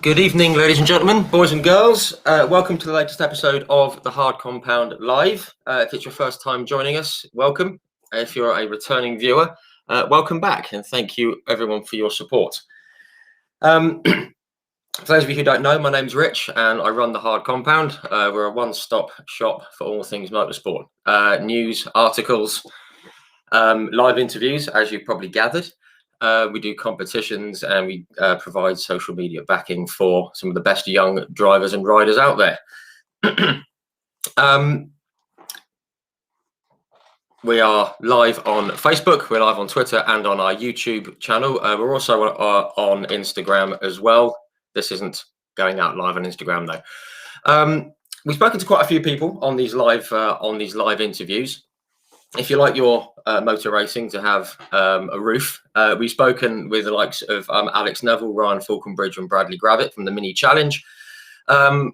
Good evening, ladies and gentlemen, boys and girls. Welcome to the latest episode of the Hard Compound Live. If it's your first time joining us, welcome. If you're a returning viewer, welcome back, and thank you everyone for your support. For those of you who don't know, my name's Rich and I run the Hard Compound. We're a one-stop shop for all things motorsport. News, articles, live interviews, as you've probably gathered. We do competitions and we provide social media backing for some of the best young drivers and riders out there. We are live on Facebook, we're live on Twitter and on our YouTube channel. We're also on Instagram as well. This isn't going out live on Instagram though. We've spoken to quite a few people on these live interviews. If you like your motor racing to have a roof, we've spoken with the likes of Alex Neville, Ryan Falconbridge and Bradley Gravitt from the Mini Challenge. On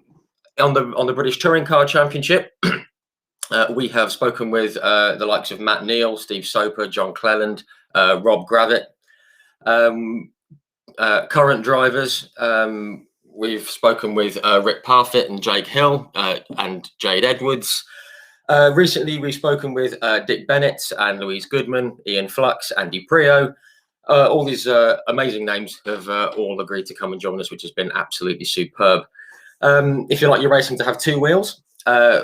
the British Touring Car Championship, we have spoken with the likes of Matt Neal, Steve Soper, John Cleland, Rob Gravitt. Current drivers, we've spoken with Rick Parfitt and Jake Hill and Jade Edwards. Recently, we've spoken with Dick Bennett and Louise Goodman, Ian Flux, Andy Prio. All these amazing names have all agreed to come and join us, which has been absolutely superb. If you like your racing to have two wheels,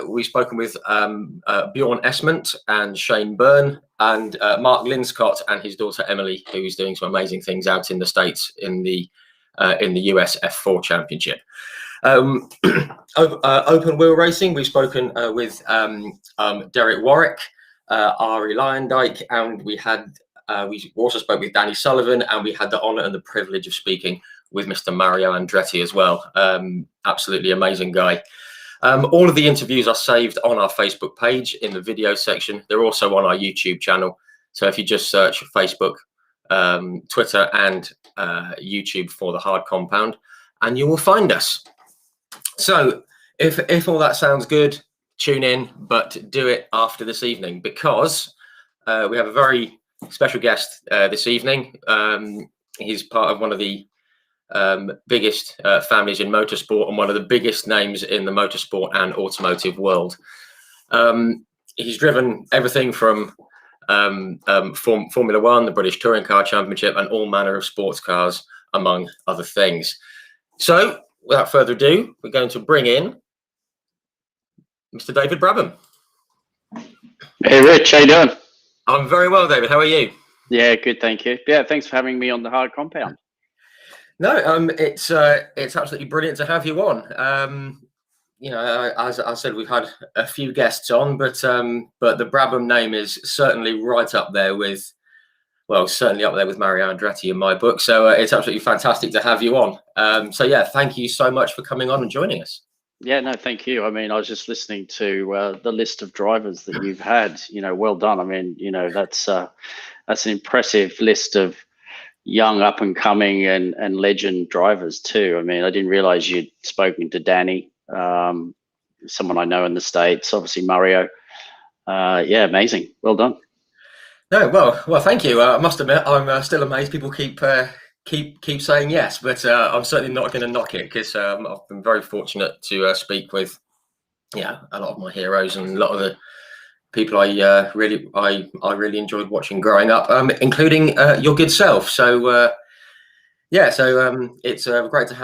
we've spoken with Bjorn Esmont and Shane Byrne and Mark Linscott and his daughter Emily, who's doing some amazing things out in the States in the US F4 Championship. Open wheel racing, we've spoken with Derek Warwick, Ari Lyondike, and we also spoke with Danny Sullivan, and we had the honour and the privilege of speaking with Mr. Mario Andretti as well. Absolutely amazing guy. All of the interviews are saved on our Facebook page in the video section. They're also on our YouTube channel. So if you just search Facebook, Twitter and YouTube for the Hard Compound, and you will find us. So if all that sounds good, tune in, but do it after this evening, because we have a very special guest this evening. He's part of one of the biggest families in motorsport and one of the biggest names in the motorsport and automotive world. He's driven everything from Formula One, the British Touring Car Championship, and all manner of sports cars, among other things. So without further ado, we're going to bring in Mr. David Brabham. Hey, Rich, how you doing? I'm very well, David. How are you? Yeah, good, thank you. Yeah, thanks for having me on the Hard Compound. No, it's absolutely brilliant to have you on. You know, as I said, we've had a few guests on, but the Brabham name is certainly right up there with, well, certainly up there with Mario Andretti in my book. So it's absolutely fantastic to have you on. So yeah, thank you so much for coming on and joining us. Yeah, no, thank you. I mean, I was just listening to the list of drivers that you've had. Well done. I mean, that's an impressive list of young up and coming and legend drivers too. I mean, I didn't realize you'd spoken to Danny, someone I know in the States, obviously Mario. Yeah, amazing. Well done. No, well, thank you. I must admit, I'm still amazed. People keep saying yes, but I'm certainly not going to knock it because I've been very fortunate to speak with a lot of my heroes and a lot of the people I really enjoyed watching growing up, including your good self. So it's great to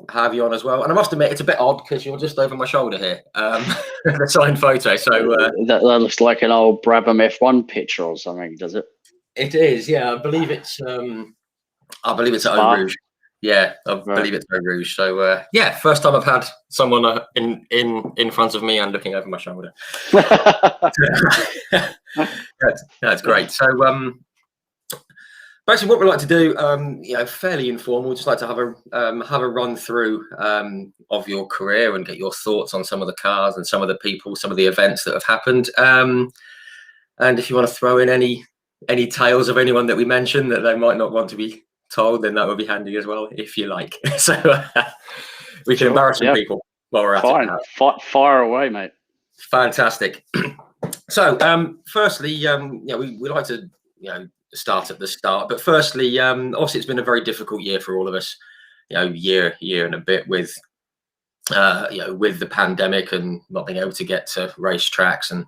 have you on as well. And I must admit, it's a bit odd because you're just over my shoulder here, the signed photo. So that looks like an old Brabham F1 picture or something, does it? it is, yeah. I believe it's at Eau Rouge. Yeah, I believe it's Eau Rouge. So first time I've had someone in front of me and looking over my shoulder. That's great. So basically, what we like to do, fairly informal, just like to have a run through of your career and get your thoughts on some of the cars and some of the people, some of the events that have happened. And if you want to throw in any tales of anyone that we mentioned that they might not want to be told, then that would be handy as well, if you like. So we can embarrass some people while we're at it. Fire away, mate. Fantastic. So firstly, we like to start at the start, but firstly, obviously it's been a very difficult year for all of us. Year and a bit with with the pandemic and not being able to get to racetracks and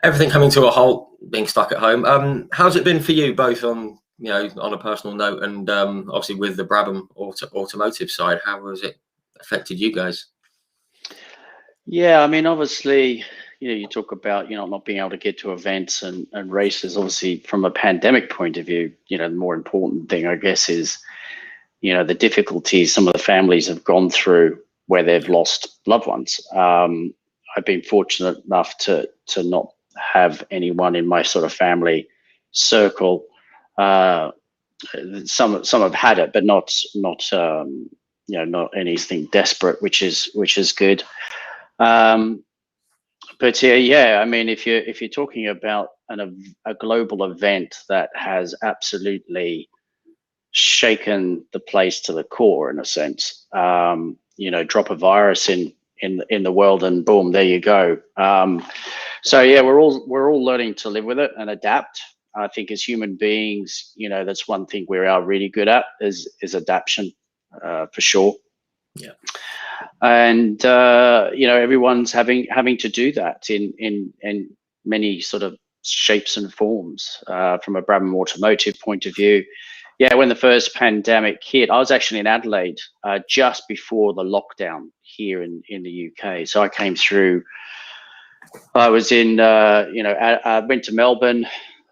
everything coming to a halt, being stuck at home. How's it been for you, both on on a personal note and obviously with the Brabham automotive side? How has it affected you guys? Yeah, I mean, obviously, you talk about not being able to get to events and races. Obviously, from a pandemic point of view, the more important thing, I guess, is the difficulties some of the families have gone through where they've lost loved ones. I've been fortunate enough to not have anyone in my sort of family circle. Some have had it, but not anything desperate, which is good. But I mean, if you're talking about a global event that has absolutely shaken the place to the core, in a sense, drop a virus in the world and boom, there you go. So we're all learning to live with it and adapt. I think as human beings, that's one thing we are really good at is adaptation, for sure. Yeah. And everyone's having to do that in many sort of shapes and forms. From a Brabham automotive point of view, when the first pandemic hit, I was actually in Adelaide just before the lockdown here in the UK. So I came through. I was in I went to Melbourne,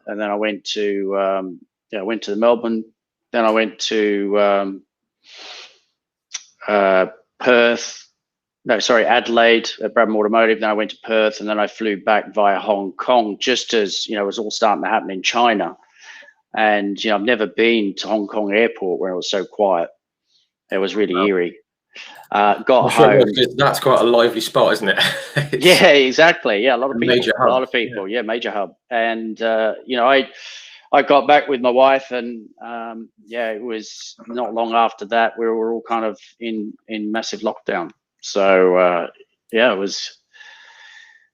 and then I went to Melbourne. Then I went to Perth. No, sorry, Adelaide at Brabham Automotive. Then I went to Perth, and then I flew back via Hong Kong, just as it was all starting to happen in China. And I've never been to Hong Kong airport where it was so quiet. It was really eerie. Got home. That's quite a lively spot, isn't it? Yeah, exactly. Yeah, a lot of people. Major hub. A lot of people. Yeah, major hub. And I got back with my wife, and it was not long after that we were all kind of in massive lockdown. So it was.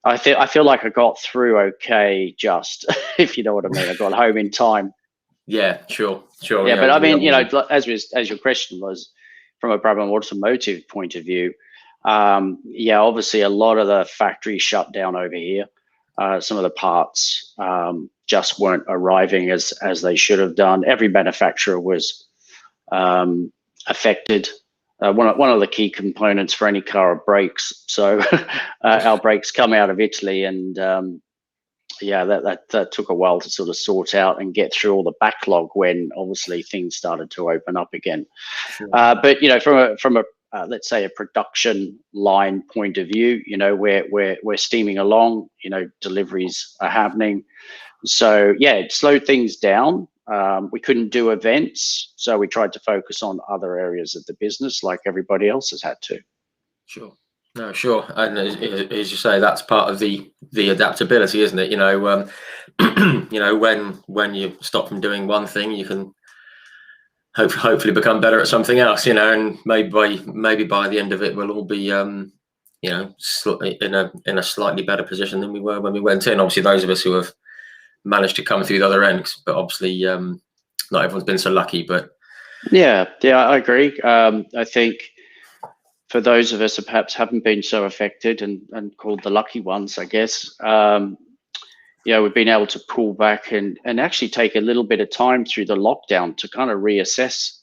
I feel like I got through okay, just if you know what I mean. I got home in time. Yeah, sure. Yeah, but I mean, as your question was, from a Brabham automotive point of view, obviously a lot of the factories shut down over here. Some of the parts just weren't arriving as they should have done. Every manufacturer was affected. One of the key components for any car are brakes. So our brakes come out of Italy, and that took a while to sort of sort out and get through all the backlog when obviously things started to open up again. Sure. But from a let's say a production line point of view, we're steaming along. Deliveries are happening. So it slowed things down. We couldn't do events, so we tried to focus on other areas of the business, like everybody else has had to. Sure. No, sure, and as you say, that's part of the adaptability, isn't it? You know, you know, when you stop from doing one thing, you can hopefully become better at something else. You know, and maybe by the end of it, we'll all be you know, in a slightly better position than we were when we went in. Obviously, those of us who have managed to come through the other end, but obviously, not everyone's been so lucky. But Yeah, I agree. I think for those of us that perhaps haven't been so affected and called the lucky ones, I guess, we've been able to pull back and actually take a little bit of time through the lockdown to kind of reassess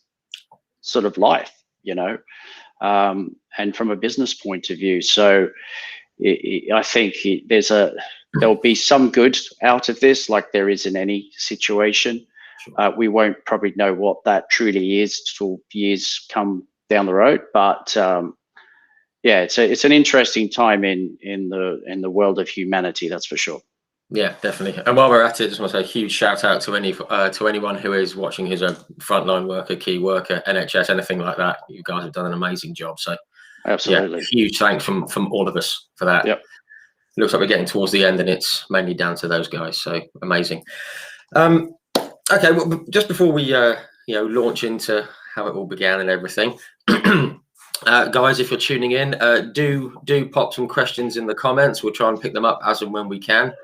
sort of life, and from a business point of view. So I think there'll be some good out of this, like there is in any situation. sure. We won't probably know what that truly is till years come down the road, but yeah, it's an interesting time in the world of humanity, that's for sure. Yeah, definitely. And while we're at it, just want to say a huge shout out to anyone who is watching, who's a frontline worker, key worker, NHS, anything like that. You guys have done an amazing job. So Absolutely. yeah, huge thanks from all of us for that. Yep. It looks like we're getting towards the end, and it's mainly down to those guys. So amazing. Okay, well, just before we launch into how it all began and everything, guys, if you're tuning in, do pop some questions in the comments. We'll try and pick them up as and when we can.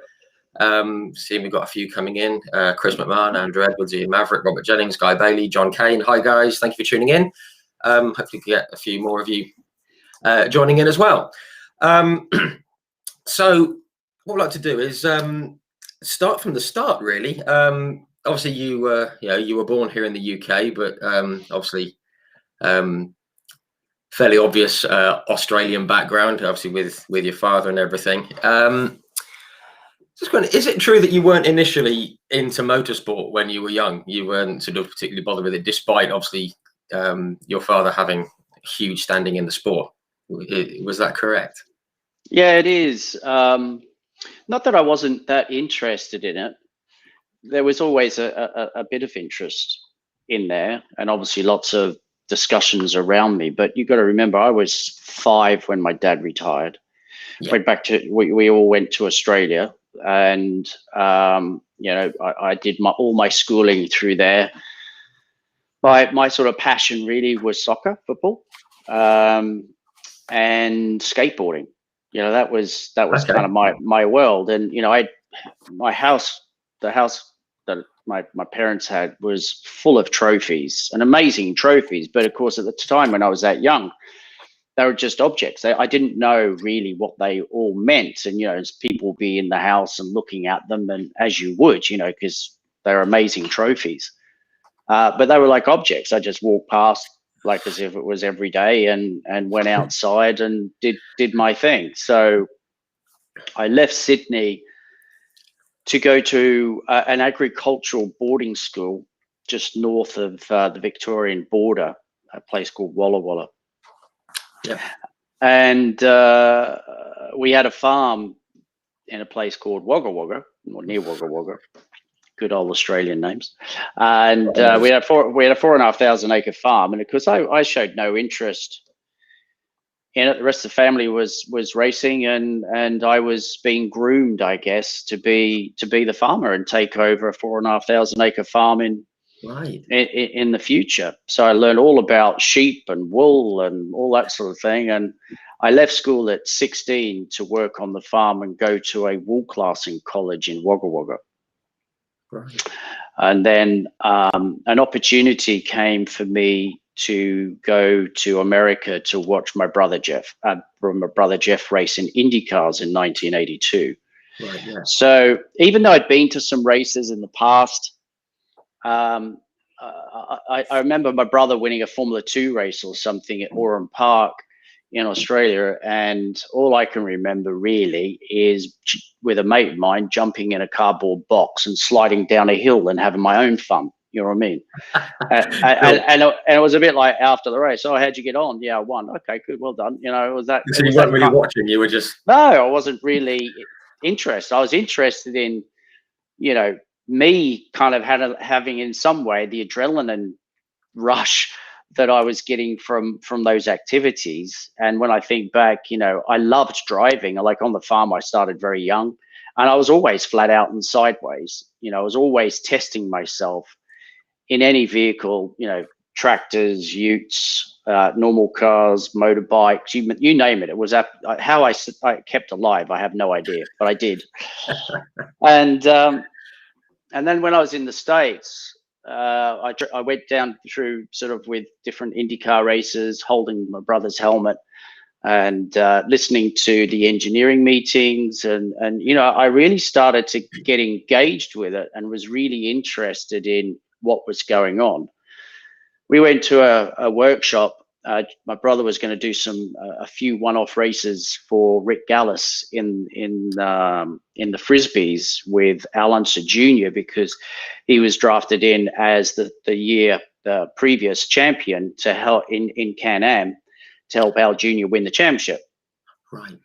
Seeing we've got a few coming in. Chris McMahon, Andrew Edwards, Ian Maverick, Robert Jennings, Guy Bailey, John Kane. Hi guys, thank you for tuning in. Hopefully we can get a few more of you joining in as well. So what I'd like to do is start from the start, really. Obviously you were born here in the UK, but obviously fairly obvious Australian background, obviously with your father and everything. Is it true that you weren't initially into motorsport when you were young? You weren't sort of particularly bothered with it, despite obviously your father having a huge standing in the sport. Was that correct? Yeah, it is. Not that I wasn't that interested in it. There was always a bit of interest in there, and obviously lots of discussions around me. But you've got to remember, I was 5 when my dad retired. Yeah. Went back to we all went to Australia, and I did all my schooling through there. My sort of passion really was soccer, football, and skateboarding. That was Okay. kind of my world. And the house that my parents had was full of trophies and amazing trophies. But of course, at the time when I was that young, they were just objects. I didn't know really what they all meant. And, as people would be in the house and looking at them, and as you would, because they're amazing trophies. But they were like objects. I just walked past like as if it was every day, and went outside and did my thing. So I left Sydney to go to an agricultural boarding school just north of the Victorian border, a place called Walla Walla. Yeah. And we had a farm in a place called Wagga Wagga, or near Wagga Wagga. Good old Australian names. And we had a 4,500 acre farm. And of course, I showed no interest in it. The rest of the family was racing, and I was being groomed, I guess, to be the farmer and take over a 4,500 acre farm in the future. So I learned all about sheep and wool and all that sort of thing. And I left school at 16 to work on the farm and go to a wool classing college in Wagga Wagga. Right. And then an opportunity came for me to go to America to watch my brother Jeff race in Indy cars in 1982. Right, yeah. So even though I'd been to some races in the past, I remember my brother winning a Formula 2 race or something at Oran Park in Australia, and all I can remember really is with a mate of mine jumping in a cardboard box and sliding down a hill and having my own fun. You know what I mean? and it was a bit like after the race. Oh, how'd you get on? Yeah, I won. Okay, good, well done. It was that. So you weren't really watching. You were just. No, I wasn't really interested. I was interested in, me kind of having in some way the adrenaline rush that I was getting from those activities. And when I think back, I loved driving. Like on the farm, I started very young, and I was always flat out and sideways. I was always testing myself in any vehicle, tractors, utes, normal cars, motorbikes, you name it. It was how I kept alive. I have no idea, but I did. And then when I was in the States, I went down through sort of with different IndyCar races, holding my brother's helmet and listening to the engineering meetings. And I really started to get engaged with it and was really interested in what was going on. We went to a workshop. My brother was going to do a few one-off races for Rick Gallis in the Frisbees with Al Unser Jr. because he was drafted in as the previous champion to help in Can-Am to help Al Jr. win the championship. Right.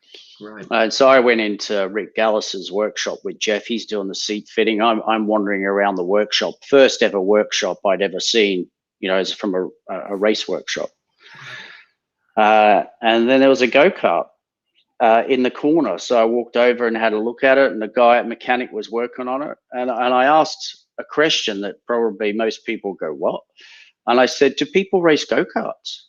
And so I went into Rick Gallis's workshop with Jeff. He's doing the seat fitting. I'm wandering around the workshop. First ever workshop I'd ever seen, as from a race workshop. And then there was a go-kart in the corner. So I walked over and had a look at it, and the mechanic was working on it. And I asked a question that probably most people go, what? And I said, do people race go-karts?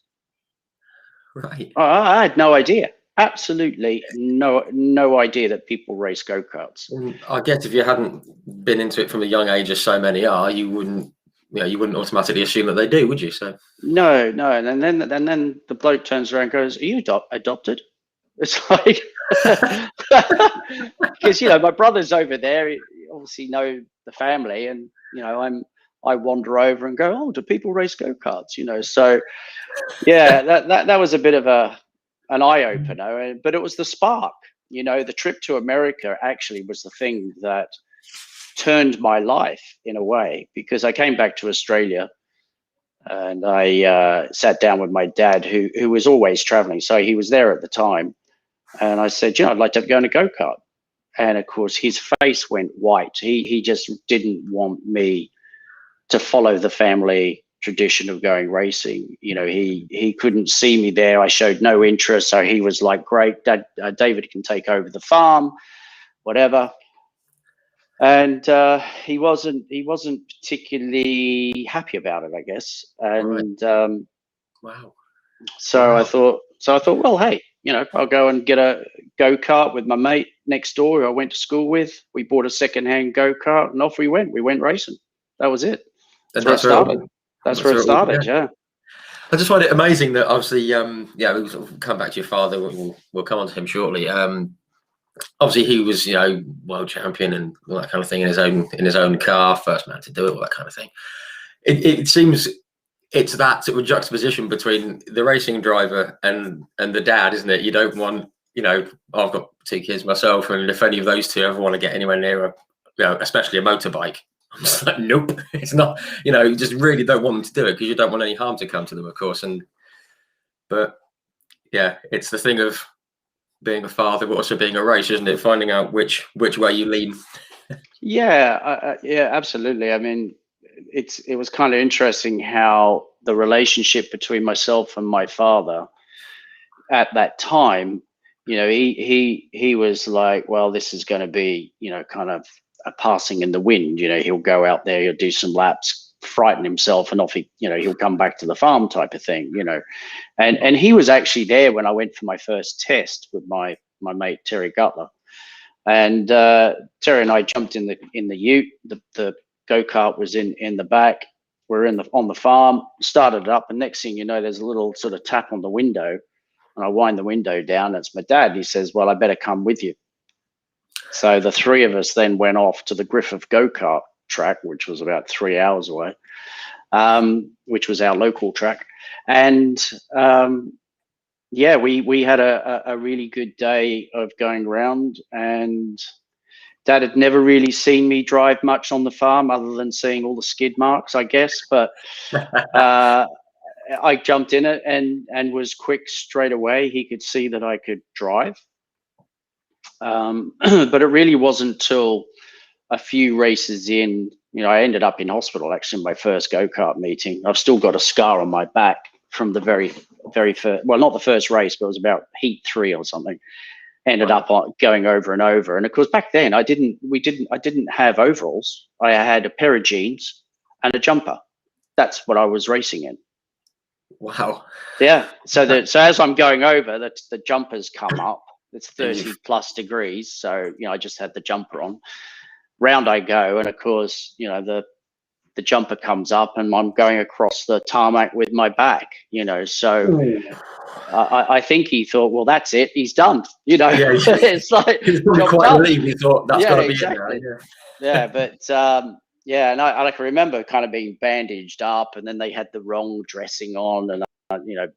Right. I had no idea. Absolutely no idea that people race go-karts. I guess if you hadn't been into it from a young age, as so many are, you wouldn't automatically assume that they do, would you? So no. And then the bloke turns around and goes, are you adopted? It's like, because my brother's over there. You obviously know the family, and I wander over and go, oh, do people race go-karts? So yeah, that was a bit of an eye opener, but it was the spark. The trip to America actually was the thing that turned my life in a way, because I came back to Australia and I sat down with my dad, who was always traveling. So he was there at the time. And I said, I'd like to go in a go-kart. And of course, his face went white. He just didn't want me to follow the family tradition of going racing. He couldn't see me there. I showed no interest. So he was like, great, Dad, David can take over the farm, whatever. And he wasn't particularly happy about it, I guess. And wow. So I thought, well, hey, I'll go and get a go-kart with my mate next door who I went to school with. We bought a second-hand go-kart and off we went. We went racing. That was it. That's where it started. That's where it started. Yeah. I just find it amazing that obviously, we'll sort of come back to your father. We'll come on to him shortly. Obviously, he was, world champion and all that kind of thing in his own car, first man to do it, all that kind of thing. It seems it's that sort of juxtaposition between the racing driver and the dad, isn't it? You don't want, I've got 2 kids myself, and if any of those two ever want to get anywhere near especially a motorbike, I'm just like, nope, it's not. You just really don't want them to do it because you don't want any harm to come to them, of course. But yeah, it's the thing of being a father, but also being a racer, isn't it? Finding out which way you lean. Yeah, absolutely. I mean, it was kind of interesting how the relationship between myself and my father at that time, he was like, well, this is going to be, kind of a passing in the wind. He'll go out there, he'll do some laps, frighten himself, and off he'll come back to the farm type of thing, And he was actually there when I went for my first test with my mate Terry Gutler, and Terry and I jumped in the ute. The go-kart was in the back. We're on the farm, started it up, and next thing you know, there's a little sort of tap on the window, and I wind the window down. It's my dad. He says, well, I better come with you. So the 3 of us then went off to the Griffith go-kart track, which was about 3 hours away, which was our local track. And we had a really good day of going around, and Dad had never really seen me drive much on the farm other than seeing all the skid marks, I guess. But I jumped in it and was quick straight away. He could see that I could drive. But it really wasn't till a few races in I ended up in hospital actually in my first go-kart meeting. I've still got a scar on my back from the very first, well, not the first race, but it was about heat 3 or something. Ended up going over and over. And of course, back then I didn't have overalls. I had a pair of jeans and a jumper. That's what I was racing in. Wow. Yeah. So as I'm going over, the jumpers come up. It's 30 plus degrees. So, I just had the jumper on. Round I go, and of course, the jumper comes up, and I'm going across the tarmac with my back. So I think he thought, well, that's it, he's done. Yeah, it's like he was probably quite relieved. He thought that's got to be exactly. it now. Yeah, but and I can remember kind of being bandaged up, and then they had the wrong dressing on, and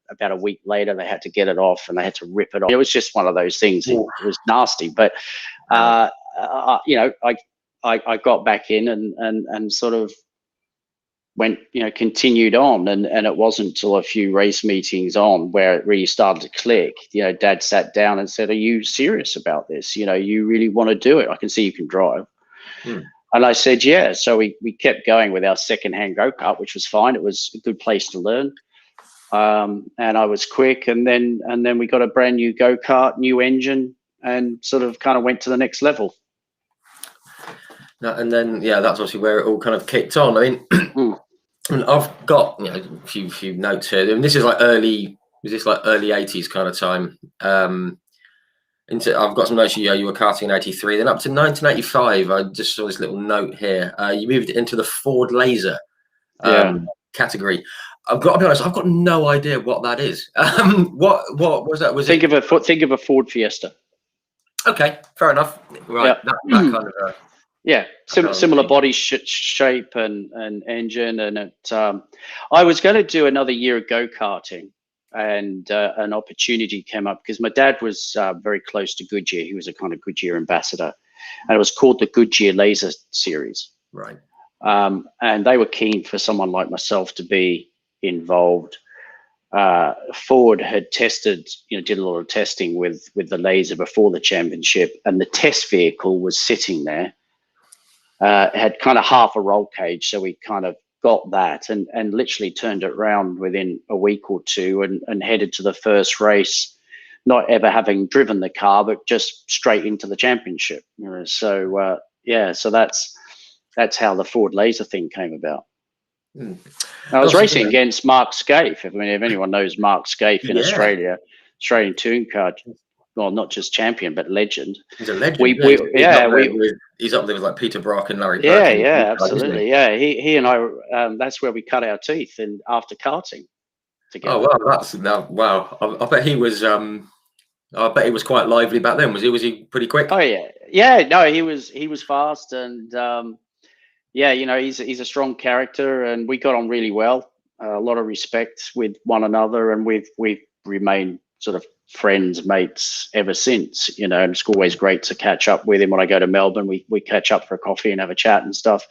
about a week later they had to get it off, and they had to rip it off. It was just one of those things. It was nasty, but I got back in and sort of went, continued on, and it wasn't until a few race meetings on where it really started to click. Dad sat down and said, "Are you serious about this? You really want to do it? I can see you can drive." And I said, "Yeah." So we kept going with our secondhand go-kart, which was fine. It was a good place to learn. And I was quick, and then we got a brand new go-kart, new engine, and sort of kind of went to the next level. And then, that's obviously where it all kind of kicked on. I mean, I've got a few notes here. I mean, this is like early 80s kind of time. I've got some notes. You were karting in 83, then up to 1985. I just saw this little note here. You moved into the Ford Laser category. I've got to be honest, I've got no idea what that is. What was that? Think of a Ford Fiesta. Okay, fair enough. Right, that kind of similar body shape and engine, and it. I was going to do another year of go-karting, and an opportunity came up because my dad was very close to Goodyear. He was a kind of Goodyear ambassador, and it was called the Goodyear Laser Series. Right. And they were keen for someone like myself to be involved. Ford had tested, did a lot of testing with the laser before the championship, and the test vehicle was sitting there. It had kind of half a roll cage, so we kind of got that and literally turned it around within a week or two and headed to the first race, not ever having driven the car, but just straight into the championship. So that's how the Ford Laser thing came about. I was racing against Mark Scaife. I mean, if anyone knows Mark Scaife in Australia, Australian touring car, well, not just champion, but legend. He's a legend. He's up there with like Peter Brock and Larry Perkins. Yeah, absolutely. Yeah, he and I, that's where we cut our teeth after karting together. Oh, wow, I bet he was. I bet he was quite lively back then. Was he pretty quick? Oh yeah. No, he was fast, and he's a strong character, and we got on really well. A lot of respect with one another, and we've remained sort of friends, mates ever since. And it's always great to catch up with him when I go to Melbourne. We catch up for a coffee and have a chat and stuff.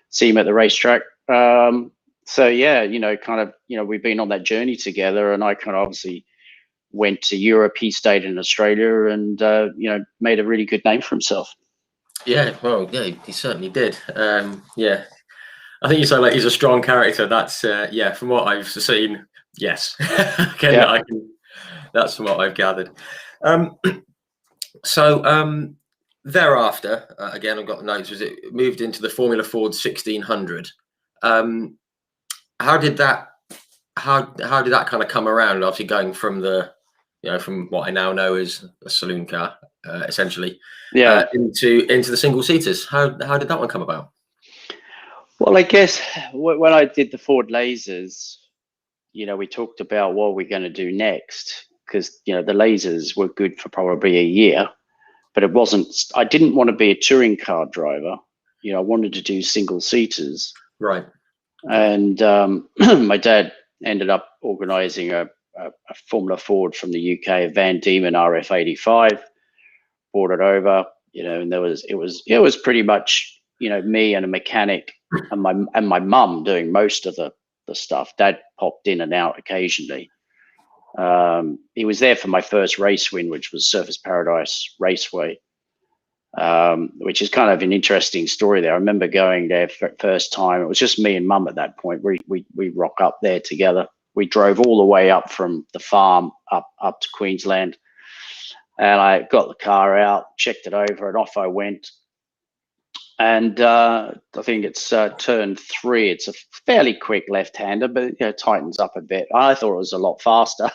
See him at the racetrack. We've been on that journey together, and I kind of obviously went to Europe. He stayed in Australia, and made a really good name for himself. Yeah, well, yeah, he certainly did. I think you say like he's a strong character. That's from what I've seen, yes. That's from what I've gathered. Thereafter, again, I've got the notes. Was it moved into the Formula Ford 1600? How did that kind of come around? Obviously, going from from what I now know is a saloon car, essentially, into the single seaters. How did that one come about? Well, I guess when I did the Ford Lasers, we talked about what we're going to do next, because the Lasers were good for probably a year, but it wasn't. I didn't want to be a touring car driver. I wanted to do single seaters. Right. And my dad ended up organising a Formula Ford from the UK, a Van Diemen RF85. Brought it over, and it was pretty much me and a mechanic and my mum doing most of the stuff. Dad popped in and out occasionally. He was there for my first race win, which was Surfers Paradise Raceway. which is kind of an interesting story there. I remember going there for the first time. It was just me and Mum at that point. We rock up there together. We drove all the way up from the farm up to Queensland, and I got the car out, checked it over, and off I went. And I think it's turn 3. It's a fairly quick left-hander, but it tightens up a bit. I thought it was a lot faster.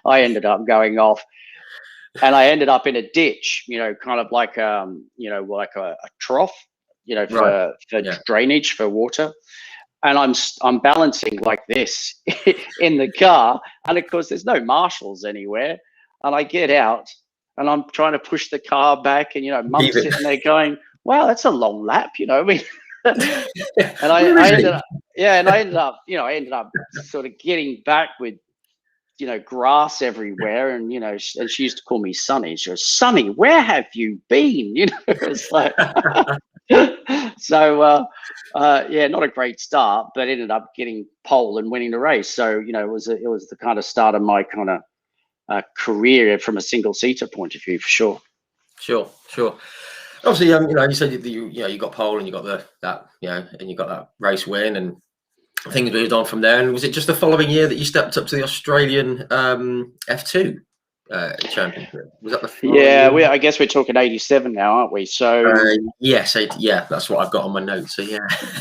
I ended up going off, and I ended up in a ditch. Kind of like like a trough. For drainage for water. And I'm balancing like this in the car, and of course there's no marshals anywhere. And I get out, and I'm trying to push the car back, and Mum's sitting there going, "Wow, that's a long lap," I mean. And I ended up sort of getting back with grass everywhere, and and she used to call me Sonny. She goes, "Sonny, where have you been?" It's like. So not a great start, but ended up getting pole and winning the race. So it was the kind of start of my kind of career from a single seater point of view, for sure. Sure. Obviously, you said you got pole and you got and you got that race win, and things moved on from there. And was it just the following year that you stepped up to the Australian F2 championship? Was that the following year? I guess we're talking 87 now, aren't we? So yes, that's what I've got on my notes. So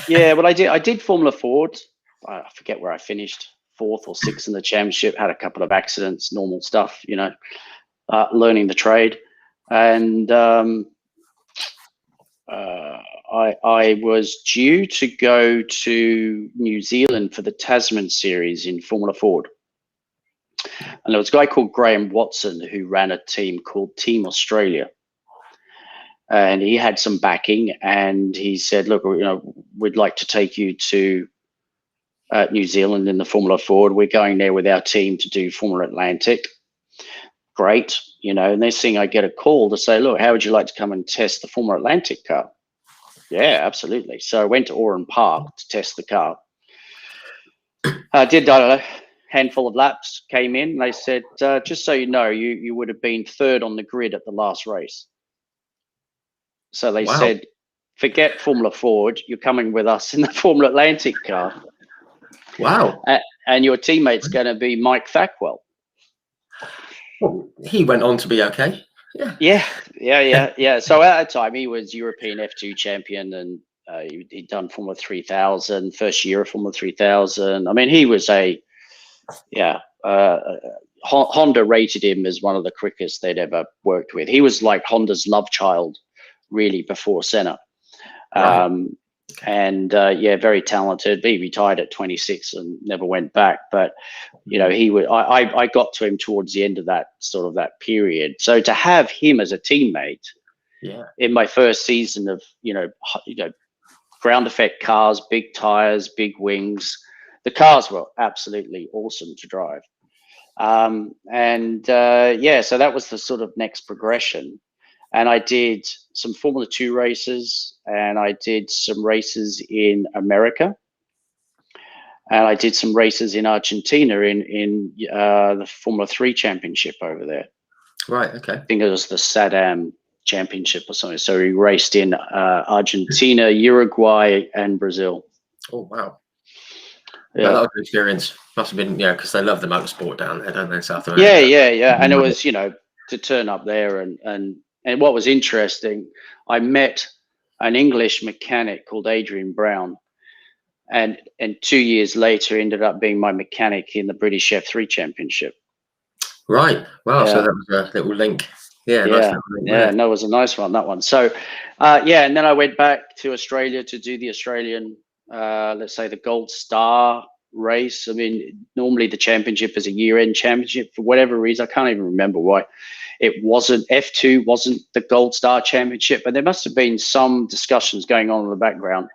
well, I did Formula Ford. I forget where I finished, 4th or 6th in the championship. Had a couple of accidents, normal stuff, learning the trade. And I was due to go to New Zealand for the Tasman series in Formula Ford. And there was a guy called Graham Watson who ran a team called Team Australia. And he had some backing, and he said, "Look, we'd like to take you to New Zealand in the Formula Ford. We're going there with our team to do Formula Atlantic." Great. And next thing I get a call to say, "Look, how would you like to come and test the Formula Atlantic car?" Yeah, absolutely. So I went to Oran Park to test the car. I did, I don't know, handful of laps, came in, and they said, "Just so you know, you would have been 3rd on the grid at the last race." So they said, "Forget Formula Ford, you're coming with us in the Formula Atlantic car." Wow. And your teammate's going to be Mike Thackwell. Well, he went on to be okay. Yeah. So at that time, he was European F2 champion, and he'd done Formula 3000, first year of Formula 3000. I mean, he was Honda rated him as one of the quickest they'd ever worked with. He was like Honda's love child, really, before Senna. Right. And very talented. He retired at 26 and never went back. But he would. I got to him towards the end of that period. So to have him as a teammate, in my first season of ground effect cars, big tires, big wings, the cars were absolutely awesome to drive. So that was the sort of next progression. And I did some Formula 2 races, and I did some races in America, and I did some races in Argentina in the Formula 3 championship over there. Right, okay. I think it was the SADAM championship or something. So we raced in Argentina, Uruguay, and Brazil. Oh, wow. Yeah, that was an experience. Must have been, because they love the motorsport down there, don't they, in South America? Yeah. And it was, to turn up there and what was interesting, I met an English mechanic called Adrian Brown, and 2 years later ended up being my mechanic in the British F3 Championship. Right. Wow. So that was a little link. Yeah. Nice little link there. No, it was a nice one, that one. So, and then I went back to Australia to do the Australian, let's say the Gold Star race. I mean, normally the championship is a year-end championship. For whatever reason, I can't even remember why. F2 wasn't the Gold Star Championship, but there must have been some discussions going on in the background,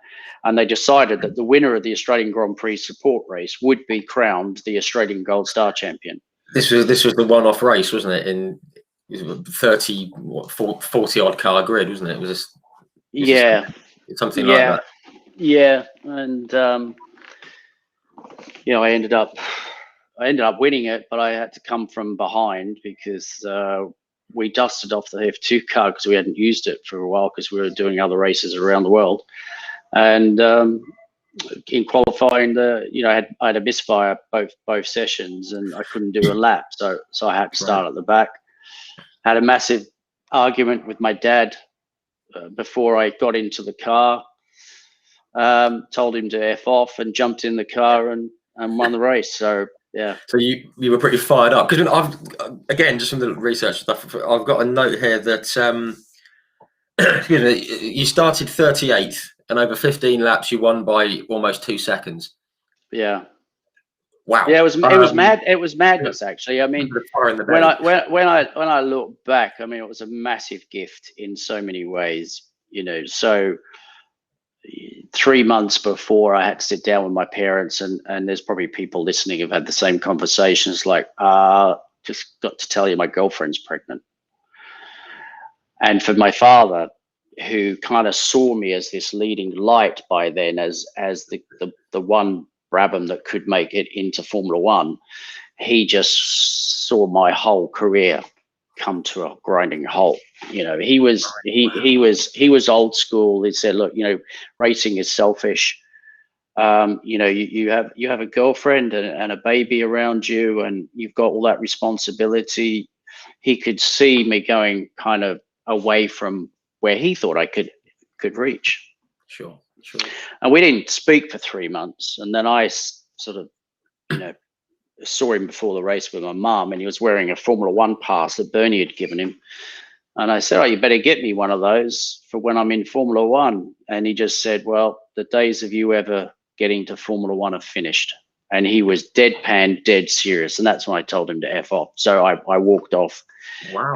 and they decided that the winner of the Australian Grand Prix support race would be crowned the Australian Gold Star champion. This was the one-off race, wasn't it? In 40 odd car grid, wasn't it? It was something like that. Yeah, and I ended up winning it, but I had to come from behind because we dusted off the F2 car because we hadn't used it for a while because we were doing other races around the world. And in qualifying, I had a misfire both sessions, and I couldn't do a lap, so I had to start at the back. Had a massive argument with my dad before I got into the car. Told him to F off and jumped in the car and won the race. So yeah. So you were pretty fired up, because I've, again, just from the research stuff, I've got a note here that you started 38th, and over 15 laps you won by almost 2 seconds. Yeah. Wow. Yeah, it was mad. It was madness, actually. I mean, when I look back, I mean, it was a massive gift in so many ways. So 3 months before, I had to sit down with my parents, and there's probably people listening who've had the same conversations, like, just got to tell you my girlfriend's pregnant. And for my father, who kind of saw me as this leading light by then, as the one Brabham that could make it into Formula One, he just saw my whole career come to a grinding halt. He was old school. He said, look, racing is selfish. You have a girlfriend and a baby around you, and you've got all that responsibility. He could see me going kind of away from where he thought I could reach. Sure. And we didn't speak for 3 months, and then I sort of, saw him before the race with my mum, and he was wearing a Formula One pass that Bernie had given him. And I said, oh, you better get me one of those for when I'm in Formula One. And he just said, well, the days of you ever getting to Formula One are finished. And he was deadpan, dead serious. And that's when I told him to F off. So I walked off. Wow.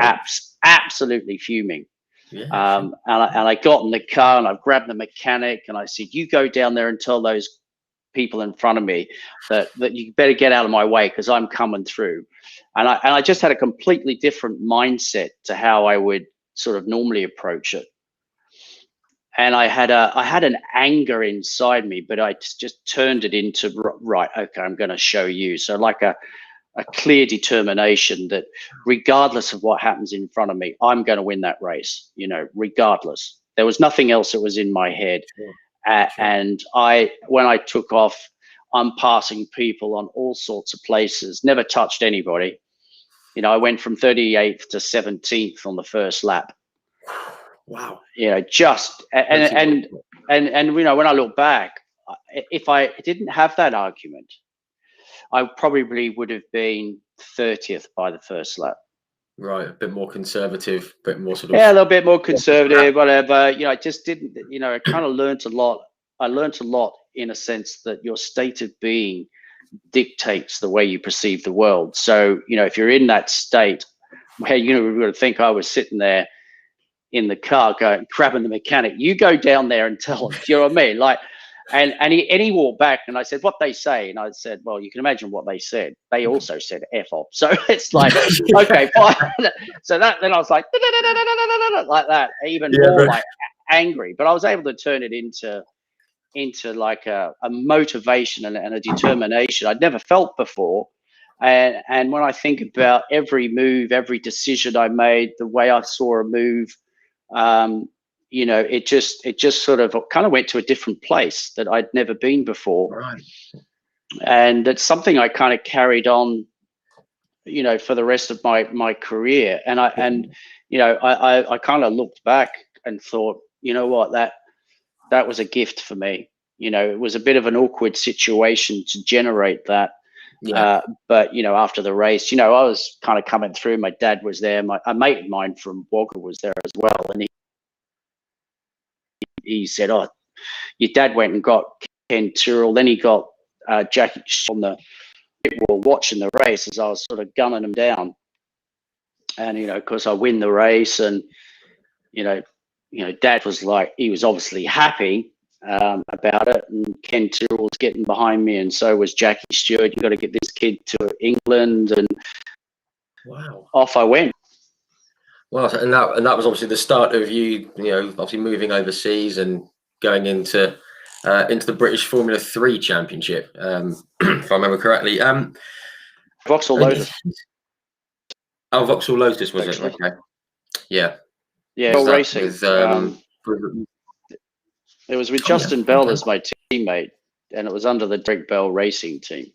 Absolutely fuming. Yeah, and I got in the car, and I grabbed the mechanic, and I said, you go down there and tell those people in front of me that you better get out of my way, because I'm coming through. And I just had a completely different mindset to how I would sort of normally approach it. And I had an anger inside me, but I just turned it into, right, okay, I'm going to show you. So like a clear determination that regardless of what happens in front of me, I'm going to win that race, regardless. There was nothing else that was in my head. Sure. And when I took off, I'm passing people on all sorts of places, never touched anybody. I went from 38th to 17th on the first lap. Wow. Just and when I look back, if I didn't have that argument, I probably would have been 30th by the first lap. Right, a bit more conservative, a bit more sort of... Yeah, a little bit more conservative, whatever. I just didn't, I kind of learned a lot. I learned a lot in a sense that your state of being dictates the way you perceive the world. So, if you're in that state where, we're going to think I was sitting there in the car grabbing the mechanic, you go down there and tell him, you know what I mean? Like, and he walked back, and I said, what they say? And I said, well, you can imagine what they said. They also said F off. So it's like, okay, fine. So then I was like, like that, even more like angry. But I was able to turn it into like a motivation and a determination I'd never felt before. And when I think about every move, every decision I made, the way I saw a move, it just sort of kind of went to a different place that I'd never been before. Right. And it's something I kind of carried on, for the rest of my career. And I kind of looked back and thought, you know what, that was a gift for me. It was a bit of an awkward situation to generate that. Yeah. But after the race, I was kind of coming through. My dad was there. A mate of mine from Wagga was there as well, and he said, "Oh, your dad went and got Ken Tyrrell. Then he got Jackie on the pit wall watching the race as I was sort of gunning him down. And of course, I win the race, and Dad was like, he was obviously happy about it, and Ken Tyrrell was getting behind me, and so was Jackie Stewart. You got to get this kid to England, and wow, off I went. Well, and that was obviously the start of you, obviously moving overseas and going into the British Formula 3 Championship, if I remember correctly. Vauxhall Lotus. Oh, Vauxhall Lotus was actually. it? Okay. Yeah. Yeah, Was Bell that Racing. with It was with oh yeah, Justin Bell okay. as my teammate, and it was under the Derek Bell Racing team.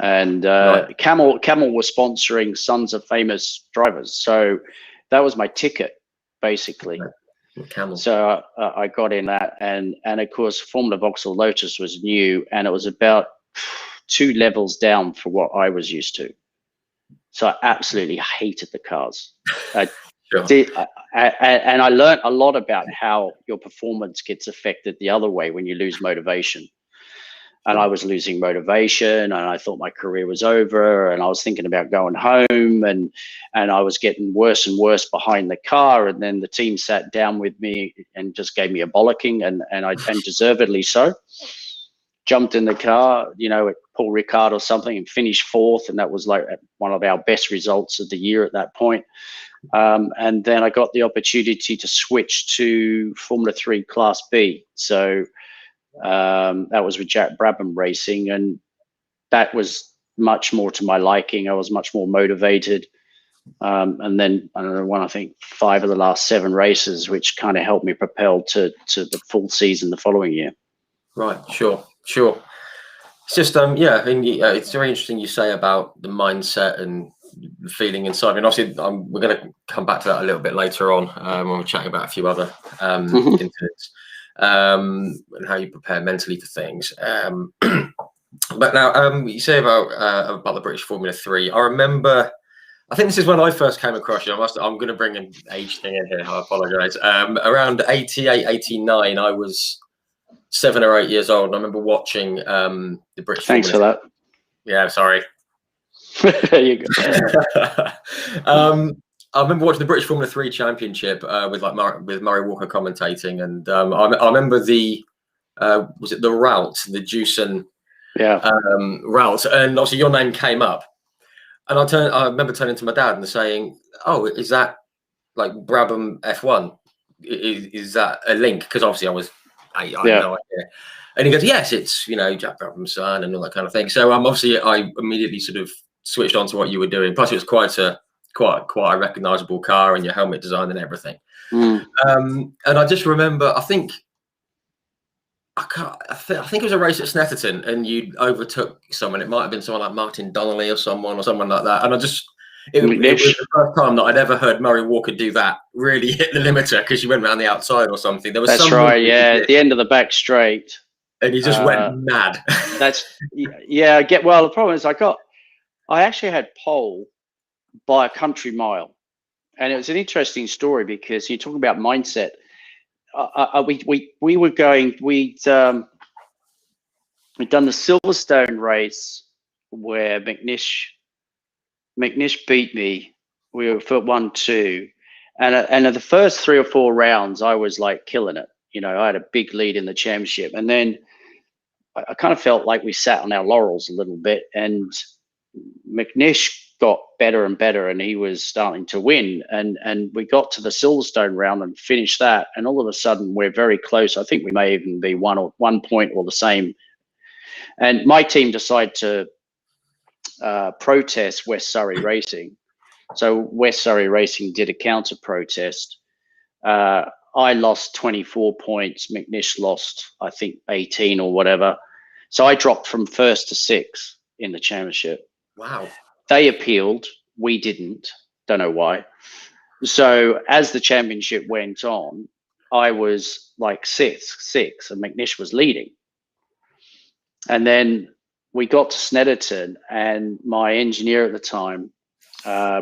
And Right. Camel was sponsoring Sons of Famous Drivers, so that was my ticket, basically. Camel. So I got in that, and of course, Formula Vauxhall Lotus was new, and it was about 2 levels down for what I was used to. So I absolutely hated the cars. Sure. And I learned a lot about how your performance gets affected the other way when you lose motivation. And I was losing motivation, and I thought my career was over, and I was thinking about going home, and I was getting worse and worse behind the car. And then the team sat down with me and just gave me a bollocking, and deservedly so. Jumped in the car, at Paul Ricard or something, and finished 4th, and that was like one of our best results of the year at that point. And then I got the opportunity to switch to Formula 3 Class B. So that was with Jack Brabham Racing, and that was much more to my liking. I was much more motivated. And then I think 5 of the last 7 races, which kind of helped me propel to the full season the following year. Right. Sure. It's just yeah, I mean, it's very interesting you say about the mindset and the feeling inside. I mean, obviously, we're going to come back to that a little bit later on when we're chatting about a few other incidents and how you prepare mentally for things. But now, you say about the British Formula 3. I remember. I think this is when I first came across you. I'm going to bring an age thing in here. I apologise. Around 88, 89, I was 7 or 8 years old. And I remember watching the British. Thanks Formula for that. Yeah, sorry. There you go. I remember watching the British Formula 3 Championship with Murray Walker commentating, and I remember the was it the route, the Jewson route, and obviously your name came up, and I remember turning to my dad and saying, "Oh, is that like Brabham F1? Is that a link?" Because obviously I had no idea. And he goes, "Yes, it's Jack Brabham's son and all that kind of thing." So obviously I immediately sort of switched on to what you were doing. Plus, it was quite a recognisable car and your helmet design and everything. And I just remember, I think it was a race at Snetterton, and you overtook someone. It might have been someone like Martin Donnelly or someone like that. And it was the first time that I'd ever heard Murray Walker do that, really hit the limiter, because you went around the outside or something. There was That's right, yeah, at the end of the back straight. And he just went mad. Well, the problem is I actually had pole by a country mile. And it was an interesting story because you talk about mindset. We were going, we'd done the Silverstone race where McNish beat me. We were for 1-2, and at the first 3 or 4 rounds, I was like killing it. I had a big lead in the championship, and then I kind of felt like we sat on our laurels a little bit, and McNish got better and better, and he was starting to win, and we got to the Silverstone round and finished that, and all of a sudden we're very close. I think we may even be 1 point or the same, and my team decided to protest West Surrey Racing. So West Surrey Racing did a counter protest. I lost 24 points. McNish lost, I think, 18 or whatever. So I dropped from 1st to 6th in the championship. Wow. They appealed. We didn't. Don't know why. So as the championship went on, I was like 6th, and McNish was leading. And then we got to Snetterton, and my engineer at the time,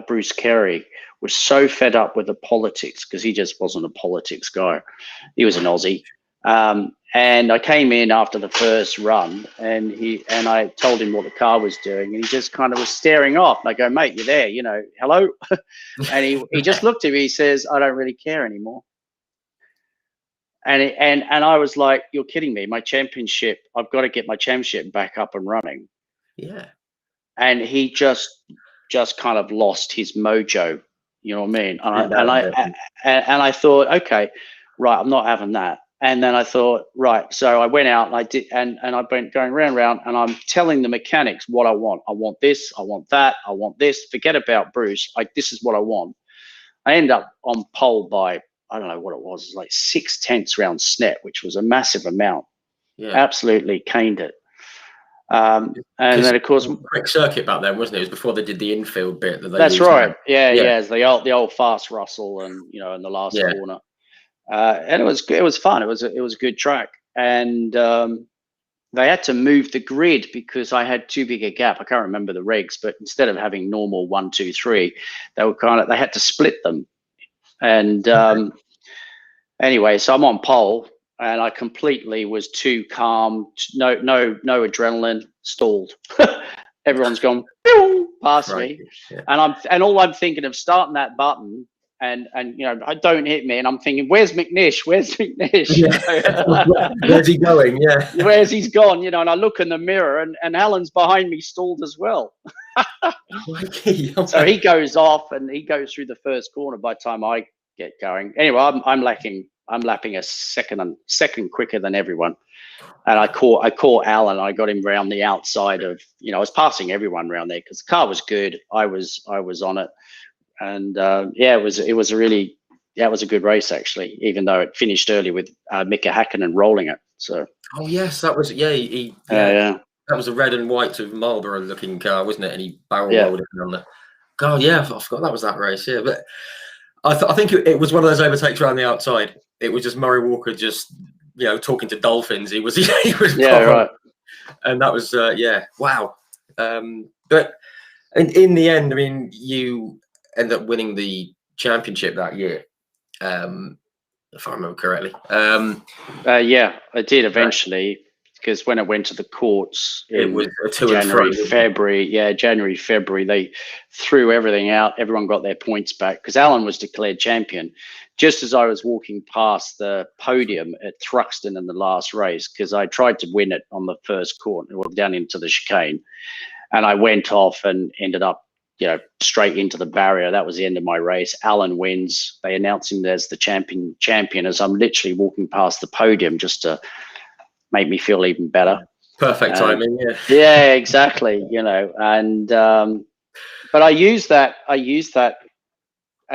Bruce Carey, was so fed up with the politics, because he just wasn't a politics guy. He was an Aussie. And I came in after the first run, and I told him what the car was doing, and he just kind of was staring off. And I go, "Mate, you're there, hello." And he just looked at me. He says, "I don't really care anymore." And I was like, "You're kidding me. My championship, I've got to get my championship back up and running." Yeah. And he just kind of lost his mojo. You know what I mean? And I thought, okay, right, I'm not having that. And then I thought, right. So I went out and I did, and I've been going round, and I'm telling the mechanics what I want. I want this, I want that, I want this. Forget about Bruce. This is what I want. I ended up on pole by, I don't know what it was like 6/10 round Snet, which was a massive amount. Yeah. Absolutely caned it. And then of course, quick circuit back then, wasn't it? It was before they did the infield bit that they that's used right. now. Yeah. It's the old fast Russell, and in the last corner. And it was fun. It was a good track, and they had to move the grid because I had too big a gap. I can't remember the regs, but instead of having normal 1, 2, 3, they had to split them. And anyway, so I'm on pole, and I completely was too calm. No adrenaline, stalled. Everyone's gone past me, and all I'm thinking of starting that button. And I don't hit me, and I'm thinking, where's McNish? Where's McNish? Yeah. Where's he going? Yeah. Where's he's gone? And I look in the mirror, and Alan's behind me, stalled as well. So he goes off, and he goes through the first corner by the time I get going. Anyway, I'm lapping a second quicker than everyone. And I caught Alan. I got him round the outside of, I was passing everyone around there because the car was good. I was on it. And it was a good race actually, even though it finished early with Mika Hakkinen rolling it. So yes, that was that was a red and white of Marlboro looking car, wasn't it? And he barrel rolled it on the. God, yeah, I forgot that was that race. Yeah, but I think it was one of those overtakes around the outside. It was just Murray Walker just talking to dolphins. He was right. And that was wow. But in the end, I mean, you end up winning the championship that year, if I remember correctly. Yeah, I did eventually, because when I went to the courts in January, February, they threw everything out. Everyone got their points back because Alan was declared champion. Just as I was walking past the podium at Thruxton in the last race, because I tried to win it on the first corner, down into the chicane, and I went off and ended up straight into the barrier. That was the end of my race. Alan wins. They announce him as the champion as I'm literally walking past the podium, just to make me feel even better. Perfect timing. Yeah, exactly. And but I used that, I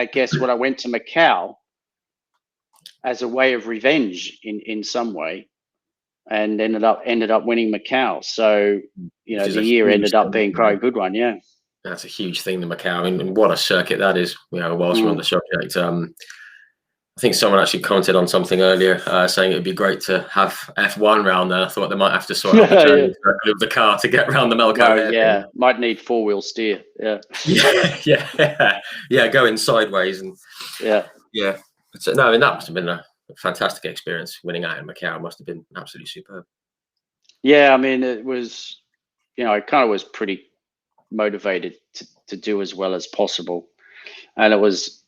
guess, when I went to Macau as a way of revenge in some way, and ended up winning Macau. So the year ended up being quite a good one. Yeah. That's a huge thing, the Macau. And what a circuit that is, whilst we're on the subject. I think someone actually commented on something earlier saying it would be great to have F1 round there. I thought they might have to sort out the turning circle of the car to get around the Melco. Might need four-wheel steer. Yeah, going sideways. And yeah. But, no, and that must have been a fantastic experience. Winning out in Macau must have been absolutely superb. Yeah, I mean, it was, I kind of was pretty motivated to do as well as possible, and it was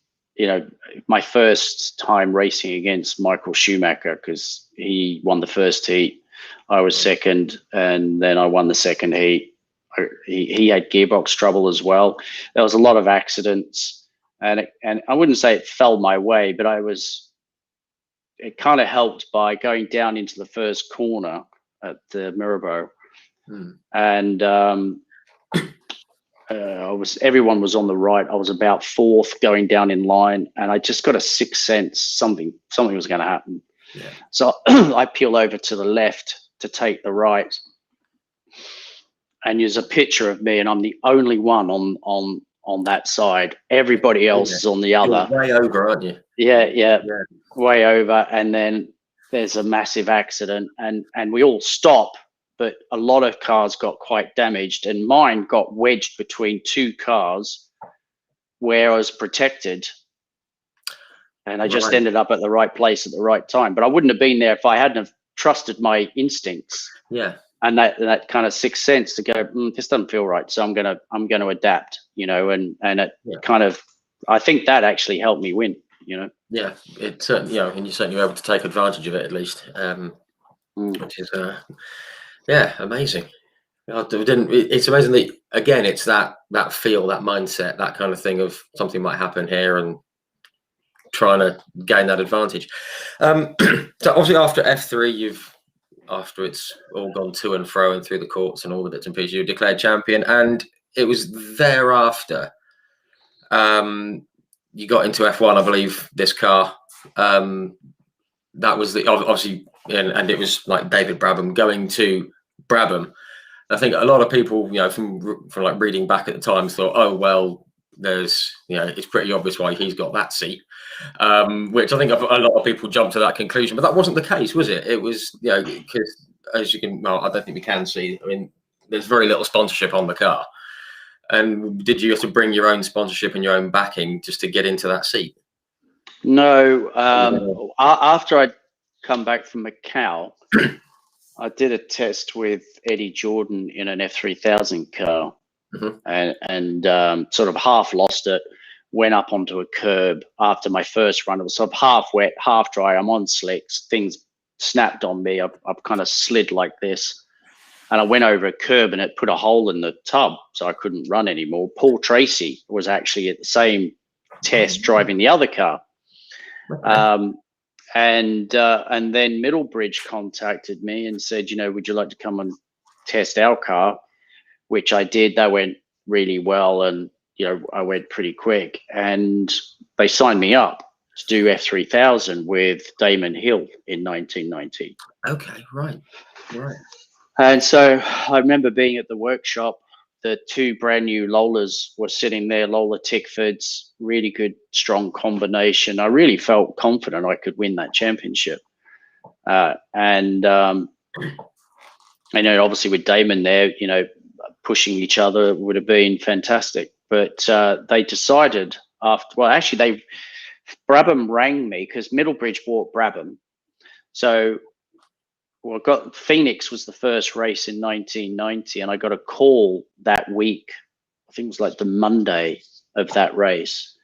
my first time racing against Michael Schumacher, because he won the first heat, I was second, and then I won the second heat. He had gearbox trouble as well. There was a lot of accidents, and I wouldn't say it fell my way, but it kind of helped by going down into the first corner at the Mirabeau, and everyone was on the right. I was about fourth going down in line, and I just got a sixth sense something was going to happen. Yeah. So I peel over to the left to take the right, and there's a picture of me, and I'm the only one on that side. Everybody else is on the other. You're way over, aren't you? Yeah, way over. And then there's a massive accident, and we all stop. But a lot of cars got quite damaged, and mine got wedged between two cars where I was protected. And I just ended up at the right place at the right time. But I wouldn't have been there if I hadn't have trusted my instincts. Yeah. And that kind of sixth sense to go, this doesn't feel right, so I'm gonna adapt, and it kind of, I think that actually helped me win, Yeah, it certainly, and you certainly were able to take advantage of it at least, which is amazing. It's amazing that, again, it's that feel, that mindset, that kind of thing of something might happen here and trying to gain that advantage. So obviously after F3, after it's all gone to and fro and through the courts and all the bits and pieces, you declared champion, and it was thereafter you got into F1, I believe, this car. That was obviously, and it was like David Brabham going to Brabham. I think a lot of people, from like reading back at the time, thought, oh well, there's, it's pretty obvious why he's got that seat, which I think a lot of people jumped to that conclusion, but that wasn't the case, was it? It was, because as you can, well, I don't think we can see. I mean, there's very little sponsorship on the car. And did you have to bring your own sponsorship and your own backing just to get into that seat? No. After I'd come back from Macau, I did a test with Eddie Jordan in an F3000 car, and sort of half lost it, went up onto a curb after my first run. It was sort of half wet, half dry. I'm on slicks. Things snapped on me. I've kind of slid like this. And I went over a curb and it put a hole in the tub, so I couldn't run anymore. Paul Tracy was actually at the same test driving the other car. Okay. And then Middlebridge contacted me and said, would you like to come and test our car? Which I did. That went really well, and I went pretty quick. And they signed me up to do F3000 with Damon Hill in 1990. Okay, right. And so I remember being at the workshop. The two brand new Lolas were sitting there, Lola Tickfords, really good, strong combination. I really felt confident I could win that championship. And obviously with Damon there, pushing each other would have been fantastic. But they decided Brabham rang me because Middlebridge bought Brabham. So Phoenix was the first race in 1990, and I got a call that week. I think it was like the Monday of that race,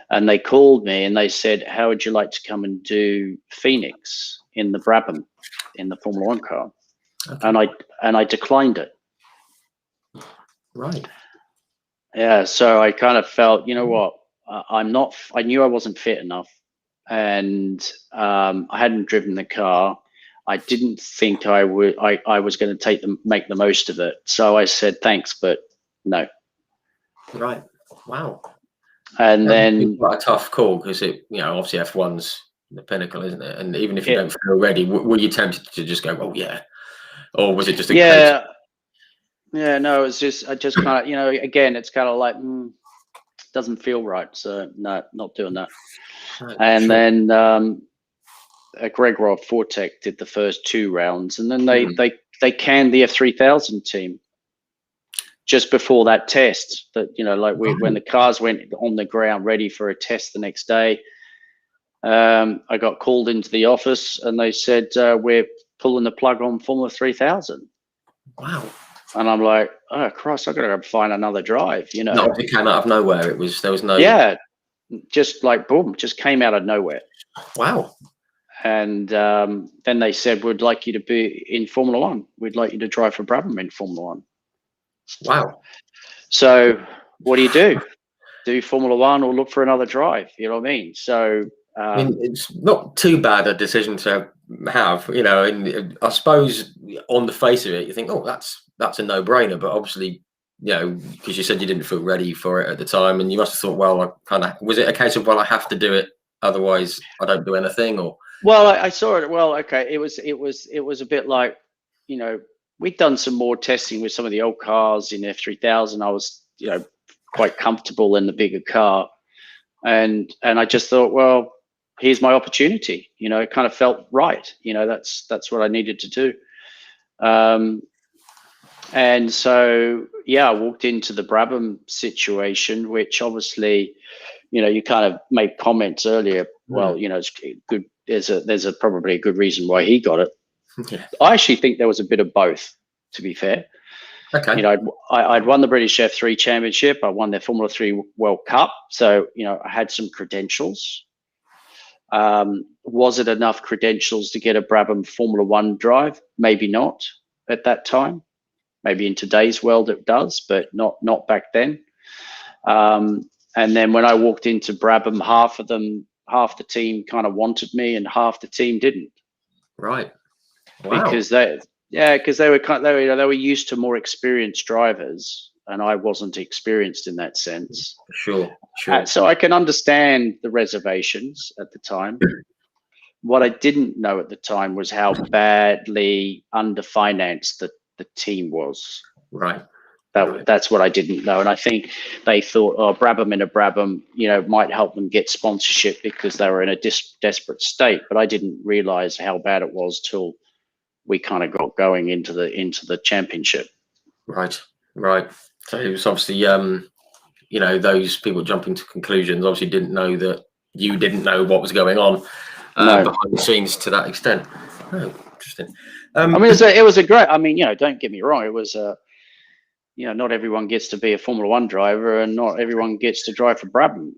and they called me and they said, "How would you like to come and do Phoenix in the Brabham, in the Formula One car?" Okay. And I declined it. Right. Yeah. So I kind of felt, what? I knew I wasn't fit enough, and I hadn't driven the car. I didn't think I was going to make the most of it. So I said, thanks, but no. Right. Wow. And then quite a tough call, because obviously F1's the pinnacle, isn't it? And even if you don't feel ready, were you tempted to just go, oh yeah? Or was it just a case? Yeah, no, it's just, I just kind of, again, it's kind of like, doesn't feel right. So no, not doing that. Right, and sure. Then, Gregor Fortek did the first 2 rounds, and then they canned the F3000 team just before that test. That when the cars went on the ground ready for a test the next day, I got called into the office and they said, we're pulling the plug on Formula 3000. Wow. And I'm like, oh Christ, I've got to go find another drive. No, it came out of nowhere. There was no. Yeah, just like boom, just came out of nowhere. Wow. And then they said, we'd like you to be in Formula One. We'd like you to drive for Brabham in Formula One. Wow. So what do? Do Formula One or look for another drive? You know what I mean? So it's not too bad a decision to have, and I suppose on the face of it, you think, oh, that's a no-brainer. But obviously, because you said you didn't feel ready for it at the time, and you must have thought, well, was it a case of, well, I have to do it, otherwise I don't do anything, or? Well, I saw it. Well, okay. It was a bit like, we'd done some more testing with some of the old cars in F3000. I was, quite comfortable in the bigger car, and I just thought, well, here's my opportunity. It kind of felt right. That's what I needed to do. And so, yeah, I walked into the Brabham situation, which obviously, you kind of made comments earlier. Well, it's good. There's probably a good reason why he got it. Yeah. I actually think there was a bit of both, to be fair. Okay. I'd won the British F3 Championship. I won their Formula 3 World Cup. So, I had some credentials. Was it enough credentials to get a Brabham Formula 1 drive? Maybe not at that time. Maybe in today's world it does, but not back then. And then when I walked into Brabham, half of half the team kind of wanted me and half the team didn't. Right. Wow. Because they were used to more experienced drivers, and I wasn't experienced in that sense. Sure. So I can understand the reservations at the time. What I didn't know at the time was how badly underfinanced the team was. Right. That's what I didn't know. And I think they thought, oh, Brabham in a Brabham, might help them get sponsorship because they were in a desperate state. But I didn't realize how bad it was till we kind of got going into the championship. Right. So it was obviously, those people jumping to conclusions obviously didn't know that you didn't know what was going on behind the scenes to that extent. Oh, interesting. I mean, it was a great. I mean, don't get me wrong. It was not everyone gets to be a Formula One driver, and not everyone gets to drive for Brabham.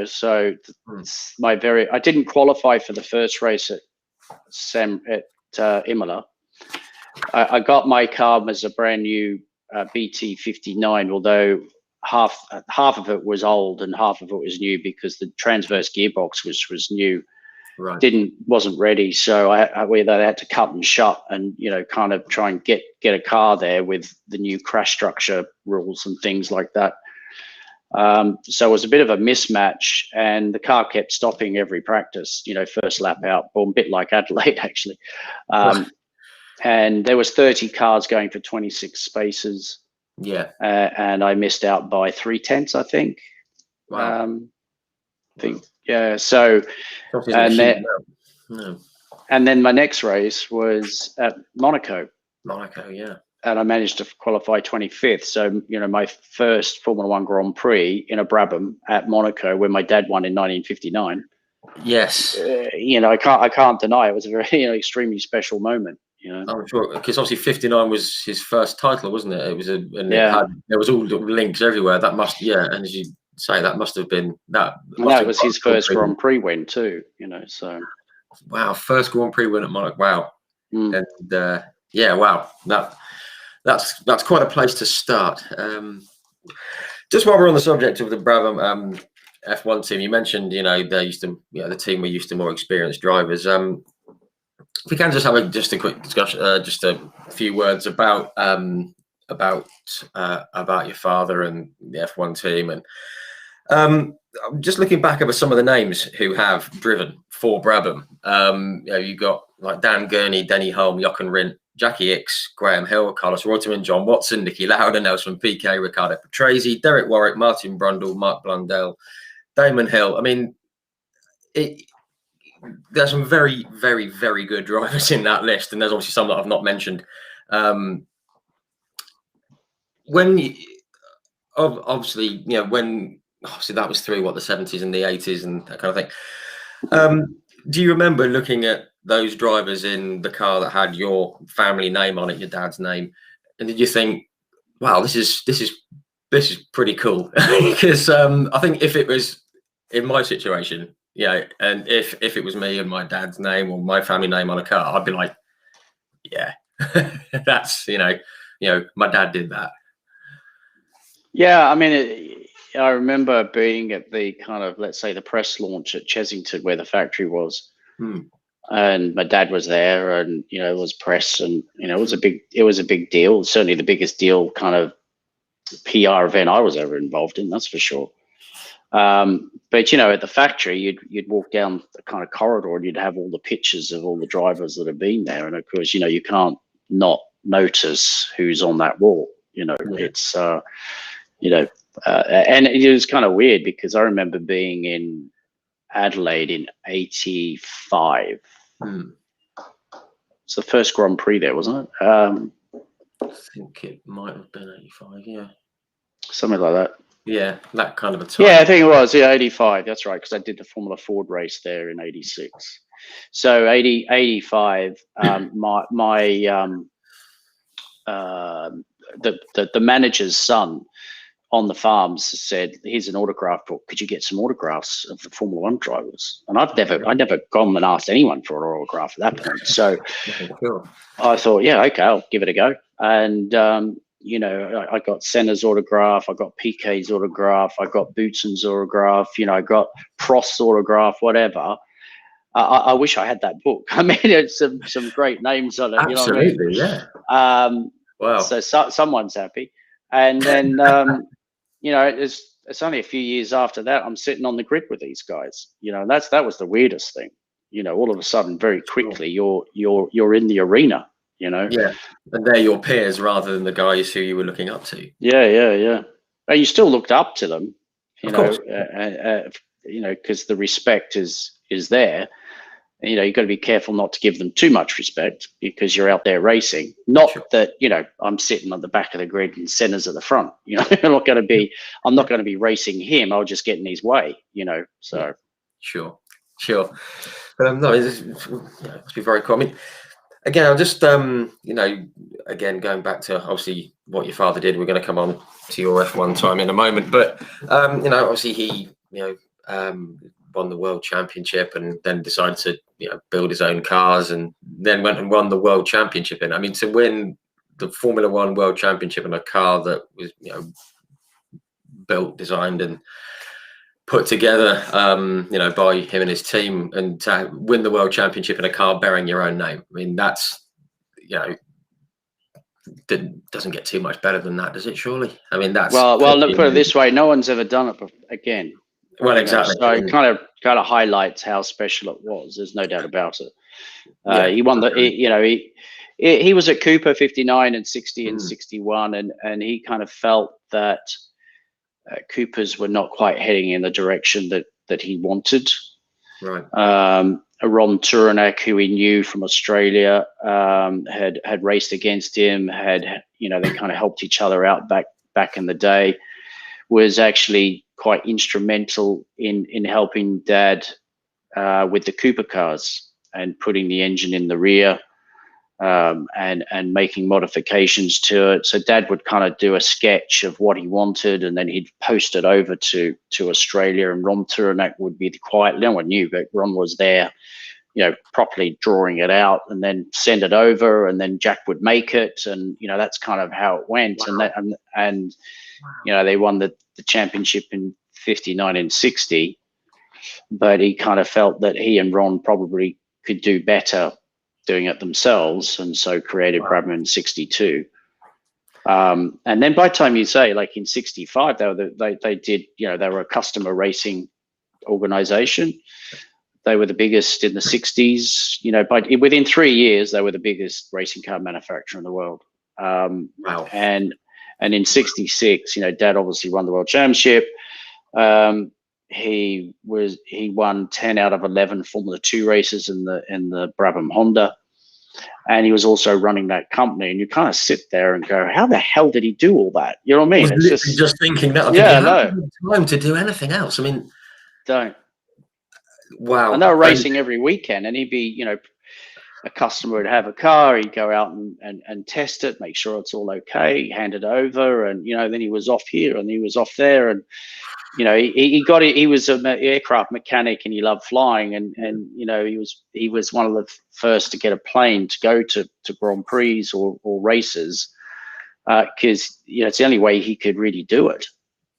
So it's I didn't qualify for the first race at Imola. I got my car as a brand new BT59, although half of it was old and half of it was new because the transverse gearbox was new. Right. Wasn't ready, so they had to cut and shut and kind of try and get a car there with the new crash structure rules and things like that. So it was a bit of a mismatch, and the car kept stopping every practice. First lap out, a bit like Adelaide actually. And there was 30 cars going for 26 spaces. Yeah. And I missed out by 3/10, I think. Wow. Yeah. So, and then my next race was at Monaco. Yeah. And I managed to qualify 25th. So, my first Formula One Grand Prix in a Brabham at Monaco, where my dad won in 1959. Yes. I can't deny it was a very extremely special moment. I'm sure, because obviously 59 was his first title, wasn't it? It was there was all the links everywhere. That must, and as you say, that must have been that. That was his first Grand Prix win too. So. Wow, first Grand Prix win at Monaco. Wow, and wow, that's quite a place to start. Just while we're on the subject of the Brabham F1 team, you mentioned they used to the team were used to more experienced drivers. If we can just have a quick discussion, just a few words about your father and the F1 team, and just looking back over some of the names who have driven for Brabham. You've got like Dan Gurney, Denny Hulme, Jochen Rindt, Jackie Hicks, Graham Hill, Carlos Reutemann, John Watson, Niki Lauda, Nelson Piquet, Riccardo Patrese, Derek Warwick, Martin Brundle, Mark Blundell, Damon Hill. I mean, there's some very, very, very good drivers in that list, and there's obviously some that I've not mentioned. Obviously that was through the 70s and the 80s and that kind of thing. Do you remember looking at those drivers in the car that had your family name on it, your dad's name, and did you think, wow, this is pretty cool? Because I think if it was in my situation, and if it was me and my dad's name or my family name on a car, I'd be like, yeah, that's my dad did that. Yeah, I mean, I remember being at the kind of, let's say, the press launch at Chessington where the factory was, and my dad was there, and it was press, and it was a big deal. Certainly the biggest deal kind of PR event I was ever involved in, that's for sure. But at the factory, you'd walk down the kind of corridor and you'd have all the pictures of all the drivers that have been there, and of course, you can't not notice who's on that wall. It's and it was kind of weird because I remember being in Adelaide in '85. It's the first Grand Prix there, wasn't it? I think it might have been '85. Yeah, something like that. Yeah, that kind of a time. Yeah, I think it was. Yeah, '85. That's right, because I did the Formula Ford race there in '86. So '85. The manager's son on the farms said, "Here's an autograph book. Could you get some autographs of the Formula One drivers?" And I'd never gone and asked anyone for an autograph at that point. So I thought, yeah, okay, I'll give it a go. And you know, I got Senna's autograph, I got Piquet's autograph, I got Boutsen's autograph, you know, I got Prost's autograph, whatever. I wish I had that book. I mean, it's some great names on it. Absolutely, you know what I mean? mean? Wow. So someone's happy. And then, you know, it's only a few years after that, I'm sitting on the grid with these guys, you know, and that was the weirdest thing. You know, all of a sudden, very quickly, you're in the arena, you know? Yeah. And they're your peers rather than the guys who you were looking up to. Yeah. And you still looked up to them, you Of know, course. you know, because the respect is there. You know, you've got to be careful not to give them too much respect because you're out there racing. Not Sure. that, you know, I'm sitting on the back of the grid and Senna's at the front. You know, I'm not going to be racing him. I'll just get in his way. You know, so yeah. Sure. But no, it must be very cool. I mean, again, I'll just you know, again going back to obviously what your father did. We're going to come on to your F1 time in a moment, but you know, obviously he, you know, won the world championship and then decided to, you know, build his own cars and then went and won the world championship. And I mean, to win the Formula One world championship in a car that was, you know, built, designed and put together, you know, by him and his team, and to win the world championship in a car bearing your own name. I mean, that's, you know, doesn't get too much better than that, does it? Surely. I mean, that's well. Look, put it this way: no one's ever done it again. Well, exactly. So it kind of highlights how special it was. There's no doubt about it. Yeah, he won you know, he was at Cooper 59 and 60 and 61, and he kind of felt that Coopers were not quite heading in the direction that he wanted. Right. Ron Turonak, who he knew from Australia, had raced against him. You know, they kind of helped each other out back in the day. Was actually quite instrumental in helping Dad with the Cooper cars and putting the engine in the rear and making modifications to it. So Dad would kind of do a sketch of what he wanted, and then he'd post it over to Australia. And Ron Turonak would be the quiet. No one knew, but Ron was there, you know, properly drawing it out, and then send it over, and then Jack would make it, and you know, that's kind of how it went. Wow. And you know, they won the championship in 59 and 60, but he kind of felt that he and Ron probably could do better doing it themselves, and so created Brabham in 62. And then by the time you say, like in 65, they did, you know, they were a customer racing organization. They were the biggest in the 60s, you know, within 3 years, they were the biggest racing car manufacturer in the world. Wow. And in 66, you know, Dad obviously won the world championship. He won 10 out of 11 Formula 2 races in the Brabham Honda. And he was also running that company. And you kind of sit there and go, how the hell did he do all that? You know what I mean? I was just thinking that. Yeah, time to do anything else. I mean, don't. Wow. And they were racing every weekend, and he'd be, you know, a customer would have a car, he'd go out and test it, make sure it's all okay, hand it over, and you know, then he was off here and he was off there, and you know, he was an aircraft mechanic and he loved flying, and you know, he was one of the first to get a plane to go to Grand Prix or races, because you know, it's the only way he could really do it,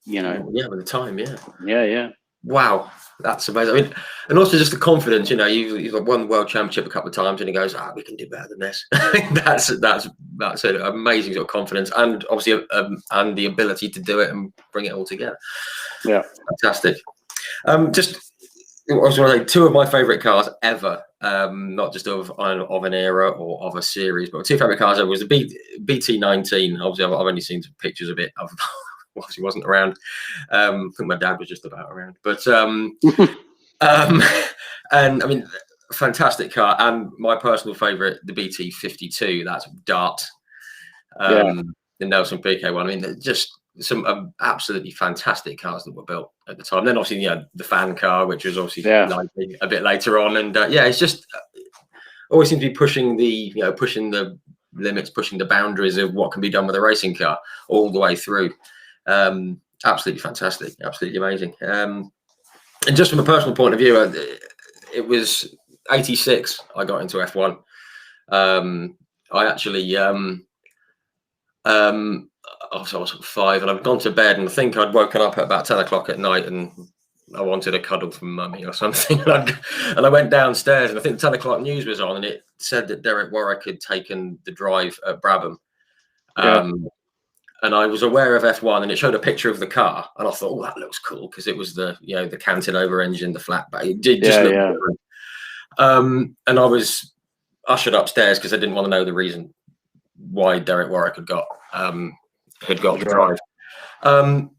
you know. Yeah, with the time, yeah. Wow, that's amazing. I mean, and also just the confidence, you know, you've won the world championship a couple of times, and he goes, we can do better than this. that's an amazing sort of confidence, and obviously, and the ability to do it and bring it all together. Yeah, fantastic. Just, I was going to say, two of my favorite cars ever, not just of an era or of a series, but two favorite cars ever was the BT19. Obviously, I've only seen some pictures of it. Obviously wasn't around. I think my dad was just about around, but and I mean, fantastic car. And my personal favorite, the BT52, that's Dart, the Nelson Piquet one. I mean, just some absolutely fantastic cars that were built at the time. Then obviously, you know, the fan car, which was obviously a bit later on, and it's just always seems to be pushing the limits, pushing the boundaries of what can be done with a racing car all the way through. Absolutely fantastic, absolutely amazing. And just from a personal point of view, it was 86 I got into F1. I actually I was sort of 5, and I'd gone to bed, and I think I'd woken up at about 10 o'clock at night, and I wanted a cuddle from mummy or something. And I went downstairs, and I think the 10 o'clock news was on, and it said that Derek Warwick had taken the drive at Brabham. Yeah. And I was aware of F1, and it showed a picture of the car, and I thought, oh, that looks cool, because it was the the canted over engine, the flat back. It did just look different. And I was ushered upstairs because I didn't want to know the reason why Derek Warwick had got the drive. And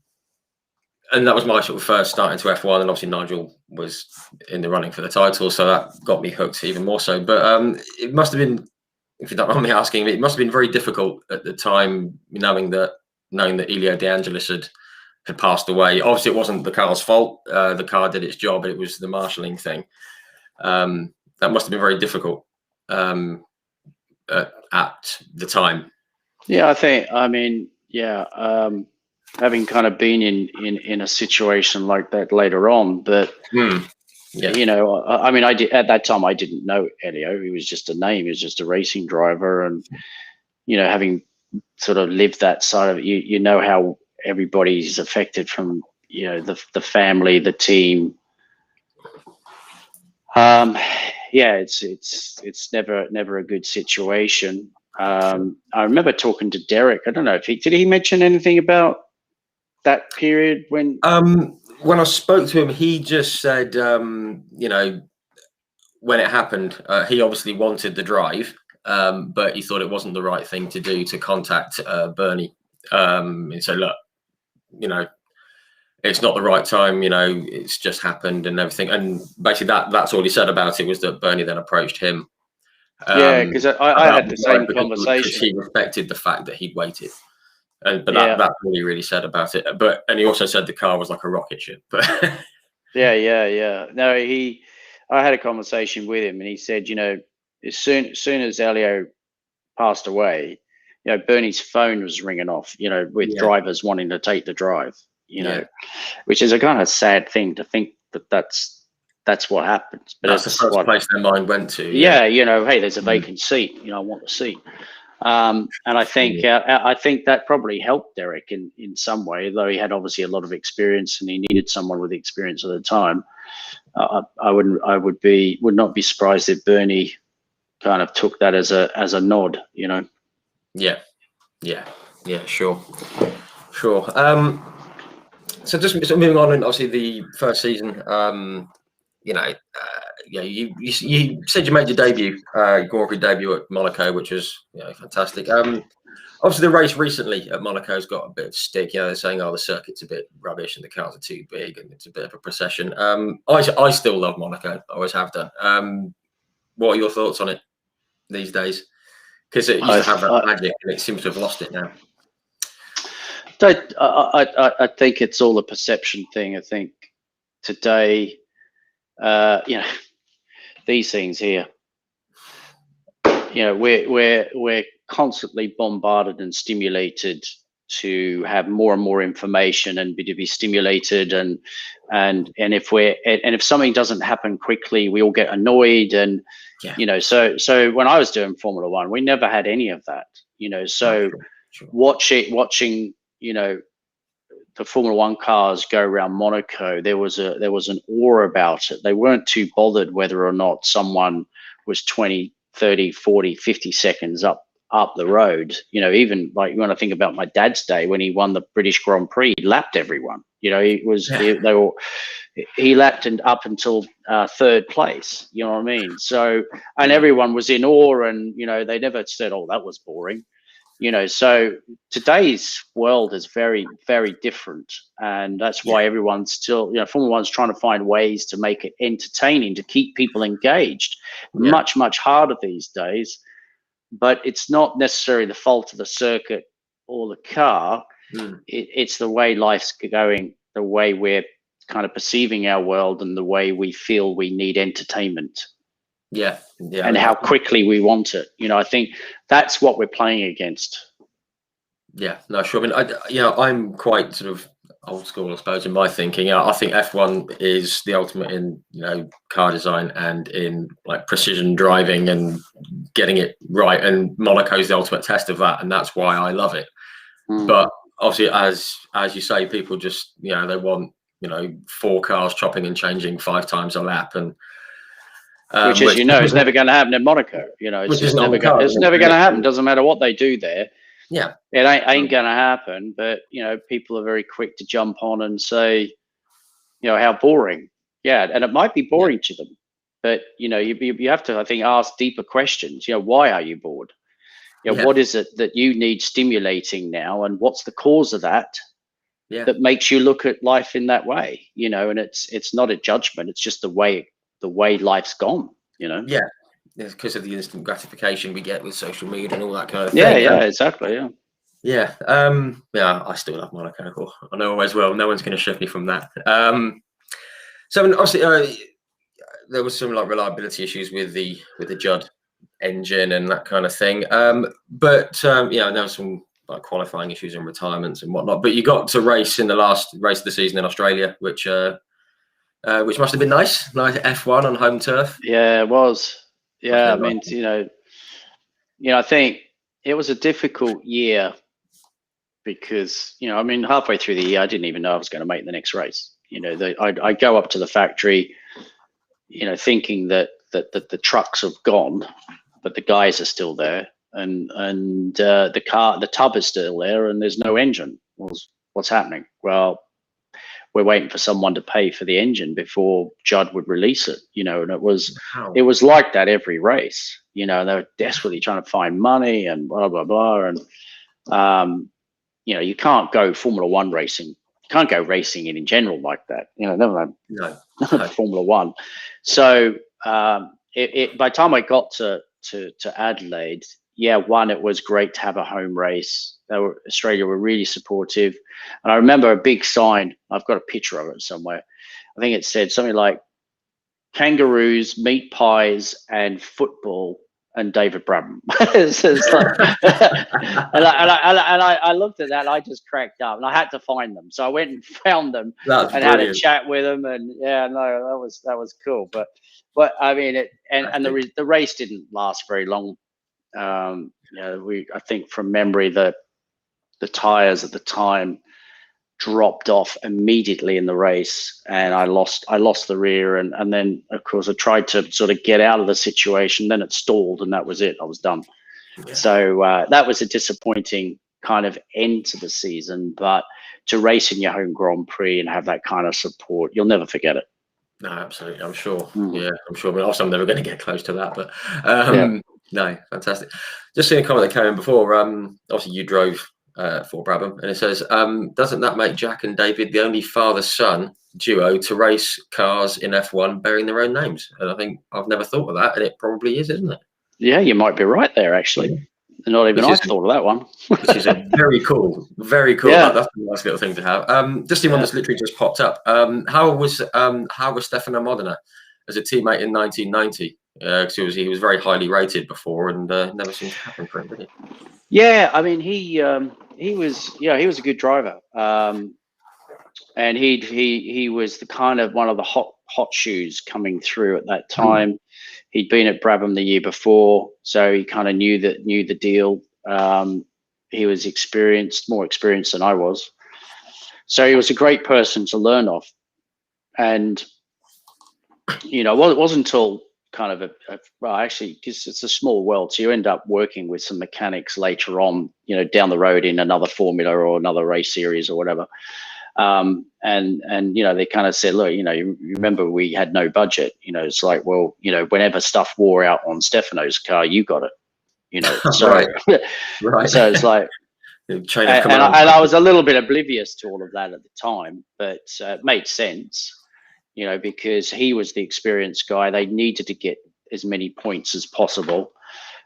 that was my sort of first start into F1, and obviously Nigel was in the running for the title, so that got me hooked even more so. But it must have been, if you don't mind me asking, it must have been very difficult at the time, knowing that Elio De Angelis had passed away. Obviously, it wasn't the car's fault. The car did its job. It was the marshalling thing. That must have been very difficult at the time. Yeah, having kind of been in a situation like that later on, but I did at that time. I didn't know Elio. He was just a name. He was just a racing driver, and having sort of lived that side of it, how everybody's affected from the family, the team. It's never a good situation. I remember talking to Derek. I don't know if did he mention anything about that period when I spoke to him, he just said, when it happened, he obviously wanted the drive, but he thought it wasn't the right thing to do to contact Bernie and say, look, it's not the right time, it's just happened and everything. And basically that's all he said about it, was that Bernie then approached him. Because I had the same conversation. He respected the fact that he'd waited. But that's all he really said about it. And he also said the car was like a rocket ship. But No, I had a conversation with him, and he said, as soon as Elio passed away, Bernie's phone was ringing off, with drivers wanting to take the drive, which is a kind of sad thing to think that's what happens. But that's the first place their mind went to. Hey, there's a vacant seat. I want the seat. And I think that probably helped Derek in some way, though he had obviously a lot of experience and he needed someone with experience at the time. I would not be surprised if Bernie kind of took that as a nod, Yeah, sure. So just moving on, and obviously the first season, you said you made your debut, your Grand Prix debut at Monaco, which was fantastic. Obviously the race recently at Monaco's got a bit of stick. They're saying, the circuit's a bit rubbish and the cars are too big and it's a bit of a procession. I still love Monaco. I always have done. What are your thoughts on it these days? Because it used to have that magic, and it seems to have lost it now. I think it's all a perception thing. I think today, these things here, we're constantly bombarded and stimulated to have more and more information and to be stimulated, and if something doesn't happen quickly, we all get annoyed, and so when I was doing Formula One, we never had any of that, so sure. watching the Formula One cars go around Monaco, there was an awe about it. They weren't too bothered whether or not someone was 20, 30, 40, 50 seconds up the road. Even like when I think about my dad's day when he won the British Grand Prix, he lapped everyone. He lapped up until third place. You know what I mean? So, and everyone was in awe, and they never said, "Oh, that was boring." So today's world is very, very different, and that's why everyone's still, Formula One's trying to find ways to make it entertaining, to keep people engaged. Much, much harder these days, but it's not necessarily the fault of the circuit or the car. It's the way life's going, the way we're kind of perceiving our world, and the way we feel we need entertainment. And how quickly we want it. I think that's what we're playing against. Sure. I mean, I'm quite sort of old school, I suppose, in my thinking. I think F1 is the ultimate in car design and in like precision driving and getting it right, and Monaco is the ultimate test of that, and that's why I love it. But obviously, as you say, people just, they want, 4 cars chopping and changing 5 times a lap, and which, as you know, is never going to happen in Monaco. It's just never going. It's never going to happen. Doesn't matter what they do there. Yeah, it ain't going to happen. But people are very quick to jump on and say, how boring. Yeah, and it might be boring to them, but you have to, I think, ask deeper questions. Why are you bored? What is it that you need stimulating now, and what's the cause of that? That makes you look at life in that way. And it's not a judgment. It's just the way life's gone. Yeah, because of the instant gratification we get with social media and all that kind of thing. Yeah, exactly. Yeah. I still love Monaco. I know as well. No one's going to shift me from that. So obviously, there was some reliability issues with the Judd engine and that kind of thing. But there was some qualifying issues and retirements and whatnot. But you got to race in the last race of the season in Australia, which must have been nice. Nice F1 on home turf. Yeah, it was. Yeah, I mean, I think it was a difficult year because, halfway through the year, I didn't even know I was going to make the next race. I go up to the factory, thinking that the trucks have gone, but the guys are still there, and the tub is still there, and there's no engine. What's happening? Well, we're waiting for someone to pay for the engine before Judd would release it, and it was like that every race. They were desperately trying to find money and blah blah blah, and you can't go Formula One racing. You can't go racing in general like that. Never mind. No. Formula One. So by the time I got to Adelaide, it was great to have a home race. Australia were really supportive, and I remember a big sign. I've got a picture of it somewhere. I think it said something like kangaroos, meat pies, and football, and David Brabham. I looked at that, and I just cracked up, and I had to find them. So I went and found them had a chat with them, and that was cool. But I mean, the race didn't last very long. I think from memory, the tires at the time dropped off immediately in the race, and I lost the rear, and then of course I tried to sort of get out of the situation, then it stalled, and that was it. I was done. So that was a disappointing kind of end to the season, but to race in your home Grand Prix and have that kind of support, you'll never forget it. No, absolutely, I'm sure. Yeah, I'm sure. I mean, also I'm never going to get close to that, but no, fantastic. Just seeing a comment that came in before. Obviously you drove for Brabham, and it says, doesn't that make Jack and David the only father-son duo to race cars in F1 bearing their own names? And I think I've never thought of that, and it probably is, isn't it? Yeah, you might be right there, actually. Not even I thought of that one. Which is a very cool. Yeah. That's a nice little thing to have. Just the one that's literally just popped up. How was Stefano Modena as a teammate in 1990? Because he was very highly rated before, and never seemed to happen for him, did it? Yeah, I mean, he was a good driver, and he was the kind of one of the hot shoes coming through at that time. He'd been at Brabham the year before, so he kind of knew the deal. He was more experienced than I was, so he was a great person to learn off. And it wasn't until kind of actually, because it's a small world, so you end up working with some mechanics later on, down the road in another formula or another race series or whatever. And they kind of said, look, you remember we had no budget. It's like, well, whenever stuff wore out on Stefano's car, you got it. So right. So it's like, and I was a little bit oblivious to all of that at the time, but it made sense, because he was the experienced guy. They needed to get as many points as possible,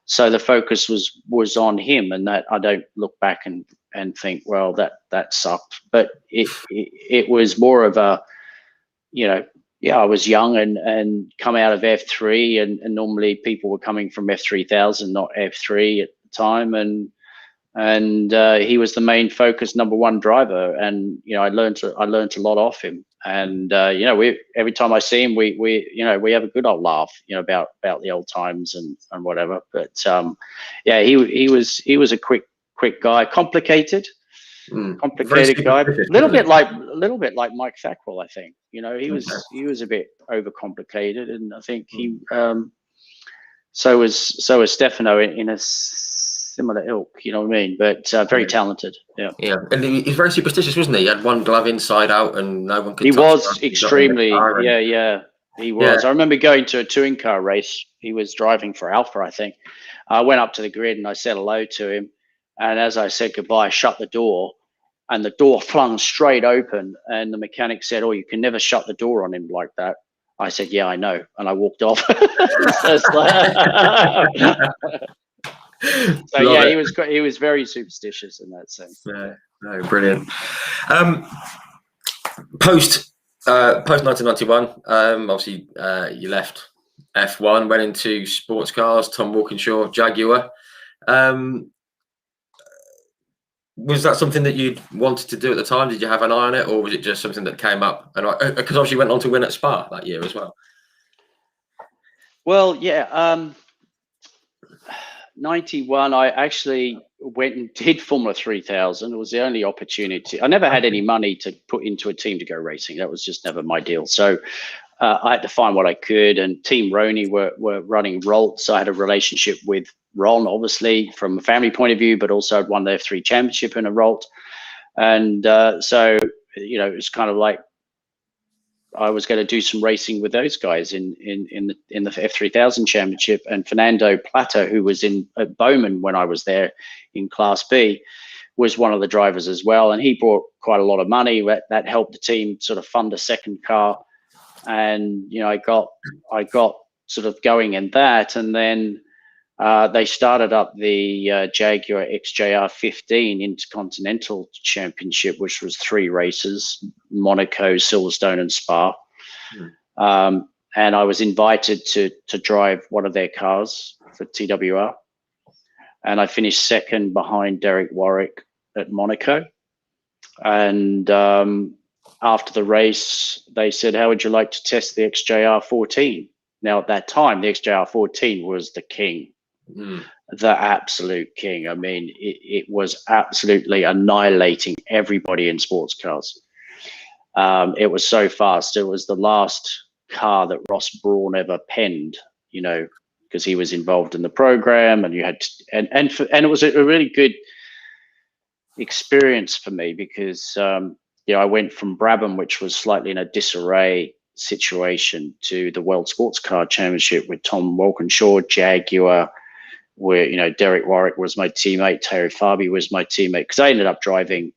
so the focus was on him. And that I don't look back and think, well, that sucked, but it was more of a, I was young and come out of F3, and normally people were coming from F3000, not F3 at the time, and he was the main focus, number one driver, and I learned a lot off him. And every time I see him, we have a good old laugh, about the old times and whatever. But he was a quick guy, complicated, Very Complicated guy. superstitious, A little isn't bit like Mike Thackwell, I think. You know, he was a bit overcomplicated, and I think he so was Stefano in a similar ilk. You know what I mean? But very talented. Yeah. Yeah, and he's very superstitious, wasn't he? He had one glove inside out, and no one could. He touch was him. extremely. Yeah. He was. Yeah. I remember going to a touring car race. He was driving for Alpha, I think. I went up to the grid and I said hello to him. And as I said goodbye, I shut the door, and the door flung straight open. And the mechanic said, "Oh, you can never shut the door on him like that." I said, "Yeah, I know," and I walked off. So yeah, he was very superstitious in that sense. Yeah, no, brilliant. Post 1991, obviously you left F1, went into sports cars, Tom Walkinshaw, Jaguar. Was that something that you wanted to do at the time? Did you have an eye on it, or was it just something that came up? And because obviously you went on to win at Spa that year as well. Well, yeah. 91, I actually went and did Formula 3000. It was the only opportunity. I never had any money to put into a team to go racing. That was just never my deal. So I had to find what I could, and Team Roney were running Rolt. So I had a relationship with Ron, obviously, from a family point of view, but also I'd won the F3 championship in a Rolt. And so, you know, it was kind of like I was going to do some racing with those guys in the F3000 championship. And Fernando Plata, who was at Bowman when I was there in Class B, was one of the drivers as well. And he brought quite a lot of money that helped the team sort of fund a second car. And, you know, I got sort of going in that. And then they started up the Jaguar XJR 15 Intercontinental Championship, which was 3 races: Monaco, Silverstone, and Spa. And I was invited to drive one of their cars for TWR, and I finished second behind Derek Warwick at Monaco. And after the race, they said, "How would you like to test the XJR 14?" Now, at that time, the XJR 14 was the king. The absolute king. I mean, it was absolutely annihilating everybody in sports cars. It was so fast. It was the last car that Ross Brawn ever penned, you know, because he was involved in the program, and you had to, and it was a really good experience for me because you know, I went from Brabham, which was slightly in a disarray situation, to the World Sports Car Championship with Tom Walkinshaw, Jaguar, where, you know, Derek Warwick was my teammate, Terry Farby was my teammate, because I ended up driving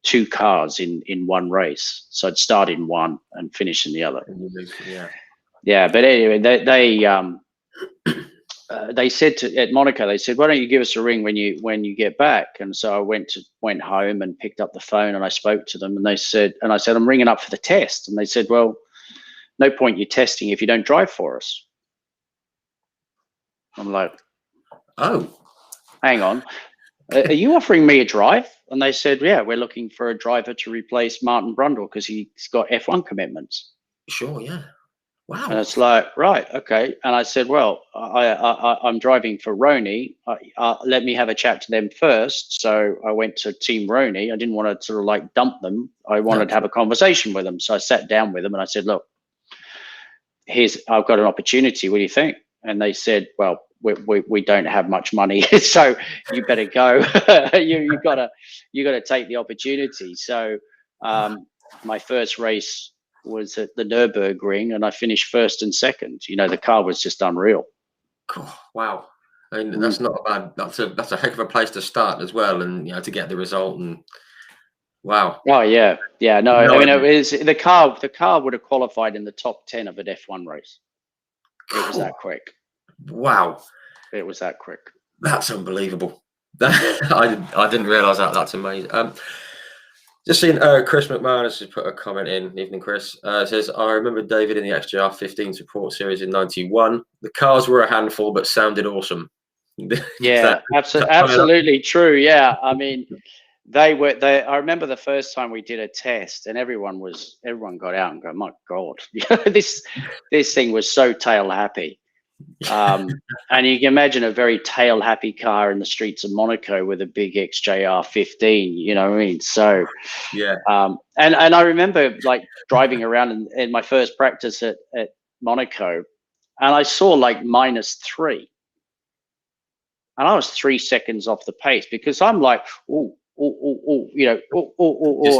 2 cars in one race. So I'd start in one and finish in the other. Yeah. But anyway, they said at Monaco, they said, "Why don't you give us a ring when you get back?" And so I went home and picked up the phone, and I spoke to them, and I said, "I'm ringing up for the test." And they said, "Well, no point you testing if you don't drive for us." I'm like, "Oh, hang on. Are you offering me a drive?" And they said, "Yeah, we're looking for a driver to replace Martin Brundle because he's got F1 commitments." Sure, yeah. Wow. And it's like, right, okay. And I said, "Well, I'm driving for Roney. Let me have a chat to them first." So I went to Team Roney. I didn't want to sort of like dump them. I wanted to have a conversation with them. So I sat down with them and I said, "Look, I've got an opportunity. What do you think?" And they said, "Well, we don't have much money, so you better go. you gotta take the opportunity." So my first race was at the Nürburgring, and I finished first and second. You know, the car was just unreal. Cool. Wow. I mean, that's not a bad. That's a heck of a place to start as well, and you know, to get the result. And wow. Oh yeah. No, I mean, it was the car. The car would have qualified in the top 10 of an F1 race. It was that quick. Wow. It was that quick. That's unbelievable. I didn't realise that. That's amazing. Just seeing Chris McMahon has just put a comment in. Evening, Chris. Says, "I remember David in the XJR 15 support series in '91. The cars were a handful, but sounded awesome." Yeah, absolutely true. Yeah, I mean, they were. I remember the first time we did a test, and everyone got out and go, "My God, this thing was so tail happy." And you can imagine a very tail-happy car in the streets of Monaco with a big XJR 15. You know what I mean? So, Yeah. and I remember like driving around in my first practice at Monaco, and I saw like -3, and I was 3 seconds off the pace because I'm like, oh, you know,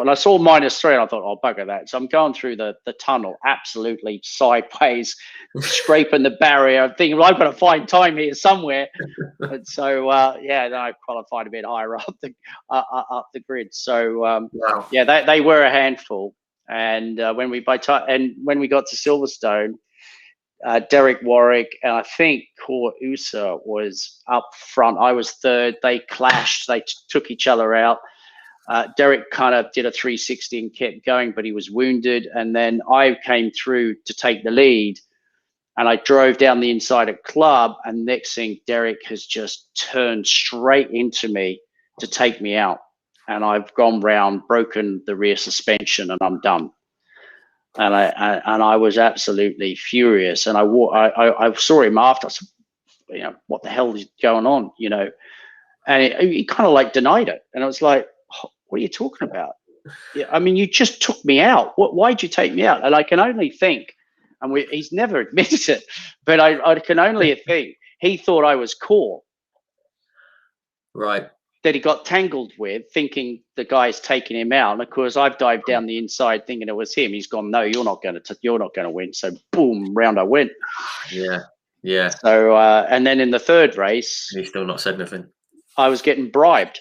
and I saw -3, and I thought, oh, bugger that. So I'm going through the tunnel absolutely sideways, scraping the barrier, thinking, well, I've got to find time here somewhere. And so, yeah, then I qualified a bit higher up the grid. So, Wow. yeah, they were a handful. And when we got to Silverstone, Derek Warwick and I think Kor Usa was up front. I was third. They clashed. They took each other out. Derek kind of did a 360 and kept going, but he was wounded. And then I came through to take the lead, and I drove down the inside of Club. And next thing, Derek has just turned straight into me to take me out. And I've gone round, broken the rear suspension, and I'm done. And I was absolutely furious. And I saw him after. I said, you know, what the hell is going on? You know, and he kind of like denied it. And I was like, what are you talking about? Yeah, I mean, you just took me out. Why'd you take me out? And I can only think, and he's never admitted it, but I can only think he thought I was Kor. Right. That he got tangled with, thinking the guy's taking him out. And of course, I've dived down the inside thinking it was him. He's gone, no, you're not going to win. So boom, round I went. Yeah. Yeah. So and then in the third race, He's still not said nothing. I was getting bribed.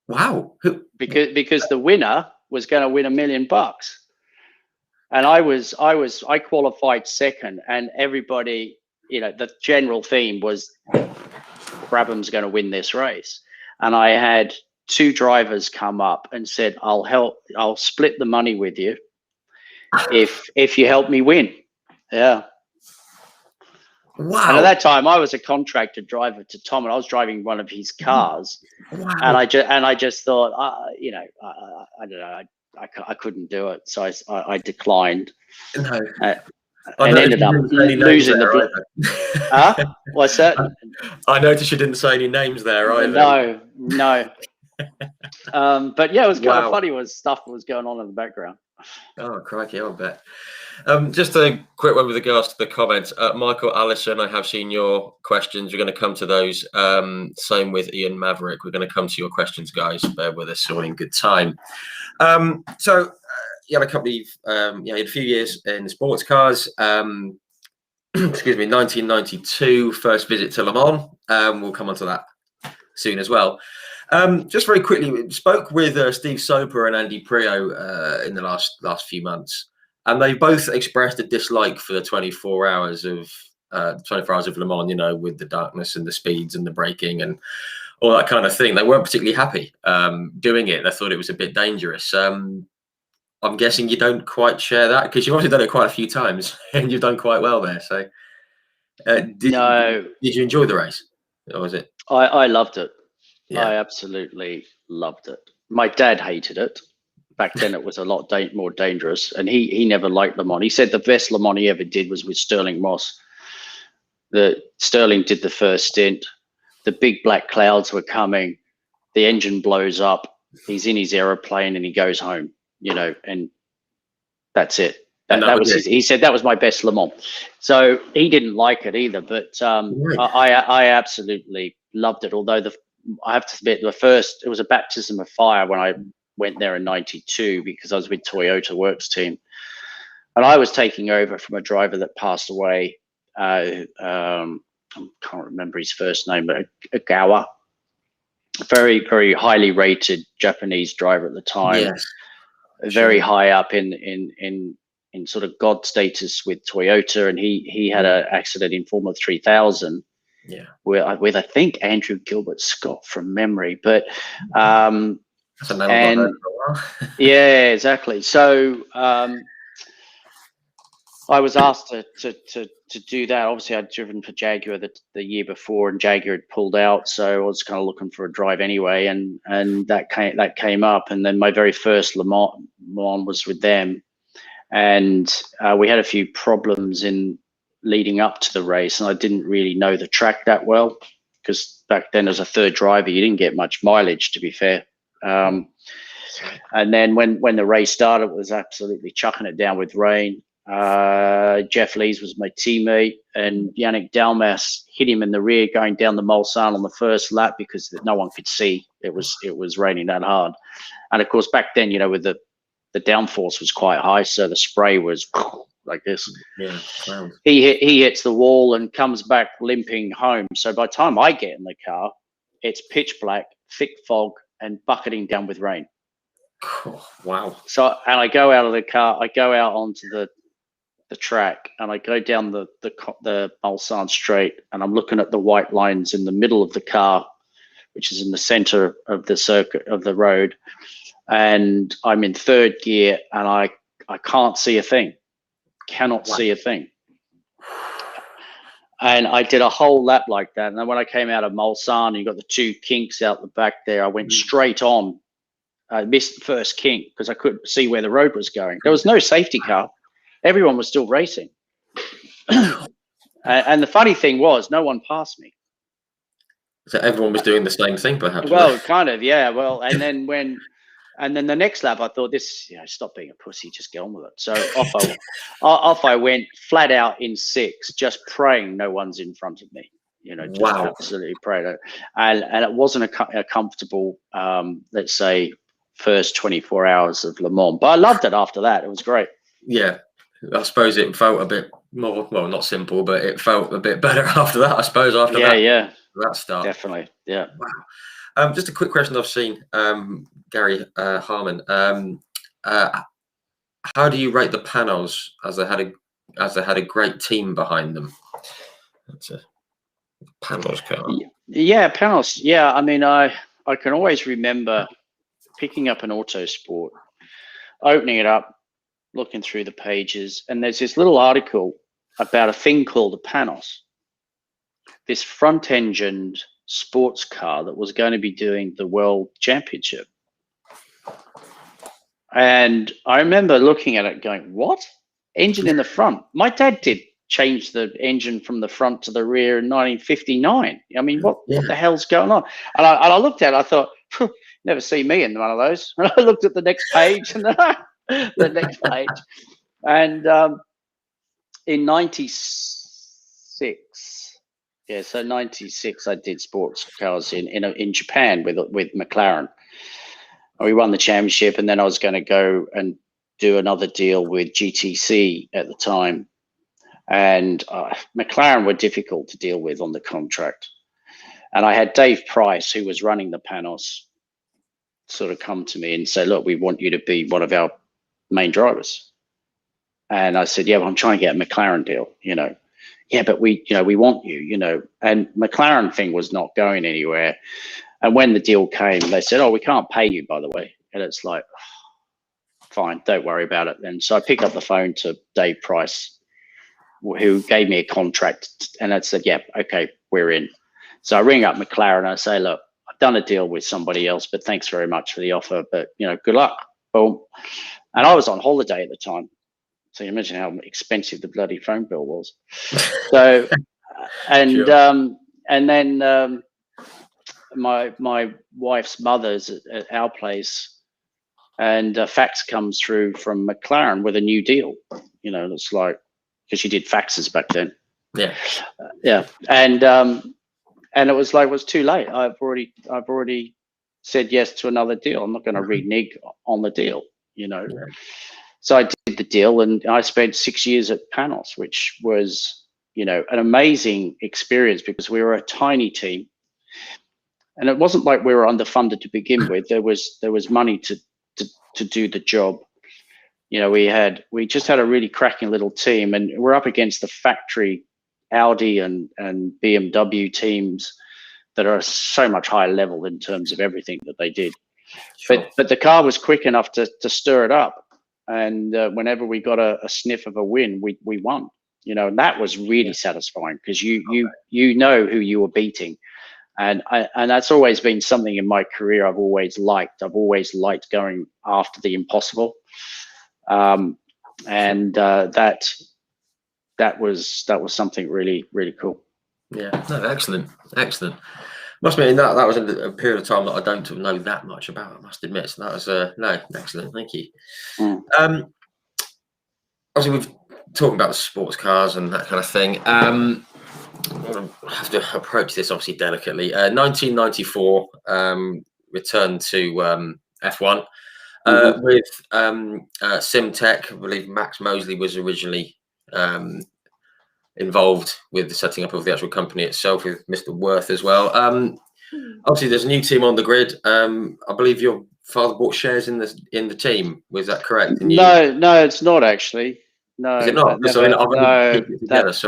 Wow. Because the winner was going to win $1 million. And I qualified second, and everybody, you know, the general theme was Brabham's going to win this race. And I had 2 drivers come up and said, I'll split the money with you if you help me win. Yeah. Wow. And at that time, I was a contracted driver to Tom, and I was driving one of his cars. Wow. And I just thought, you know, I don't know, I couldn't do it, so I declined. No. And ended up losing the. What's that? I noticed you didn't say any names there either. No. But yeah, it was kind of funny. Was stuff that was going on in the background. Oh, crikey, I'll bet. Just a quick one with regards to the comments. Michael Allison, I have seen your questions. We're going to come to those. Same with Ian Maverick. We're going to come to your questions, guys. Bear with us all in good time. So you had a couple of, you had a few years in sports cars. Excuse me, 1992, first visit to Le Mans. We'll come on to that soon as well. Just very quickly, we spoke with Steve Soper and Andy Prio in the last few months, and they both expressed a dislike for the 24 hours of Le Mans. You know, with the darkness and the speeds and the braking and all that kind of thing. They weren't particularly happy doing it. They thought it was a bit dangerous. I'm guessing you don't quite share that, because you've obviously done it quite a few times and you've done quite well there. So, did you enjoy the race, or was it? I loved it. Yeah. I absolutely loved it. My dad hated it. Back then, it was a lot more dangerous, and he never liked Le Mans. He said the best Le Mans he ever did was with Sterling Moss. Sterling did the first stint. The big black clouds were coming. The engine blows up. He's in his aeroplane and he goes home. You know, and that's it. That was he said that was my best Le Mans. So he didn't like it either, but I absolutely loved it. Although I have to admit, it was a baptism of fire when I went there in '92, because I was with Toyota Works team, and I was taking over from a driver that passed away. I can't remember his first name, but Agawa, very, very highly rated Japanese driver at the time. Yes. Very high up in sort of God status with Toyota, and he had an accident in Formula 3000. Yeah, with I think Andrew Gilbert Scott from memory, but that's a name I've heard for a while. Yeah, exactly. So I was asked to do that. Obviously, I'd driven for Jaguar the year before, and Jaguar had pulled out, so I was kind of looking for a drive anyway, and that came up. And then my very first Le Mans was with them, and we had a few problems in leading up to the race, and I didn't really know the track that well, because back then as a third driver you didn't get much mileage, to be fair. And then when the race started, it was absolutely chucking it down with rain. Jeff Lees was my teammate, and Yannick Dalmas hit him in the rear going down the Mulsanne on the first lap because no one could see. It was raining that hard, and of course back then, with the downforce was quite high, so the spray was like this. Yeah, wow. He hits the wall and comes back limping home. So by the time I get in the car, it's pitch black, thick fog, and bucketing down with rain. Oh, wow. So, and I go out of the car, I go out onto the track, and I go down the Mulsanne straight, and I'm looking at the white lines in the middle of the car, which is in the center of the circuit of the road. And I'm in third gear, and I can't see a thing, cannot see a thing. And I did a whole lap like that. And then when I came out of Mulsanne, you got the two kinks out the back there, I went straight on. I missed the first kink because I couldn't see where the road was going. There was no safety car. Everyone was still racing. And the funny thing was, no one passed me. So everyone was doing the same thing, perhaps. Well, kind of, yeah. Well, and then the next lap, I thought, stop being a pussy, just get on with it. So off I went, flat out in 6, just praying no one's in front of me. Just absolutely praying. And it wasn't a comfortable, let's say, first 24 hours of Le Mans, but I loved it after that. It was great. Yeah, I suppose it felt a bit more, well, not simple, but it felt a bit better after that, I suppose, after that start. Definitely, yeah. Wow. Just a quick question I've seen, Gary Harmon. How do you rate the Panos as they had a great team behind them? That's a Panos car. Yeah, Panos. Yeah, I mean, I can always remember picking up an Autosport, opening it up, looking through the pages, and there's this little article about a thing called a Panos, this front-engined sports car that was going to be doing the World Championship. And I remember looking at it going, what? Engine in the front? My dad did change the engine from the front to the rear in 1959. I mean, what the hell's going on? And I looked at it, I thought, never see me in one of those. And I looked at the next page and the next page. And in 96, so 96, I did sports cars in Japan with McLaren. We won the championship, and then I was going to go and do another deal with GTC at the time. And McLaren were difficult to deal with on the contract. And I had Dave Price, who was running the Panos, sort of come to me and say, look, we want you to be one of our main drivers. And I said, yeah, well, I'm trying to get a McLaren deal, Yeah, but we want you, And McLaren thing was not going anywhere. And when the deal came, they said, oh, we can't pay you, by the way. And it's like, fine, don't worry about it then. So I picked up the phone to Dave Price, who gave me a contract, and I said, yeah, okay, we're in. So I ring up McLaren and I say, look, I've done a deal with somebody else, but thanks very much for the offer, but good luck. Boom. And I was on holiday at the time, so you imagine how expensive the bloody phone bill was. So and then my wife's mother's at our place, and a fax comes through from McLaren with a new deal. It's like, because she did faxes back then. Yeah. And it was like, it was too late. I've already said yes to another deal. I'm not going to renege on the deal, So I did the deal, and I spent 6 years at Panos, which was, an amazing experience because we were a tiny team, and it wasn't like we were underfunded to begin with. There was money to do the job. We just had a really cracking little team, and we're up against the factory Audi and BMW teams that are so much higher level in terms of everything that they did. Sure. But the car was quick enough to stir it up, and whenever we got a sniff of a win, we won. And that was really satisfying because you know who you were beating, and that's always been something in my career I've always liked. I've always liked going after the impossible. and that was something really, really cool. Yeah, no, excellent. Must admit that was a period of time that I don't know that much about, I must admit. So that was no, excellent. Thank you. Obviously, we've talking about the sports cars and that kind of thing. I have to approach this obviously delicately. 1994, returned to F1 with SimTech. I believe Max Mosley was originally involved with the setting up of the actual company itself, with Mr. Worth as well. Obviously, there's a new team on the grid. I believe your father bought shares in the team. Was that correct? No, it's not actually. No, is it not? Because never, I've only put it together. So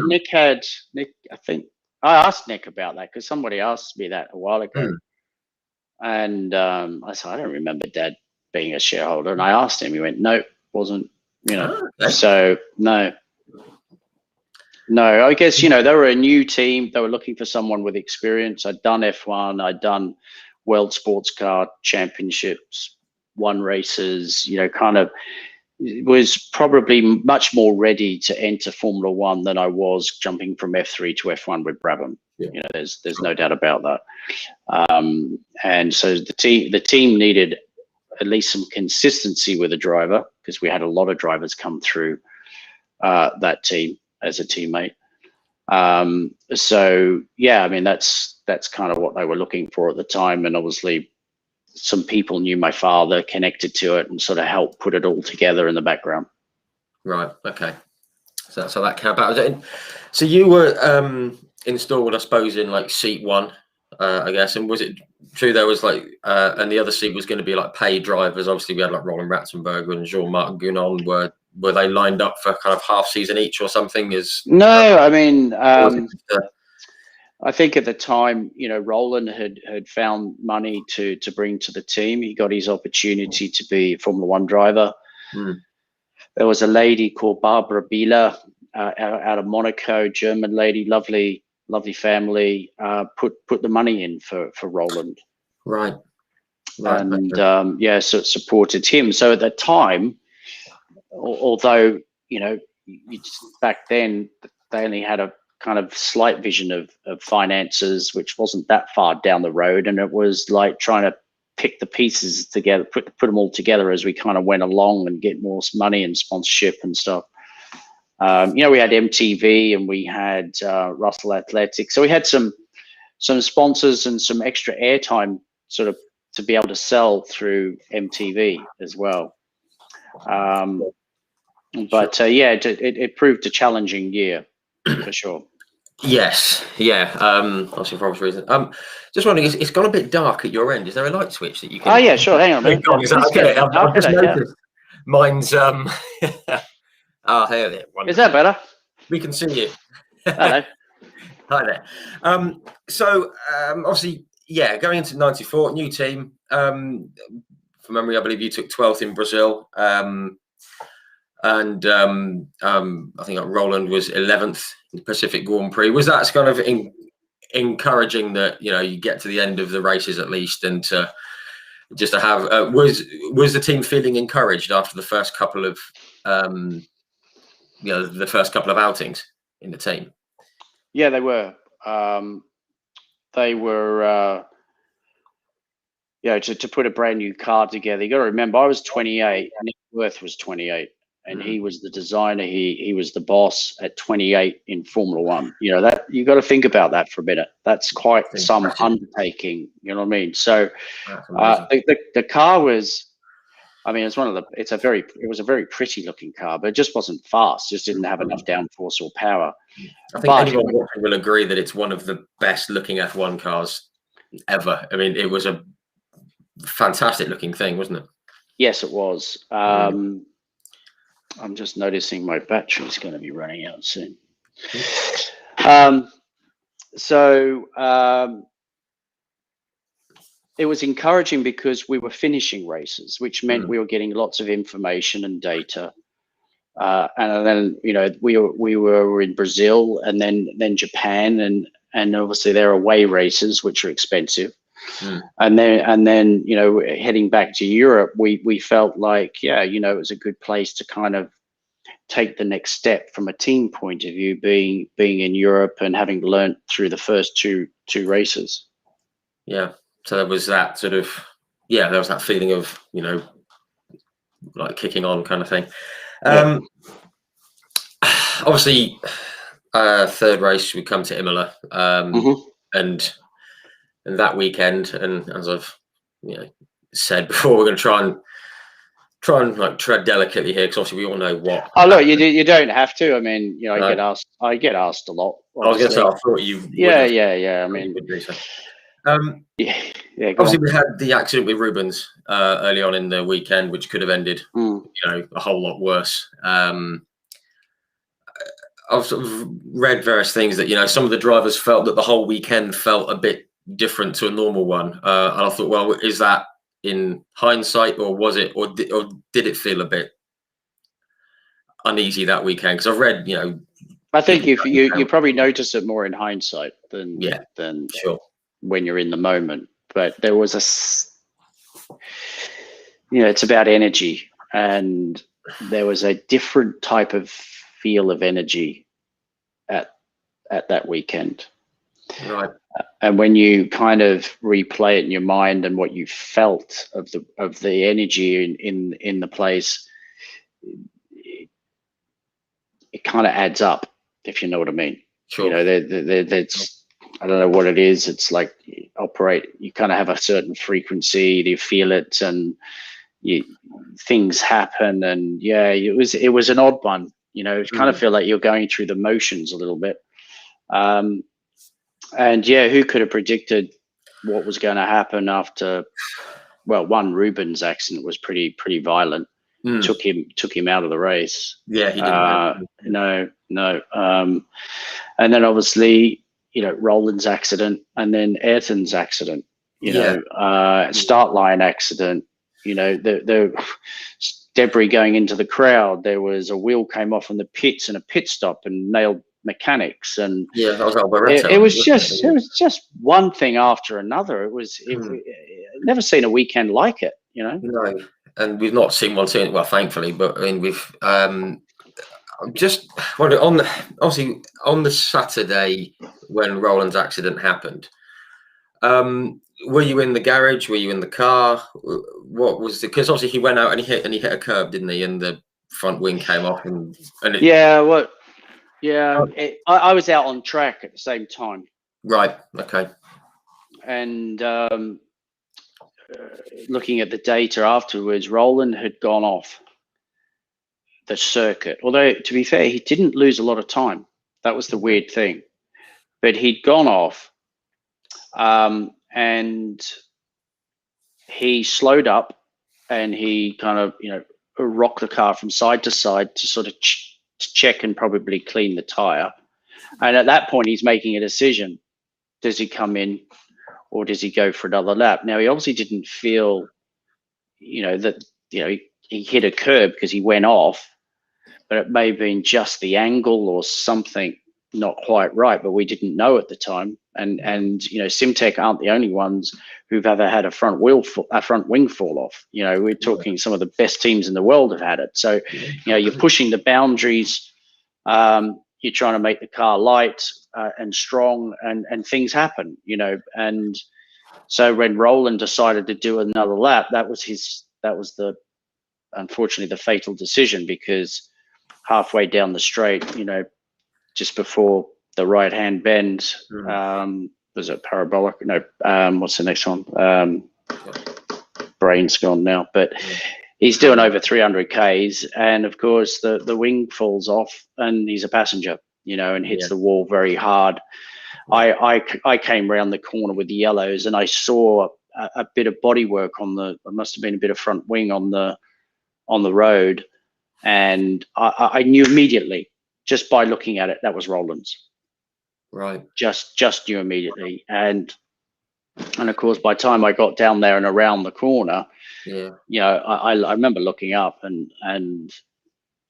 Nick had. I think I asked Nick about that because somebody asked me that a while ago, and I said I don't remember Dad being a shareholder, and I asked him. He went, "Nope, wasn't." Okay. So no. I guess they were a new team. They were looking for someone with experience. I'd done F1. I'd done World Sports Car Championships, won races. Kind of was probably much more ready to enter Formula One than I was jumping from F3 to F1 with Brabham. Yeah. There's no doubt about that. And so the team needed at least some consistency with a driver, because we had a lot of drivers come through that team as a teammate. So yeah, I mean that's kind of what they were looking for at the time, and obviously some people knew my father, connected to it, and sort of helped put it all together in the background. Right. Okay. So that's how that came about. So you were installed, I suppose, in like seat 1, I guess. And was it true there was like, and the other seat was going to be like paid drivers? Obviously, we had like Roland Ratzenberger and Jean-Marc Gounon. Were they lined up for kind of half season each or something? No, I mean, I think at the time, Roland had found money to bring to the team. He got his opportunity to be a Formula One driver. There was a lady called Barbara Bieler out of Monaco, German lady, lovely family, put the money in for Roland. Right. And so it supported him. So at that time, although back then they only had a kind of slight vision of finances, which wasn't that far down the road, and it was like trying to pick the pieces together, put them all together as we kind of went along and get more money and sponsorship and stuff. We had MTV and we had Russell Athletic, so we had some sponsors and some extra airtime sort of to be able to sell through MTV as well. But it proved a challenging year for sure. Yes, yeah. Obviously for obvious reason. Just wondering, it's gone a bit dark at your end. Is there a light switch that you can? Oh yeah, sure. Hang on a minute. Is that okay? I've just noticed mine's oh, there. Is that better? We can see you. Hello. Hi there. So obviously, yeah, going into '94, new team. From memory, I believe you took 12th in Brazil. And I think Roland was 11th in the Pacific Grand Prix. Was that kind of encouraging that you get to the end of the races at least, and just to have was the team feeling encouraged after the first couple of the first couple of outings in the team? Yeah, they were. They were. To put a brand new car together, you got to remember I was 28. Nick Worth was 28. And he was the designer. He was the boss at 28 in Formula One. That you got to think about that for a minute. That's quite some undertaking. You know what I mean? So the car was, I mean, it was a very pretty looking car, but it just wasn't fast. Just didn't have enough downforce or power. I think anyone watching will agree that it's one of the best looking F1 cars ever. I mean, it was a fantastic looking thing, wasn't it? Yes, it was. I'm just noticing my battery is going to be running out soon. It was encouraging because we were finishing races, which meant we were getting lots of information and data. And then we were in Brazil and then Japan, and obviously there are away races which are expensive. And then you know, heading back to Europe, we felt like, yeah, you know, it was a good place to kind of take the next step from a team point of view, being in Europe and having learnt through the first two races. Yeah. So there was that sort of, yeah, there was that feeling of, you know, like kicking on kind of thing. Obviously, third race we come to Imola, and that weekend, and as I've, you know, said before, we're going to try and like tread delicately here, because obviously we all know what. Oh look, you don't have to. I mean, you know, I get asked a lot. Obviously. I was going to say, I thought you. Yeah. I mean, obviously we had the accident with Rubens early on in the weekend, which could have ended, you know, a whole lot worse. I've sort of read various things that, you know, some of the drivers felt that the whole weekend felt a bit different to a normal one, and I thought, well, is that in hindsight, or was it, or did it feel a bit uneasy that weekend? Because I've read, you know, I think you probably notice it more in hindsight than sure, when you're in the moment. But there was you know, it's about energy, and there was a different type of feel of energy at that weekend. Right. And when you kind of replay it in your mind and what you felt of the energy in the place, it kind of adds up, if you know what I mean. Sure. You know, that's, I don't know what it is. It's like you kind of have a certain frequency, you feel it, and things happen. And yeah, it was an odd one. You know, it kind of feel like you're going through the motions a little bit. And yeah, who could have predicted what was going to happen after? Well, one, Rubens' accident was pretty violent. Took him out of the race. Yeah, he didn't. No. And then obviously, you know, Roland's accident, and then Ayrton's accident. You know, start line accident. You know, the debris going into the crowd. There was a wheel came off in the pits and a pit stop and nailed mechanics, and yeah, that was Alboreto. It was just one thing after another. It was never seen a weekend like it, you know. No, and we've not seen one since. Well, thankfully, but I mean, we've just obviously on the Saturday when Roland's accident happened. Were you in the garage? Were you in the car? What was because obviously he went out and he hit a curb, didn't he? And the front wing came off, and I was out on track at the same time. Right. Okay. And looking at the data afterwards, Roland had gone off the circuit. Although, to be fair, he didn't lose a lot of time. That was the weird thing. But he'd gone off, and he slowed up, and he kind of, you know, rocked the car from side to side to sort of check and probably clean the tire. And at that point, he's making a decision. Does he come in or does he go for another lap? Now, he obviously didn't feel, you know, that, you know, he hit a curb because he went off, but it may have been just the angle or something not quite right, but we didn't know at the time. And you know, Simtech aren't the only ones who've ever had a front wing fall off. You know, we're talking some of the best teams in the world have had it. So, you know, you're pushing the boundaries. You're trying to make the car light and strong, and things happen, you know. And so when Roland decided to do another lap, that was unfortunately the fatal decision, because halfway down the straight, you know, just before the right hand bend, was it parabolic? No, what's the next one? Brain's gone now, but he's doing over 300 Ks, and of course the wing falls off, and he's a passenger, you know, and hits the wall very hard. I came around the corner with the yellows, and I saw a bit of bodywork it must have been a bit of front wing on the road, and I knew immediately just by looking at it that was Roland's. Right. Just knew immediately, and of course by the time I got down there and around the corner, you know, I remember looking up, and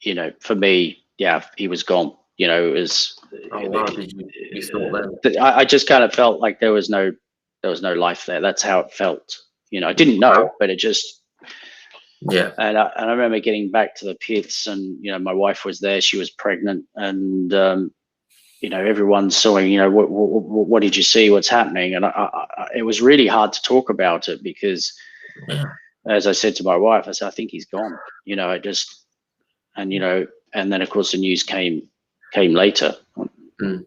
you know, for me, yeah, he was gone. You know, it was. Oh, wow. Did you thought then? I just kind of felt like there was no life there. That's how it felt. I didn't know, but it just. Yeah. And I remember getting back to the pits, and my wife was there. She was pregnant, and everyone's saying, what did you see? What's happening? And it was really hard to talk about it because, as I said to my wife, I said, I think he's gone. And then of course the news came later. Mm.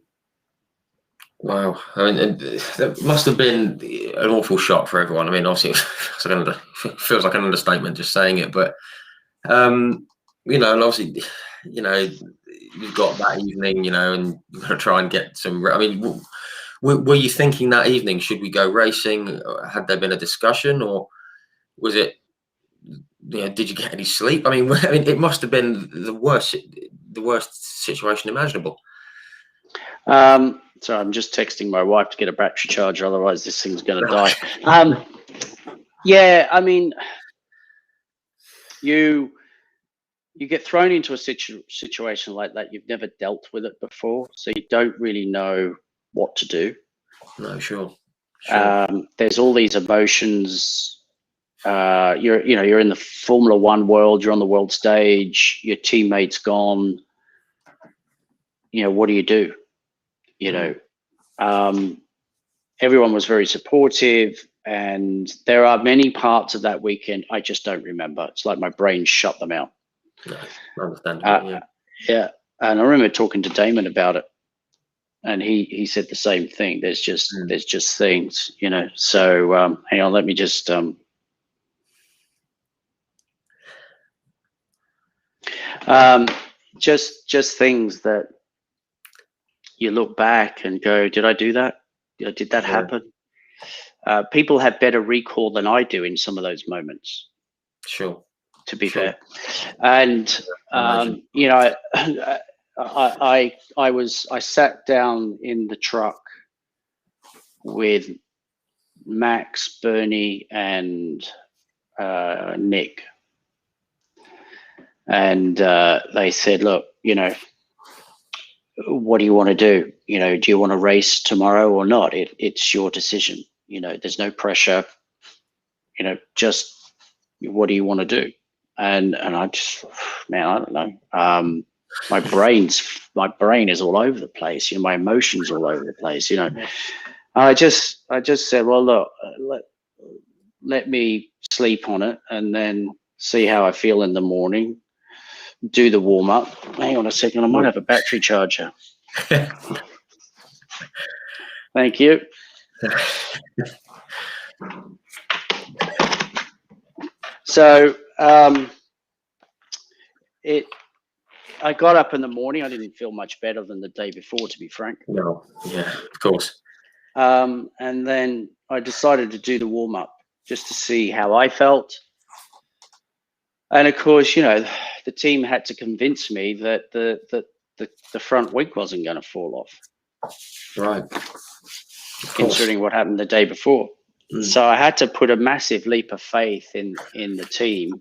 Wow. I mean, that must have been an awful shock for everyone. I mean, obviously, it feels like an understatement just saying it, but and obviously, you've got that evening, and you've got to try and get some. I mean, were you thinking that evening, should we go racing? Had there been a discussion, or was it? Did you get any sleep? I mean, it must have been the worst situation imaginable. So I'm just texting my wife to get a battery charger, otherwise this thing's going to die. Yeah, I mean, you get thrown into a situation like that. You've never dealt with it before, so you don't really know what to do. No, sure. There's all these emotions. You're in the Formula One world. You're on the world stage. Your teammate's gone. What do you do? Everyone was very supportive, and there are many parts of that weekend I just don't remember. It's like my brain shut them out. No, understandable. Yeah, and I remember talking to Damon about it, and he said the same thing. There's just things, So hang on, let me just just things that you look back and go, did I do that? Did that happen? People have better recall than I do in some of those moments. Sure. To be fair, and I sat down in the truck with Max, Bernie, and Nick, and they said, look, what do you want to do? Do you want to race tomorrow or not? It's your decision. There's no pressure. Just what do you want to do? And I just, man, I don't know. My brain is all over the place. My emotions all over the place. I just said, well, look, let me sleep on it and then see how I feel in the morning. Do the warm up. Hang on a second, I might have a battery charger. Thank you. So I got up in the morning. I didn't feel much better than the day before, to be frank. No, yeah, of course. And then I decided to do the warm up just to see how I felt. And of course, the team had to convince me that the front wing wasn't going to fall off. Right. Considering what happened the day before. So I had to put a massive leap of faith in the team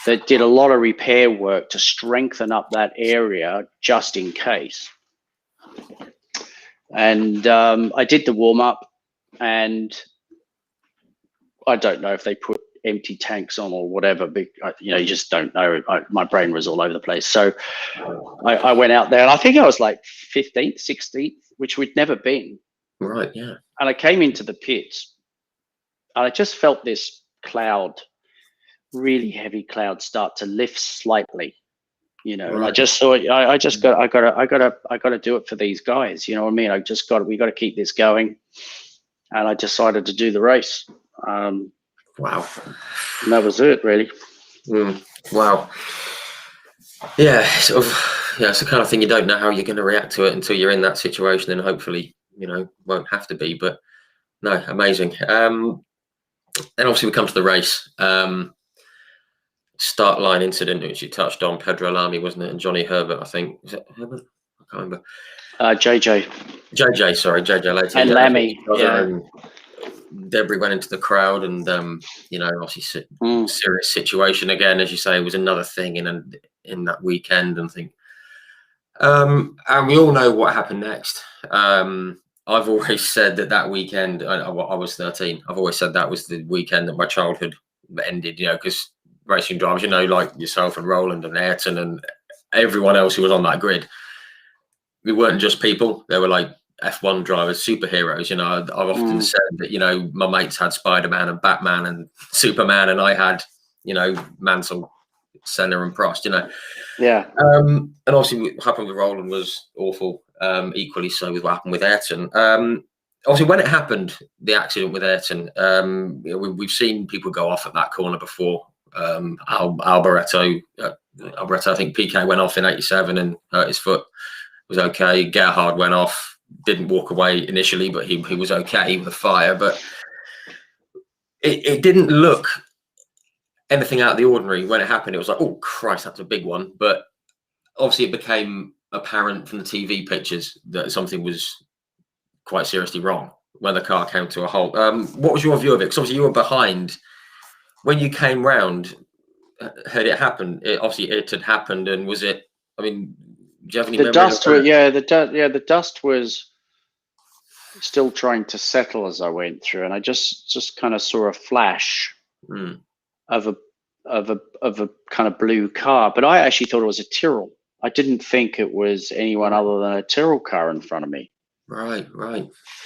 that did a lot of repair work to strengthen up that area just in case. And I did the warm up, and I don't know if they put empty tanks on or whatever, but you just don't know. My brain was all over the place. So I went out there, and I think I was like 15th, 16th, which we'd never been. Right, yeah. And I came into the pits, and I just felt this cloud, really heavy cloud, start to lift slightly, right. And I just thought, I got to do it for these guys. You know what I mean? We got to keep this going. And I decided to do the race. Wow. And that was it, really. Wow. Yeah, sort of. Yeah, it's the kind of thing you don't know how you're going to react to it until you're in that situation, and hopefully, won't have to be. But no, amazing. Then obviously we come to the race. Start line incident, which you touched on, Pedro Lamy, wasn't it? And Johnny Herbert, I think. Was it Herbert? I can't remember. JJ later. And Lamy. Yeah. Debris went into the crowd, and obviously serious situation again, as you say, was another thing in that weekend, and think. And we all know what happened next. I've always said that weekend, I was 13. I've always said that was the weekend that my childhood ended, because racing drivers, like yourself and Roland and Ayrton and everyone else who was on that grid, we weren't just people. They were like F1 drivers, superheroes. I've often said that, my mates had Spider-Man and Batman and Superman, and I had, Mansell, Senna and Prost, Yeah. And obviously what happened with Roland was awful. Equally so with what happened with Ayrton. Obviously when it happened, the accident with Ayrton, we've seen people go off at that corner before. Alboreto, I think PK went off in 87 and hurt his foot. Was okay. Gerhard went off, didn't walk away initially, but he was okay with the fire. But it didn't look anything out of the ordinary when it happened. It was like, oh Christ, that's a big one. But obviously it became apparent from the TV pictures that something was quite seriously wrong when the car came to a halt. What was your view of it? Because obviously you were behind when you came round. Had it happened? Obviously it had happened, and was it? I mean, do you have any The memory dust of that? the dust was still trying to settle as I went through, and I just kind of saw a flash of a kind of blue car, but I actually thought it was a Tyrrell. I didn't think it was anyone other than a Tyrrell car in front of me. Right.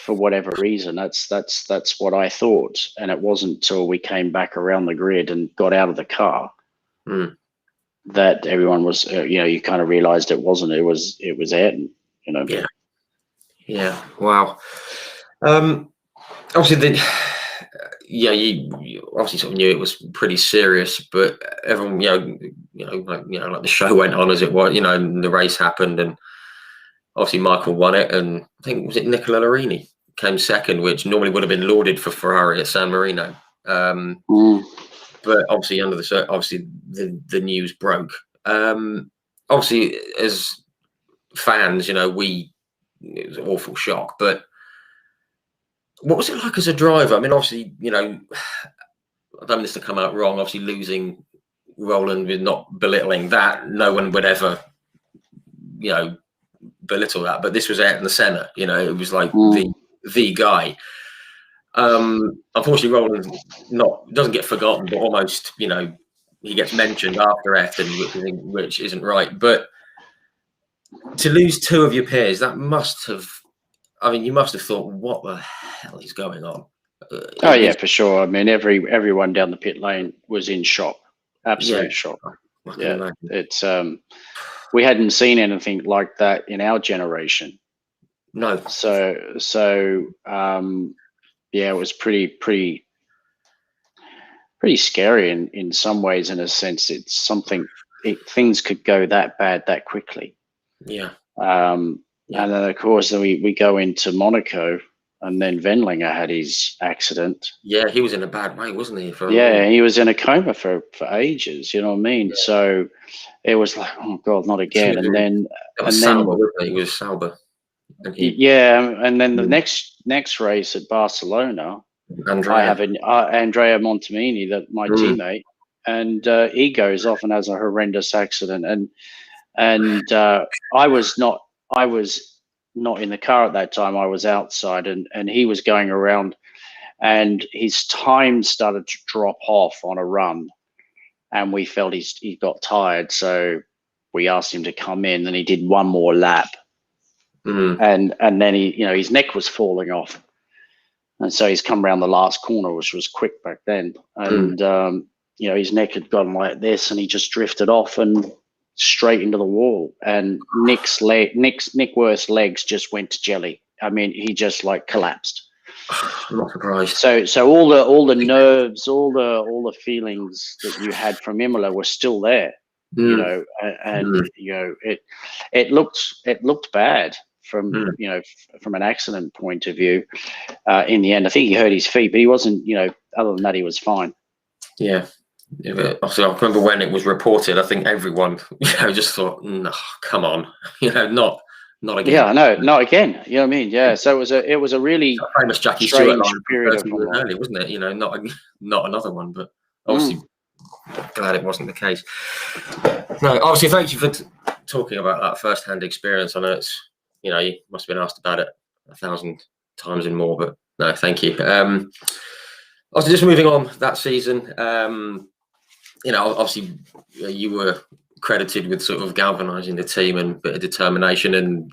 For whatever reason, that's what I thought, and it wasn't until we came back around the grid and got out of the car that everyone was, you kind of realized it wasn't. It was Ayrton. Yeah. Wow. Obviously, you obviously sort of knew it was pretty serious, but everyone, like the show went on as it was, and the race happened, and obviously Michael won it, and I think was it Nicola Larini came second, which normally would have been lauded for Ferrari at San Marino. But obviously the news broke. Obviously as fans, it was an awful shock, but what was it like as a driver? I mean, obviously, I don't want this to come out wrong. Obviously, losing Roland, with not belittling that, no one would ever, belittle that. But this was Ayrton Senna. It was like the guy. Unfortunately, Roland doesn't get forgotten, but almost, he gets mentioned after Ayrton, which isn't right. But to lose two of your peers, that must have. I mean, you must have thought, what the hell is going on? Oh yeah, for sure. I mean, everyone down the pit lane was in shock, absolute shock. I can imagine. It's we hadn't seen anything like that in our generation. No. So yeah, it was pretty scary in some ways. In a sense, it's something. Things could go that bad that quickly. Yeah. And then, of course, we go into Monaco, and then Wendlinger had his accident. Yeah, he was in a bad way, wasn't he? He was in a coma for ages. You know what I mean? Yeah. So it was like, oh God, not again. And then Sauber, wasn't it? He was Sauber. And then the next race at Barcelona, I have Andrea Montemini, my teammate, and he goes off and has a horrendous accident. And I was not in the car at that time. I was outside, and he was going around, and his time started to drop off on a run, and we felt he got tired, so we asked him to come in, and he did one more lap, and then his neck was falling off, and so he's come around the last corner, which was quick back then, and his neck had gone like this, and he just drifted off and straight into the wall, and Nick Worth's legs just went to jelly. I mean, he just like collapsed. I'm not surprised. So all the nerves, all the feelings that you had from Imola were still there, and it looked bad from from an accident point of view. In the end, I think he hurt his feet, but he wasn't. Other than that, he was fine. Yeah. Obviously, I remember when it was reported. I think everyone, just thought, "No, come on, not again." Yeah, no, not again. You know what I mean? Yeah. So it was a really famous Jackie Stewart line period of early, wasn't it? Not another one, but obviously, glad it wasn't the case. No, obviously, thank you for talking about that first-hand experience. I know it's you must have been asked about it 1,000 times and more. But no, thank you. Also, just moving on that season, obviously you were credited with sort of galvanizing the team and a bit of determination and,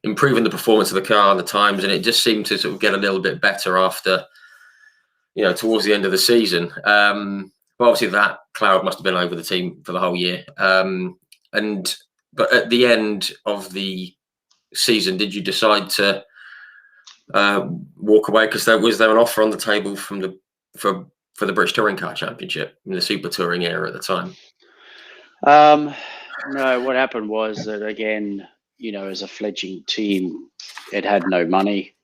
improving the performance of the car and the times. And it just seemed to sort of get a little bit better after, towards the end of the season. But obviously that cloud must have been over the team for the whole year. But at the end of the season, did you decide to walk away because there was an offer on the table for the British Touring Car Championship in the Super Touring era at the time? No, what happened was that, again, as a fledgling team, it had no money.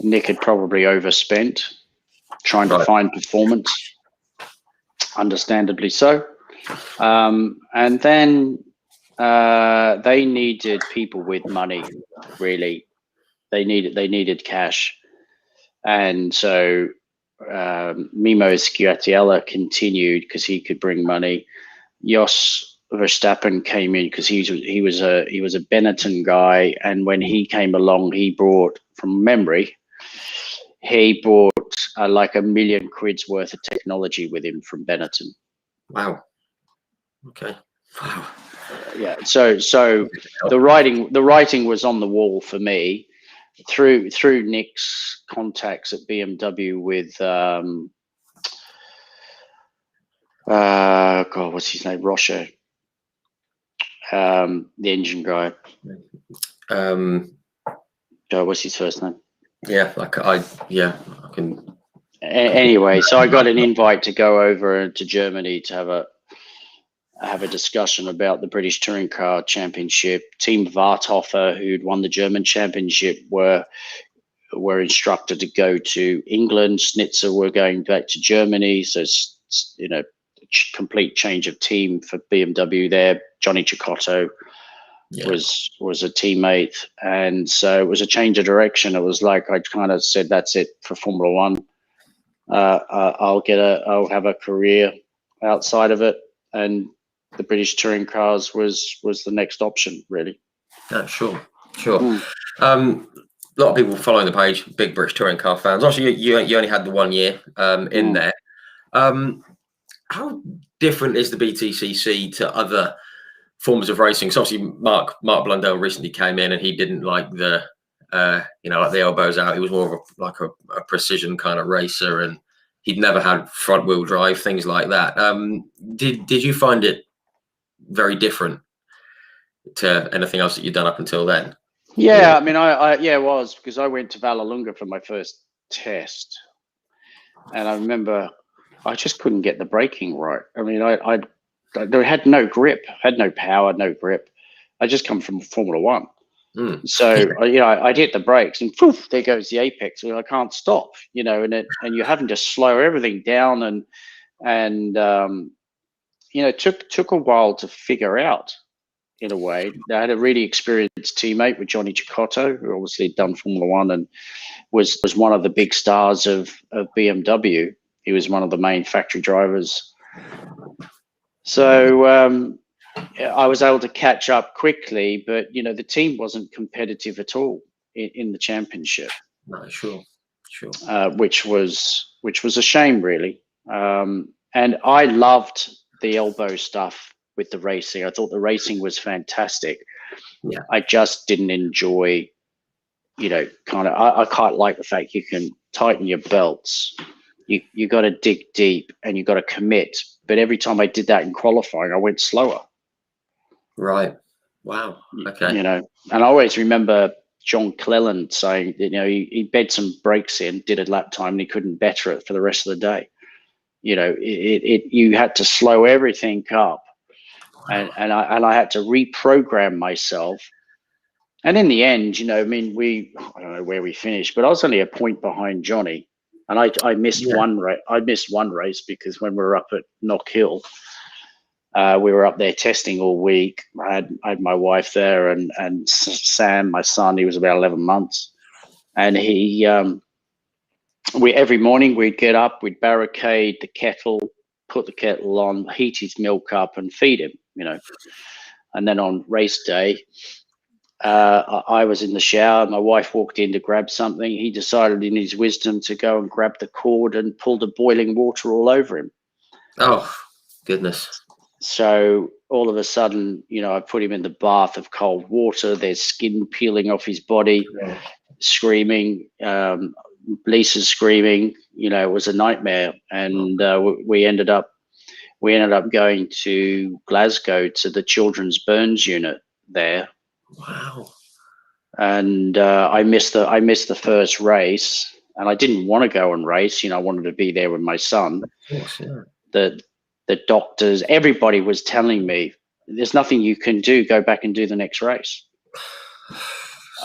Nick had probably overspent trying to find performance, understandably so. And then they needed people with money, really. They needed cash. And so Mimo Schiattiella continued because he could bring money. Jos Verstappen came in because he was a Benetton guy, and when he came along, he brought, from memory, like $1 million worth of technology with him from Benetton. Wow. Okay. Wow. Yeah. So the writing was on the wall for me through Nick's contacts at BMW with God, what's his name? Rocher. The engine guy. What's his first name? Yeah, I can. Anyway, so I got an invite to go over to Germany to have a discussion about the British Touring Car Championship. Team Warthofer, who'd won the German championship, were instructed to go to England. Schnitzer were going back to Germany. So, complete change of team for BMW there. Johnny Cecotto was a teammate, and so it was a change of direction. It was like I kind of said, "That's it for Formula One. I'll have a career outside of it," and the British Touring Cars was the next option, really. Yeah, sure. A lot of people following the page, big British Touring Car fans. Obviously, you only had the 1 year in there. How different is the BTCC to other forms of racing? So obviously, Mark Blundell recently came in, and he didn't like the like the elbows out. He was more of a precision kind of racer, and he'd never had front wheel drive, things like that. Did you find it very different to anything else that you'd done up until then? Yeah, I mean, it was, because I went to Vallelunga for my first test, and I remember I just couldn't get the braking right. I mean, I had no grip, had no power, no grip. I just come from Formula One. So, I'd hit the brakes and poof, there goes the apex. I can't stop, and you're having to slow everything down, and took a while to figure out, in a way. I had a really experienced teammate with Johnny Cecotto, who obviously had done Formula One and was one of the big stars of BMW. He was one of the main factory drivers. So I was able to catch up quickly, but the team wasn't competitive at all in the championship. No, sure. Which was a shame, really. And I loved the elbow stuff with the racing. I thought the racing was fantastic. Yeah. I just didn't enjoy, I quite like the fact you can tighten your belts. You got to dig deep and you got to commit. But every time I did that in qualifying, I went slower. Right. Wow. Okay. And I always remember John Cleland saying, he bed some brakes in, did a lap time, and he couldn't better it for the rest of the day. You had to slow everything up, and I had to reprogram myself. And in the end, I don't know where we finished, but I was only a point behind Johnny, and I missed one race. I missed one race because when we were up at Knock Hill, we were up there testing all week. I had my wife there, and Sam, my son, he was about 11 months, and he. Every morning we'd get up, we'd barricade the kettle, put the kettle on, heat his milk up, and feed him. And then on race day, I was in the shower. My wife walked in to grab something. He decided in his wisdom to go and grab the cord and pull the boiling water all over him. Oh, goodness. So all of a sudden, I put him in the bath of cold water. There's skin peeling off his body, screaming. Lisa's screaming. It was a nightmare. And we ended up going to Glasgow to the children's burns unit there. Wow. And I missed the first race, and I didn't want to go and race. I wanted to be there with my son. Of course, yeah. The doctors, everybody was telling me, "There's nothing you can do. Go back and do the next race."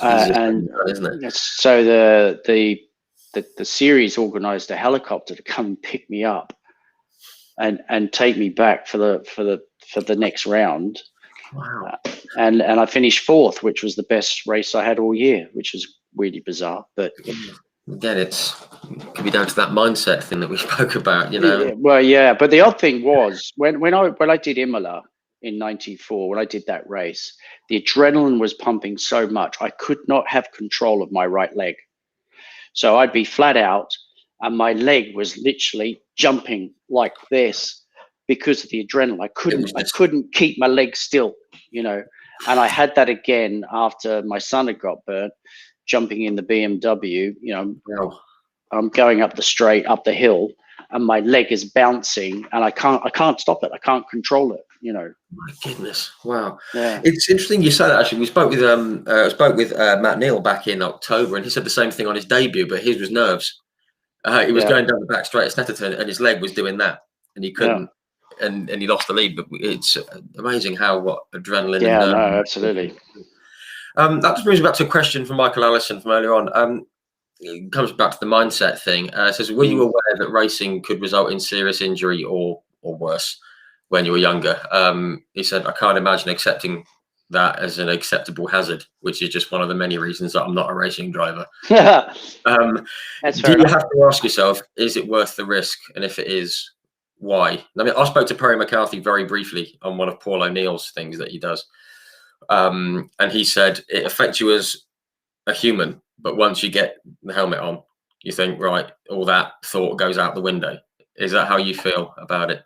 And isn't it? So the series organised a helicopter to come and pick me up and take me back for the next round. Wow. And I finished fourth, which was the best race I had all year, which was really bizarre. But again, it could be down to that mindset thing that we spoke about, Well, yeah. But the odd thing was when I did Imola in '94, when I did that race, the adrenaline was pumping so much I could not have control of my right leg. So I'd be flat out, and my leg was literally jumping like this because of the adrenaline. I couldn't keep my leg still, And I had that again after my son had got burnt, jumping in the BMW. I'm going up the straight, up the hill, and my leg is bouncing, and I can't stop it. I can't control it. My goodness, wow. Yeah. It's interesting you say that. Actually, we spoke with Matt Neal back in October, and he said the same thing on his debut, but his was nerves. He was going down the back straight at Snetterton, and his leg was doing that, and he couldn't. And he lost the lead, but it's amazing what adrenaline. Yeah, no, absolutely. That just brings me back to a question from Michael Allison from earlier on. It comes back to the mindset thing. It says, were you aware that racing could result in serious injury or worse when you were younger? He said, I can't imagine accepting that as an acceptable hazard, which is just one of the many reasons that I'm not a racing driver. That's do you have to ask yourself, is it worth the risk? And if it is, why? I mean, I spoke to Perry McCarthy very briefly on one of Paul O'Neill's things that he does. And he said it affects you as a human, but once you get the helmet on, you think, right, all that thought goes out the window. Is that how you feel about it?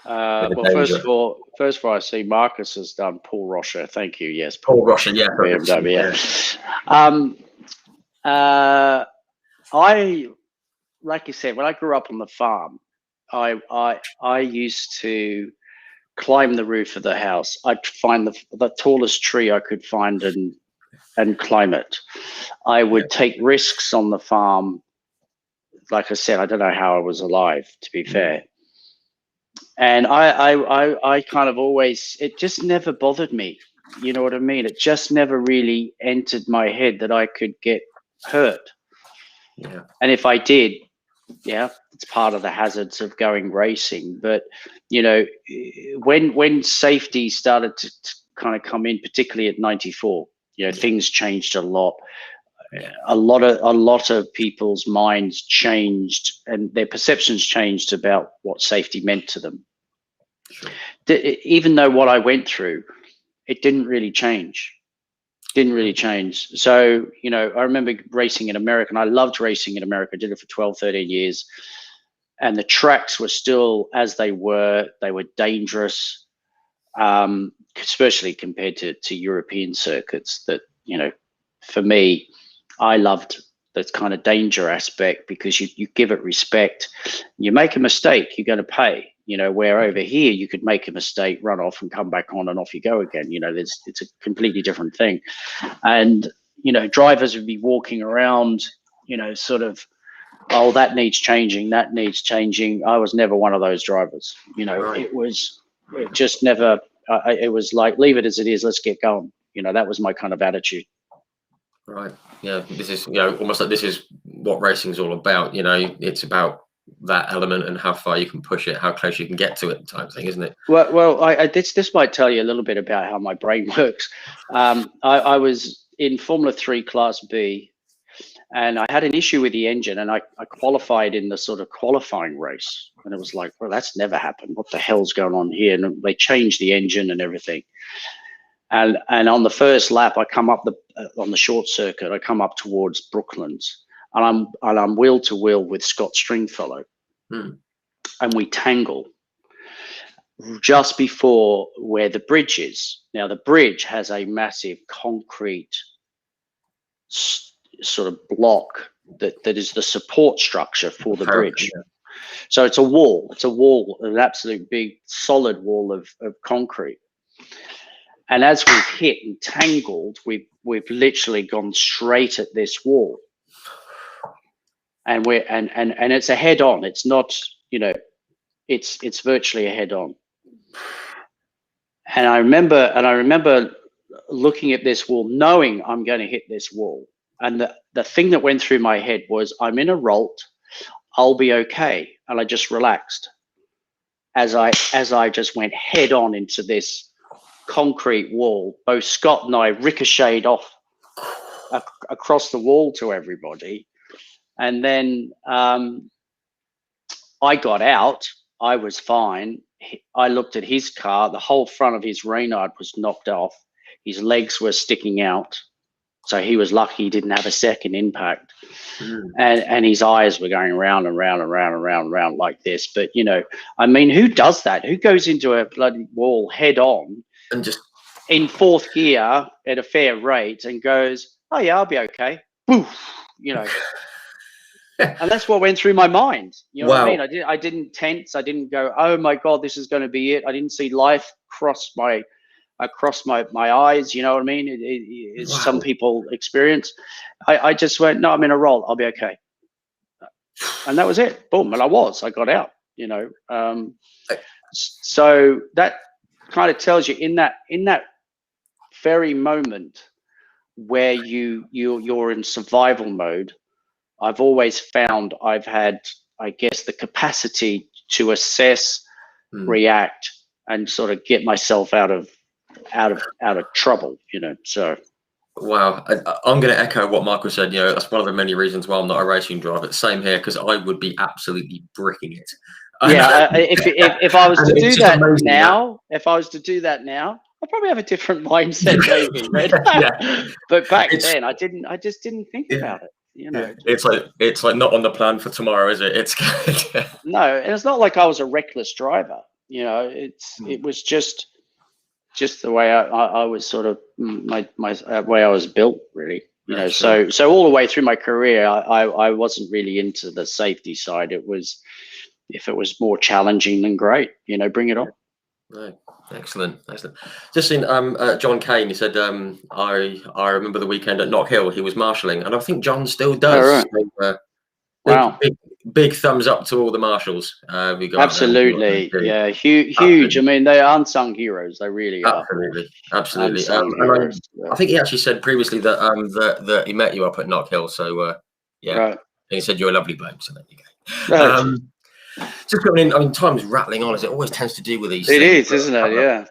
Well, first of all, I see Marcus has done Paul Rocher. Thank you. Yes, Paul Rocher. Yeah. BMW. I, like you said, when I grew up on the farm, I used to climb the roof of the house. I'd find the tallest tree I could find and climb it. I would take risks on the farm. Like I said, I don't know how I was alive, to be fair. And I kind of always, it just never bothered me. You know what I mean? It just never really entered my head that I could get hurt. Yeah. And if I did, it's part of the hazards of going racing. But when safety started to kind of come in, particularly at '94, things changed a lot. A lot of people's minds changed and their perceptions changed about what safety meant to them. Sure. Even though what I went through, it didn't really change. So, I remember racing in America, and I loved racing in America. I did it for 12, 13 years. And the tracks were still as they were. They were dangerous, especially compared to European circuits that, for me, I loved the kind of danger aspect because you give it respect. You make a mistake, you're going to pay. Where over here you could make a mistake, run off and come back on and off you go again. It's a completely different thing. And, drivers would be walking around, sort of, oh, that needs changing. I was never one of those drivers. Right. It just never, it was like, leave it as it is. Let's get going. That was my kind of attitude. Right. Yeah. This is, almost like this is what racing is all about. It's about that element and how far you can push it, how close you can get to it, type thing, isn't it? Well, this might tell you a little bit about how my brain works. I was in Formula 3 Class B, And I had an issue with the engine, and I qualified in the sort of qualifying race. And it was like, well, that's never happened. What the hell's going on here? And they changed the engine and everything. And on the first lap, I come up on the short circuit, I come up towards Brooklands, and I'm wheel to wheel with Scott Stringfellow. And we tangle just before where the bridge is. Now, the bridge has a massive concrete sort of block that is the support structure for the bridge. So it's a wall. It's a wall, an absolute big solid wall of concrete. And as we've hit and tangled, we've literally gone straight at this wall. And and it's a head on. It's not, you know, it's virtually a head on. And I remember looking at this wall, knowing I'm going to hit this wall. And the thing that went through my head was, I'm in a Rolt, I'll be okay. And I just relaxed as I just went head on into this concrete wall. Both Scott and I ricocheted off across the wall to everybody. And then I got out. I was fine. I looked at his car. The whole front of his Reynard was knocked off. His legs were sticking out. So he was lucky he didn't have a second impact. And his eyes were going round and round and round and round and round like this. But, you know, I mean, who does that? Who goes into a bloody wall head on and just in fourth gear at a fair rate and goes, oh, yeah, I'll be okay. Poof, you know. And that's what went through my mind. You know what I mean? I didn't tense. I didn't go, oh, my God, this is going to be it. I didn't see life cross my eyes, you know what I mean? Some people experience. I just went, no, I'm in a Roll. I'll be okay. And that was it. Boom. And I got out, you know. So that kind of tells you in that very moment where you're in survival mode, I've always found I've had, I guess, the capacity to assess, react, and sort of get myself out of trouble, you know. So wow, I'm going to echo what Michael said. You know, that's one of the many reasons why I'm not a racing driver. Same here, because I would be absolutely bricking it. Yeah, if I was to do that now, I'd probably have a different mindset, maybe. Right? Yeah. But back then, I just didn't think about it. You know, it's like not on the plan for tomorrow, is it? It's no, and it's not like I was a reckless driver. You know, it was just the way I was sort of my way I was built, really. You know, so all the way through my career, I wasn't really into the safety side. It was, if it was more challenging, then great. You know, bring it on. Right. Excellent. Just seen John Kane. He said, I remember the weekend at Knock Hill. He was marshalling, and I think John still does. Oh, right. Wow. Big thumbs up to all the marshals. We got absolutely, yeah, huge. I mean, they are unsung heroes. They really are. Absolutely. I think he actually said previously that that he met you up at Knock Hill. So yeah, right. And he said you're a lovely bloke. So there you go. Right. Just coming in. I mean, time's rattling on as it always tends to do with these. It is, isn't it? Yeah.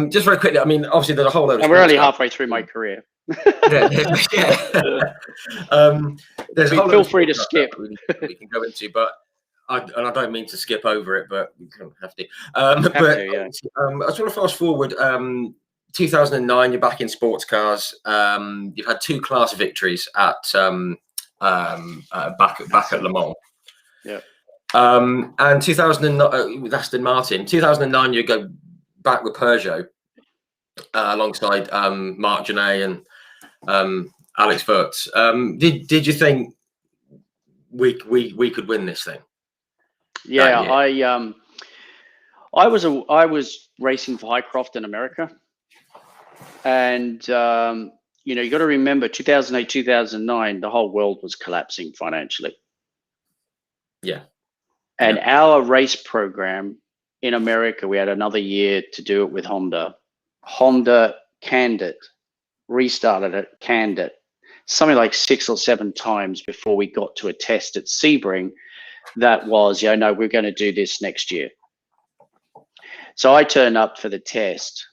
Just very quickly. I mean, obviously there's a whole load of. And we're only halfway through my career. Yeah. There's a whole feel free to skip. We can go into, but I don't mean to skip over it, but we don't have to. I just want to fast forward. 2009, you're back in sports cars. You've had 2 class victories at back at Le Mans. Yeah. And 2009 with Aston Martin. 2009, you go back with Peugeot alongside Marc Genet and Alex Wurz. Did you think we could win this thing? Yeah, I was racing for Highcroft in America, and you know, you got to remember 2008, 2009, the whole world was collapsing financially. Yeah. And our race program in America, we had another year to do it with Honda. Honda canned it, restarted it, canned it, something like 6 or 7 times before we got to a test at Sebring that was, yeah, no, we're going to do this next year. So I turn up for the test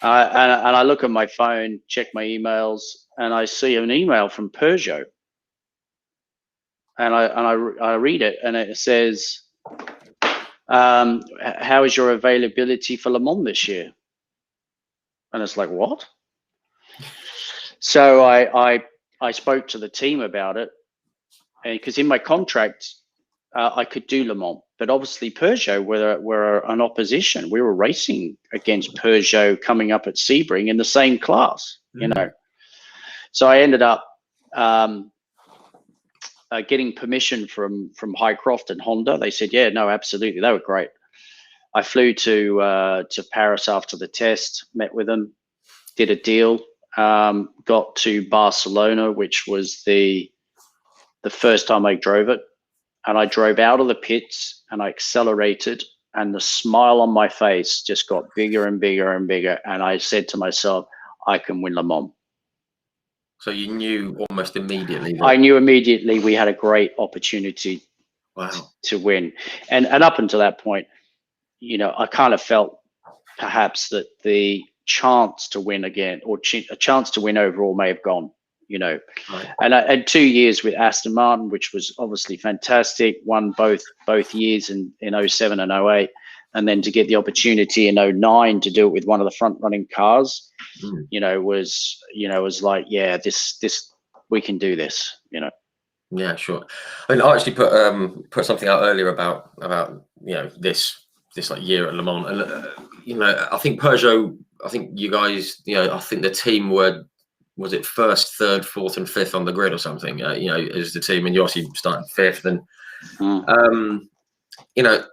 and I look at my phone, check my emails, and I see an email from Peugeot and I read it, and it says, how is your availability for Le Mans this year? And it's like, what? So I spoke to the team about it, because in my contract, I could do Le Mans, but obviously Peugeot were an opposition. We were racing against Peugeot coming up at Sebring in the same class, you know. So I ended up getting permission from Highcroft and Honda. They said, yeah, no, absolutely. They were great. I flew to Paris after the test, met with them, did a deal, got to Barcelona, which was the first time I drove it. And I drove out of the pits and I accelerated, and the smile on my face just got bigger and bigger and bigger. And I said to myself, I can win Le Mans. So you knew almost immediately that... I knew immediately we had a great opportunity to win. And up until that point, you know, I kind of felt perhaps that the chance to win again, or a chance to win overall, may have gone, you know. Right. And I had 2 years with Aston Martin, which was obviously fantastic, won both years in 07 and 08. And then to get the opportunity in 09 to do it with one of the front running cars, you know, was like, yeah, this we can do this, you know. Yeah, sure. I mean, I actually put something out earlier about you know, this like year at Le Mans, and you know, I think Peugeot, I think you guys, you know, I think the team was it first, third, fourth, and fifth on the grid or something, you know, as the team, and you obviously started fifth, and you know,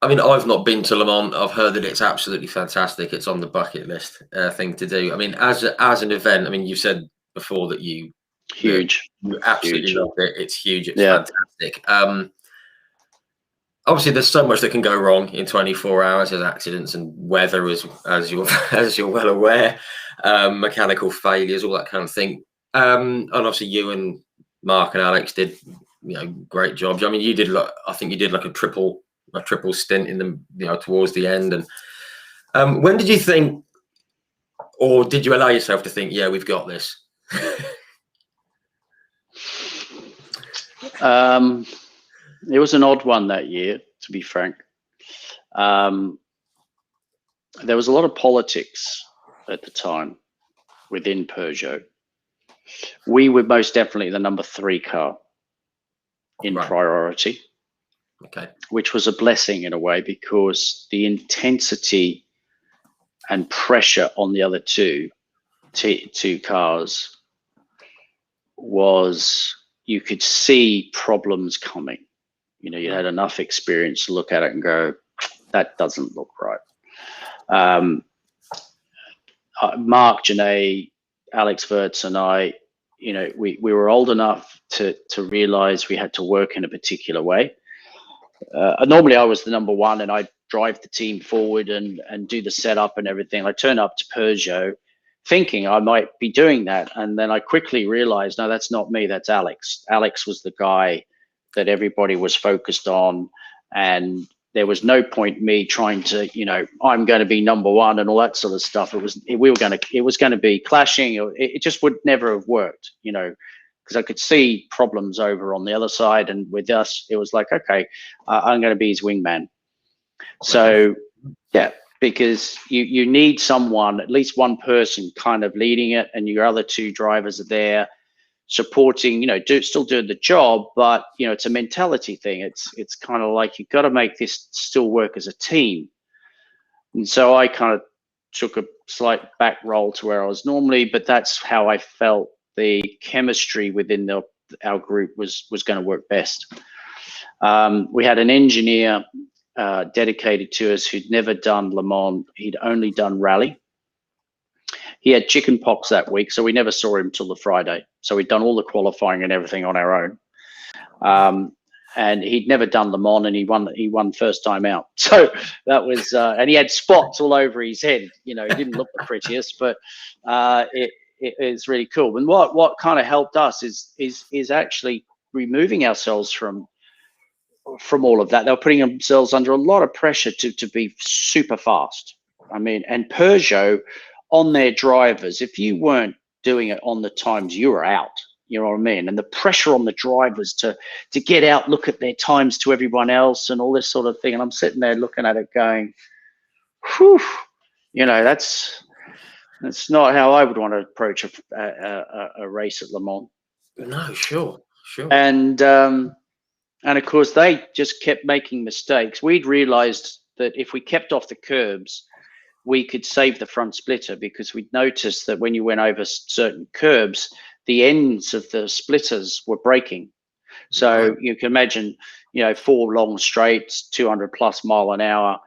I mean, I've not been to Le Mans. I've heard that it's absolutely fantastic. It's on the bucket list thing to do. I mean, as an event, I mean, you said before that you absolutely love it. It's huge. It's fantastic. Obviously, there's so much that can go wrong in 24 hours. There's accidents and weather, as you're well aware, mechanical failures, all that kind of thing. And obviously, you and Mark and Alex did, you know, great jobs. I mean, you did I think you did like a triple stint in the, you know, towards the end. And when did you think, or did you allow yourself to think, yeah, we've got this? It was an odd one that year, to be frank. There was a lot of politics at the time within Peugeot. We were most definitely the number 3 car in priority. Okay. Which was a blessing in a way, because the intensity and pressure on the other two cars was, you could see problems coming. You know, you had enough experience to look at it and go, that doesn't look right. Mark, Janae, Alex Wirtz, and I, you know, we were old enough to realize we had to work in a particular way. Normally I was the number 1 and I drive the team forward and do the setup and everything. I turn up to Peugeot thinking I might be doing that. And then I quickly realized, no, that's not me, that's Alex. Alex was the guy that everybody was focused on. And there was no point me trying to, you know, I'm going to be number 1 and all that sort of stuff. It was going to be clashing. It just would never have worked, you know, because I could see problems over on the other side. And with us, it was like, okay, I'm going to be his wingman. So, yeah, because you need someone, at least one person kind of leading it, and your other 2 drivers are there supporting, you know, still doing the job, but, you know, it's a mentality thing. It's kind of like, you've got to make this still work as a team. And so I kind of took a slight back roll to where I was normally, but that's how I felt the chemistry within our group was going to work best. We had an engineer dedicated to us who'd never done Le Mans. He'd only done rally. He had chicken pox that week, so we never saw him till the Friday. So we'd done all the qualifying and everything on our own. And he'd never done Le Mans, and he won first time out. So that was, and he had spots all over his head. You know, he didn't look the prettiest, but it's really cool. And what kind of helped us is actually removing ourselves from all of that. They were putting themselves under a lot of pressure to be super fast. I mean, and Peugeot on their drivers, if you weren't doing it on the times, you were out. You know what I mean? And the pressure on the drivers to get out, look at their times to everyone else, and all this sort of thing. And I'm sitting there looking at it, going, "Whew, you know, that's not how I would want to approach a race at Le Mans." No, sure. And of course, they just kept making mistakes. We'd realized that if we kept off the curbs, we could save the front splitter, because we'd noticed that when you went over certain curbs, the ends of the splitters were breaking. So Right. you can imagine, 4 long straights, 200 plus mile an hour.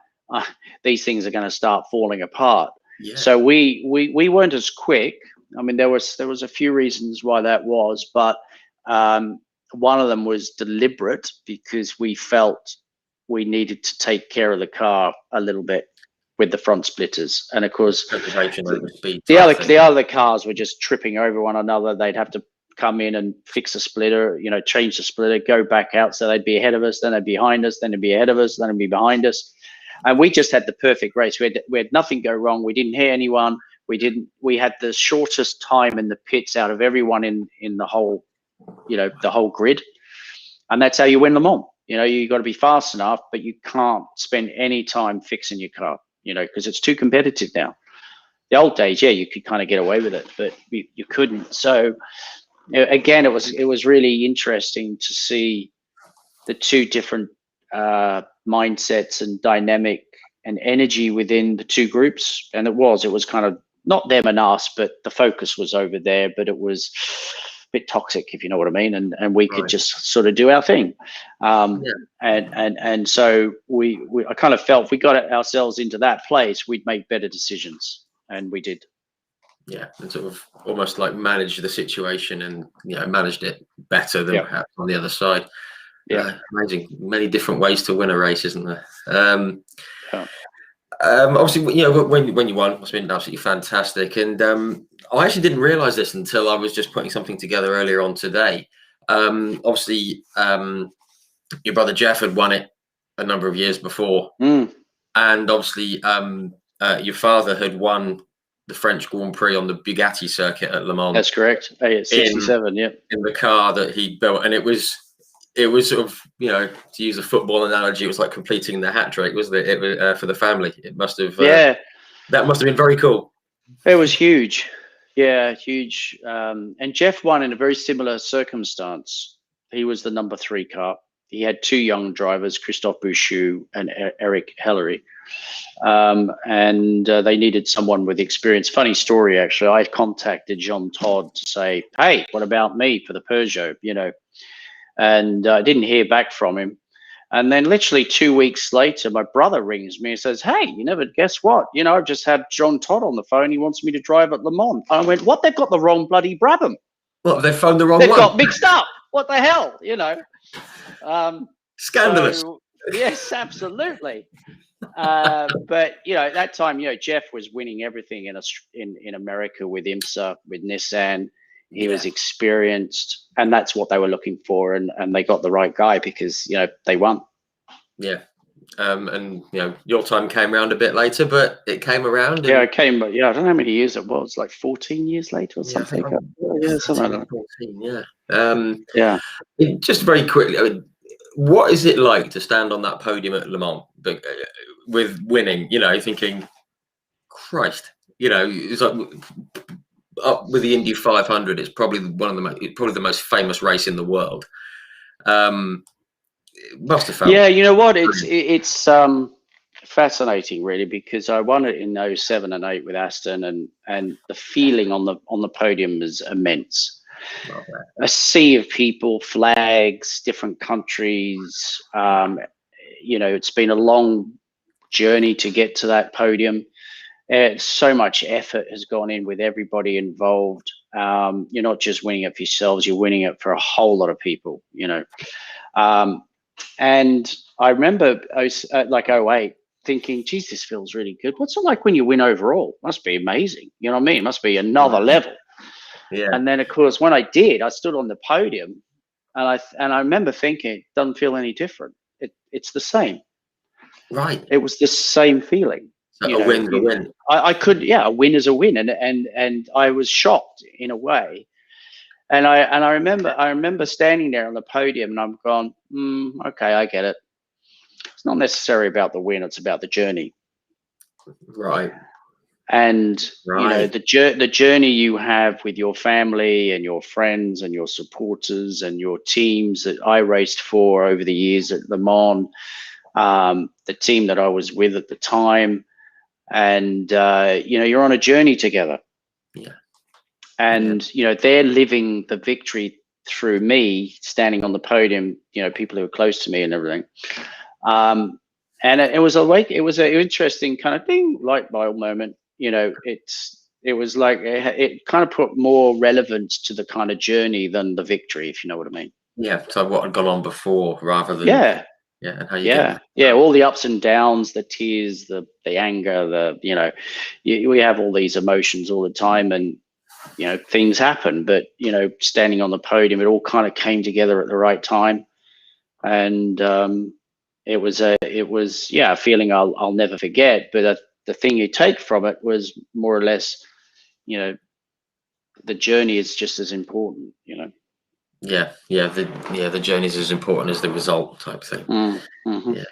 These things are going to start falling apart. Yeah. So we weren't as quick. I mean, there was a few reasons why that was, but one of them was deliberate, because we felt we needed to take care of the car a little bit with the front splitters. And of course, the other cars were just tripping over one another. They'd have to come in and fix a splitter, change the splitter, go back out. So they'd be ahead of us, then they'd be behind us, then they'd be ahead of us, then they'd be behind us. And we just had the perfect race. We had nothing go wrong. We didn't hit anyone. We had the shortest time in the pits out of everyone in the whole, the whole grid. And that's how you win Le Mans. You got to be fast enough, but you can't spend any time fixing your car, because it's too competitive now. The old days, yeah, you could kind of get away with it, but you couldn't. So again, it was really interesting to see the two different mindsets and dynamic and energy within the two groups. And it was kind of not them and us, but the focus was over there, but it was a bit toxic, if you know what I mean. And we could just sort of do our thing. And so I kind of felt if we got ourselves into that place, we'd make better decisions, and we did. Yeah, and sort of almost like manage the situation, and managed it better than perhaps on the other side. Yeah, amazing. Many different ways to win a race, isn't there? Obviously, when you won, it's been absolutely fantastic. And I actually didn't realize this until I was just putting something together earlier on today. Obviously, your brother Jeff had won it a number of years before, and obviously, your father had won the French Grand Prix on the Bugatti circuit at Le Mans. That's correct. 67, yeah. In the car that he built, and it was sort of, to use a football analogy, it was like completing the hat trick, wasn't it? It was for the family. It must have. That must have been very cool. It was huge. Yeah, huge. And Jeff won in a very similar circumstance. He was the number 3 car. He had 2 young drivers, Christophe Bouchou and Eric Hellery. And they needed someone with experience. Funny story, actually. I contacted Jean Todt to say, hey, what about me for the Peugeot, and I didn't hear back from him. And then literally 2 weeks later, my brother rings me and says, hey, you never guess what? I've just had Jean Todt on the phone. He wants me to drive at Le Mans. I went, what? They've got the wrong bloody Brabham. Well, they phoned the wrong one. They've got mixed up. What the hell, Scandalous. So, yes, absolutely. But at that time, Jeff was winning everything in America with IMSA, with Nissan. He was experienced, and that's what they were looking for, and they got the right guy, because they won. Yeah. And your time came around a bit later, but it came around. Yeah, it came. But I don't know how many years it was, like 14 years later or something. Something like that. 14, yeah. Just very quickly, I mean, what is it like to stand on that podium at Le Mans with winning? Thinking, Christ, it's like up with the Indy 500. It's probably the most famous race in the world. Must have felt. Yeah, you know what? It's fascinating, really, because I won it in 07 and 08 with Aston, and the feeling on the podium is immense. A sea of people, flags, different countries. It's been a long journey to get to that podium. So much effort has gone in with everybody involved. You're not just winning it for yourselves, you're winning it for a whole lot of people, and I remember like 08 thinking, geez, this feels really good. What's it like when you win overall? Must be amazing. You know what I mean? It must be another level. Yeah. And then, of course, when I did, I stood on the podium, and I remember thinking, it doesn't feel any different. It's the same. Right. It was the same feeling. A win's a win. A win is a win, and I was shocked in a way. And I remember standing there on the podium, and I'm gone, okay, I get it. It's not necessarily about the win; it's about the journey. Right. And Right. you know, the journey you have with your family and your friends and your supporters and your teams that I raced for over the years at Le Mans, the team that I was with at the time, and you know, you're on a journey together. Yeah. And you know, they're living the victory through me standing on the podium. You know, people who are close to me and everything. And it was an interesting kind of thing, light bulb moment. You know, it was like it kind of put more relevance to the kind of journey than the victory, if you know what I mean. Yeah. So what had gone on before, rather than Yeah, and how you yeah, yeah. All the ups and downs, the tears, the anger, you know, we have all these emotions all the time, and you know, things happen. But you know, standing on the podium, it all kind of came together at the right time, and it was a feeling I'll never forget. But the thing you take from it was more or less, you know, the journey is just as important, you know. The journey is as important as the result, type thing. Mm-hmm. Yeah.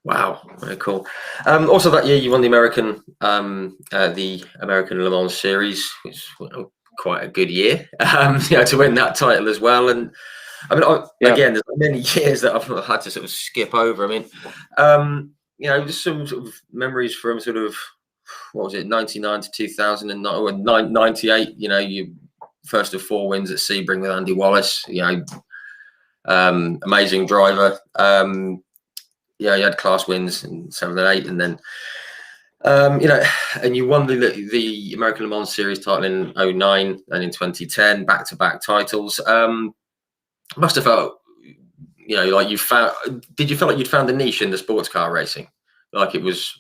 Wow, very cool. Also that year you won the American Le Mans Series, which was quite a good year. You know, to win that title as well. And I mean, again, there's many years that I've had to sort of skip over. I mean, you know, just some sort of memories from sort of, what was it, 99 to 2009 or 98. You know, you first of 4 wins at Sebring with Andy Wallace. You know, amazing driver. Yeah, you had class wins in 7 and 8, and then you know, and you won the American Le Mans Series title in 09 and in 2010, back-to-back titles. Must have felt, you know, like did you feel like you'd found a niche in the sports car racing, like it was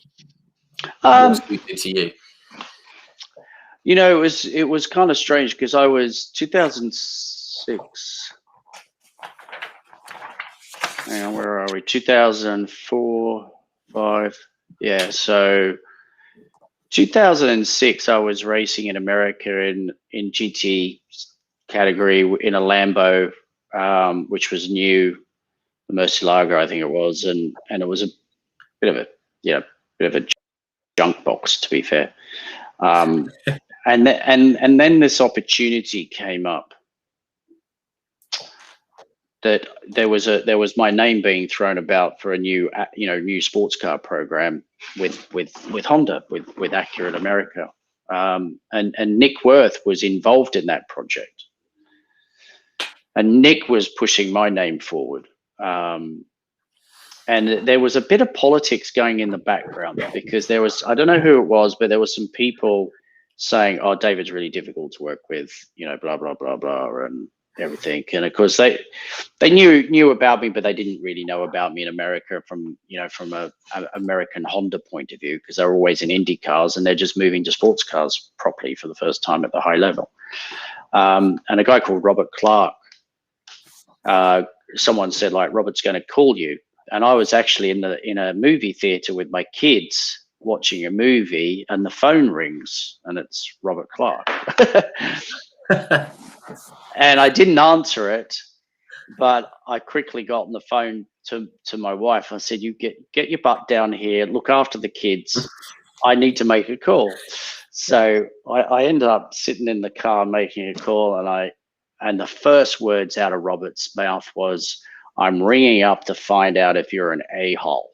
more suited to you? You know, it was kind of strange because I was 2006. Hang on, where are we? 2004, 5. Yeah, so 2006, I was racing in America in GT category in a Lambo, which was new, the Murcielago, I think it was, and it was a bit of a junk box, to be fair. And then this opportunity came up that there was my name being thrown about for a new sports car program with Honda, with Acura in America, and Nick Worth was involved in that project, and Nick was pushing my name forward, and there was a bit of politics going in the background because there was, I don't know who it was, but there were some people saying, "Oh, David's really difficult to work with," you know, blah blah blah blah, and everything. And of course they knew about me, but they didn't really know about me in America from a American Honda point of view, because they're always in Indy cars and they're just moving to sports cars properly for the first time at the high level. And a guy called Robert Clark, someone said, like, Robert's going to call you. And I was actually in a movie theater with my kids watching a movie, and the phone rings and it's Robert Clark. And I didn't answer it, but I quickly got on the phone to my wife. I said, "You get your butt down here, look after the kids. I need to make a call." So I ended up sitting in the car making a call, and the first words out of Robert's mouth was, "I'm ringing up to find out if you're an a-hole."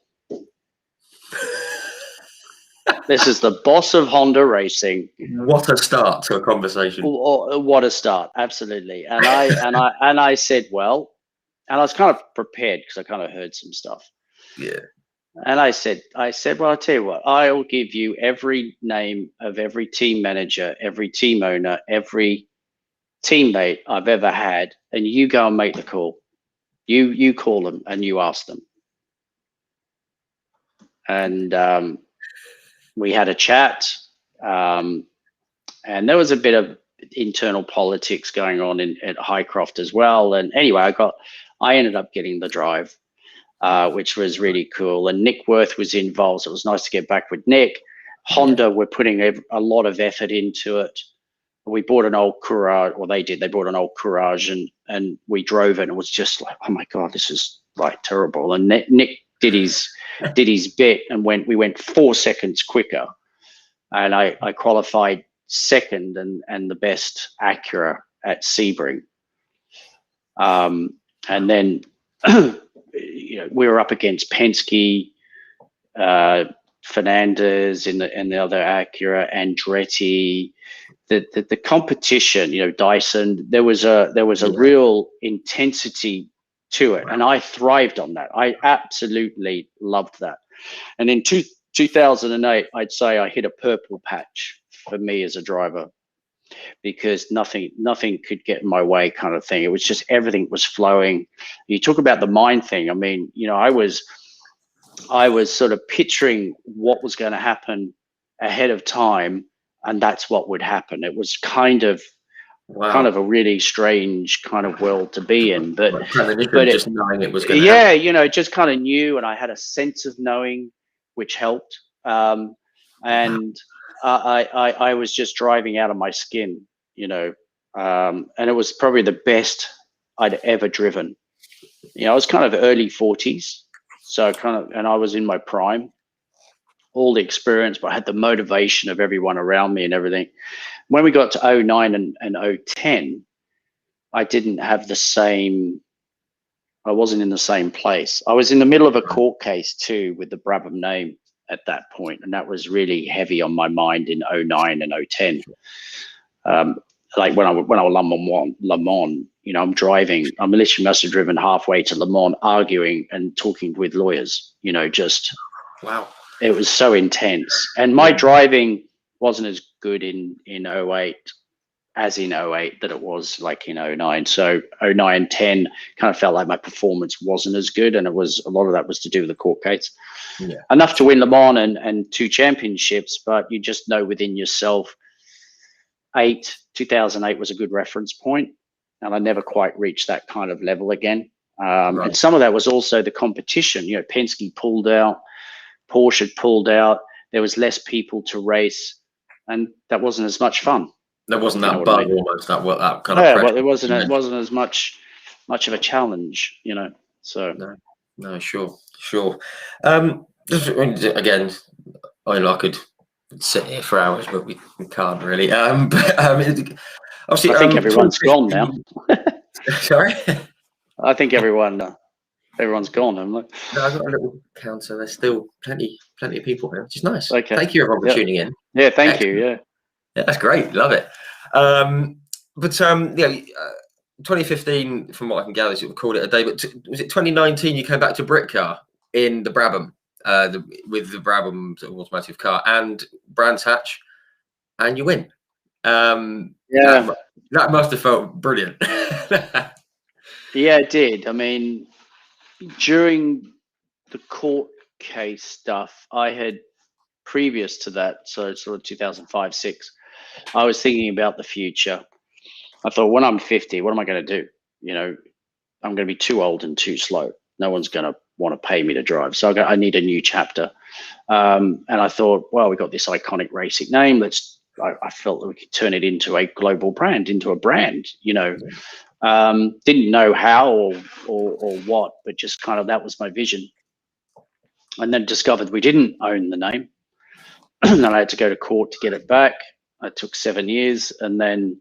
This is the boss of Honda Racing. What a start to a conversation! What a start! Absolutely. And I said, well, and I was kind of prepared because I kind of heard some stuff. Yeah. And I said, well, I'll tell you what, I'll give you every name of every team manager, every team owner, every teammate I've ever had, and you go and make the call. You call them and you ask them. And we had a chat, and there was a bit of internal politics going on at Highcroft as well. And anyway, I ended up getting the drive, which was really cool. And Nick Worth was involved, so it was nice to get back with Nick. Honda were putting a lot of effort into it. we bought an old Courage, or they did. They bought an old Courage, and we drove it, and it was just like, oh my god, this is like terrible. And Nick did his bit, and we went 4 seconds quicker, and I qualified second and the best Acura at Sebring. And then we were up against Penske, Fernandez in the other Acura, Andretti. The competition, Dyson. There was a real intensity to it, and I thrived on that. I absolutely loved that. And in 2008, I'd say I hit a purple patch for me as a driver, because nothing could get in my way, kind of thing. It was just, everything was flowing. You talk about the mind thing. I mean, I was sort of picturing what was going to happen ahead of time, and that's what would happen. It was kind of a really strange kind of world to be in, but just knowing it was going to happen. Just kind of knew, and I had a sense of knowing, which helped. And I was just driving out of my skin, and it was probably the best I'd ever driven. I was kind of early 40s, so and I was in my prime, all the experience, but I had the motivation of everyone around me and everything. When we got to 09 and 010, I didn't have I wasn't in the same place. I was in the middle of a court case too, with the Brabham name at that point, and that was really heavy on my mind in 09 and 010. Like when I was Le Mans, I'm driving. I literally must have driven halfway to Le Mans, arguing and talking with lawyers. Just wow. It was so intense, and my driving wasn't as good in 08 as in 08 that it was like in 09. So 09, 10 kind of felt like my performance wasn't as good, and a lot of that was to do with the court case. Yeah. Enough to win Le Mans and 2 championships, but you just know within yourself, 2008 was a good reference point, and I never quite reached that kind of level again. And some of that was also the competition. Penske pulled out, Porsche had pulled out. There was less people to race, and that wasn't as much fun. There wasn't that bug, almost that kind of pressure. But it wasn't as much of a challenge, So no, sure. Just again, I could sit here for hours, but we can't really. Obviously, I think everyone's gone now. Sorry, I think everyone's gone. I'm like, no, I've got a little counter. There's still plenty of people here, which is nice. Okay. Thank you everyone for tuning in. Yeah, thank you. Yeah, that's great. Love it. 2015, from what I can gather, we called it a day. But was it 2019? You came back to Britcar in the Brabham, with the Brabham sort of automotive car and Brands Hatch, and you win. That must have felt brilliant. Yeah, it did. I mean, during the court case stuff, I had, previous to that, so sort of 2005-06, I was thinking about the future. I thought, when I'm 50, what am I going to do? I'm going to be too old and too slow. No one's going to want to pay me to drive. So I need a new chapter. And I thought, well, we got this iconic racing name. I felt that we could turn it into a global brand, into a brand, didn't know how or what, but just kind of, that was my vision. And then discovered we didn't own the name. And I had to go to court to get it back. It took 7 years. And then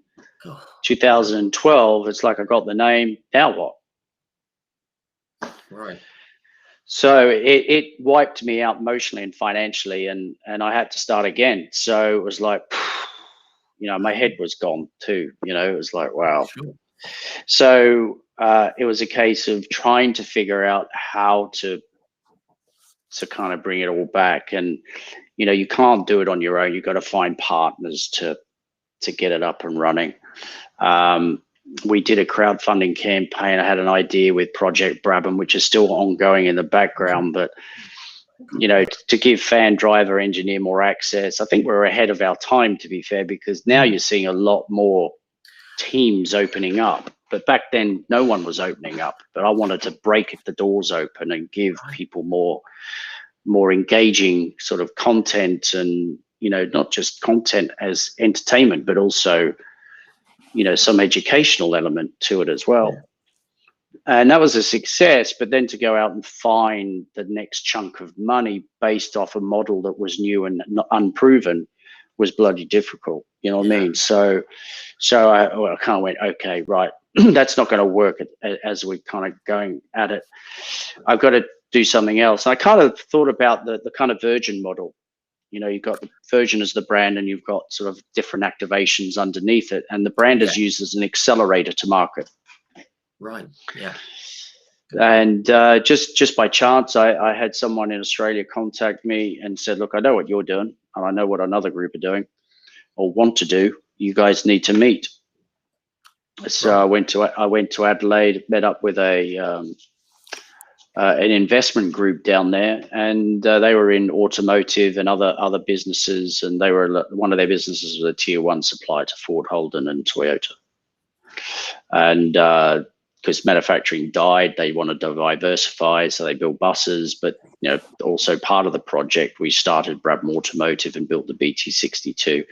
2012, it's like, I got the name. Now what? Right. So it wiped me out emotionally and financially, and I had to start again. So it was like, my head was gone too. It was like, wow. Sure. So it was a case of trying to figure out how to kind of bring it all back. And, you can't do it on your own. You've got to find partners to get it up and running. We did a crowdfunding campaign. I had an idea with Project Brabham, which is still ongoing in the background, but to give fan, driver, engineer more access. I think we're ahead of our time, to be fair, because now you're seeing a lot more teams opening up. But back then, no one was opening up. But I wanted to break the doors open and give people more engaging sort of content, and not just content as entertainment, but also some educational element to it as well. And that was a success, but then to go out and find the next chunk of money based off a model that was new and unproven was bloody difficult. You know what I mean? So I kind of went, okay, right, that's not going to work as we're kind of going at it. I've got to do something else. And I kind of thought about the kind of Virgin model. You've got the Virgin as the brand, and you've got sort of different activations underneath it, and the brand is used as an accelerator to market. Right. Yeah. And just by chance, I had someone in Australia contact me and said, look, I know what you're doing, and I know what another group are doing or want to do. You guys need to meet. So right. I went to Adelaide, met up with an investment group down there, and they were in automotive and other businesses, and they were, one of their businesses was a tier 1 supplier to Ford, Holden, and Toyota. And because manufacturing died, they wanted to diversify, so they built buses. But also part of the project, we started Brabham Automotive and built the BT62.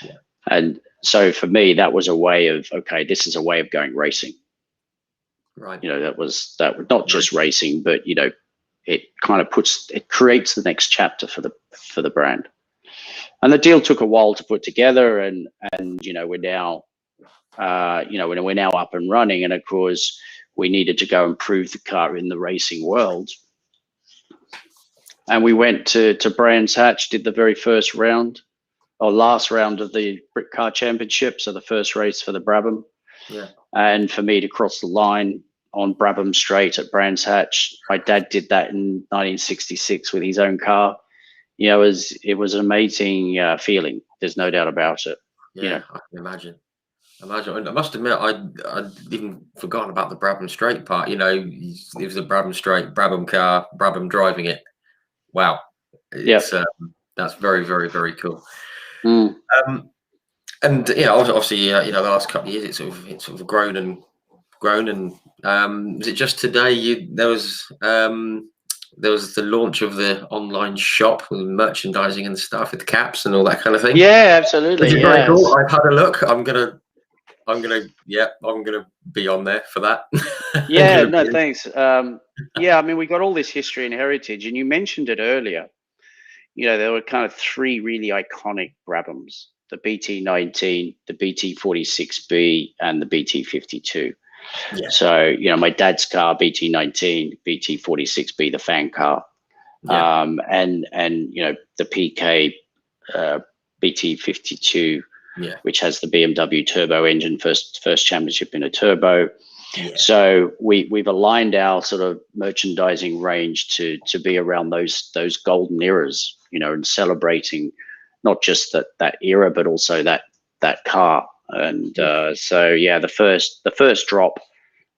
Yeah. And so for me, that was a way of, okay, this is a way of going racing. Right. That was not just racing, but it kind of creates the next chapter for the brand. And the deal took a while to put together, and we're now. We're now up and running, and of course we needed to go and prove the car in the racing world. And we went to Brands Hatch, did the very first round or last round of the Brit Car Championship, so the first race for the Brabham. Yeah. And for me to cross the line on Brabham Straight at Brands Hatch, my dad did that in 1966 with his own car. It was an amazing feeling. There's no doubt about it. Yeah, I can imagine. I must admit, I'd even forgotten about the Brabham Straight part. It was a Brabham Straight, Brabham car, Brabham driving it. Wow, that's very, very, very cool. Mm. And obviously, the last couple of years, it's sort of grown and was it just today there was the launch of the online shop with merchandising and stuff with caps and all that kind of thing? Yeah, absolutely. Which is very cool. I've had a look. I'm gonna be on there for that. Yeah, no, thanks. I mean, we got all this history and heritage, and you mentioned it earlier. There were kind of 3 really iconic Brabhams: the BT19, the BT46B, and the BT52. Yeah. So, my dad's car, BT19, BT46B, the fan car, and the PK BT52. Yeah. Which has the BMW turbo engine, first championship in a turbo. Yeah. So we've aligned our sort of merchandising range to be around those golden eras, and celebrating not just that era, but also that car. And the first drop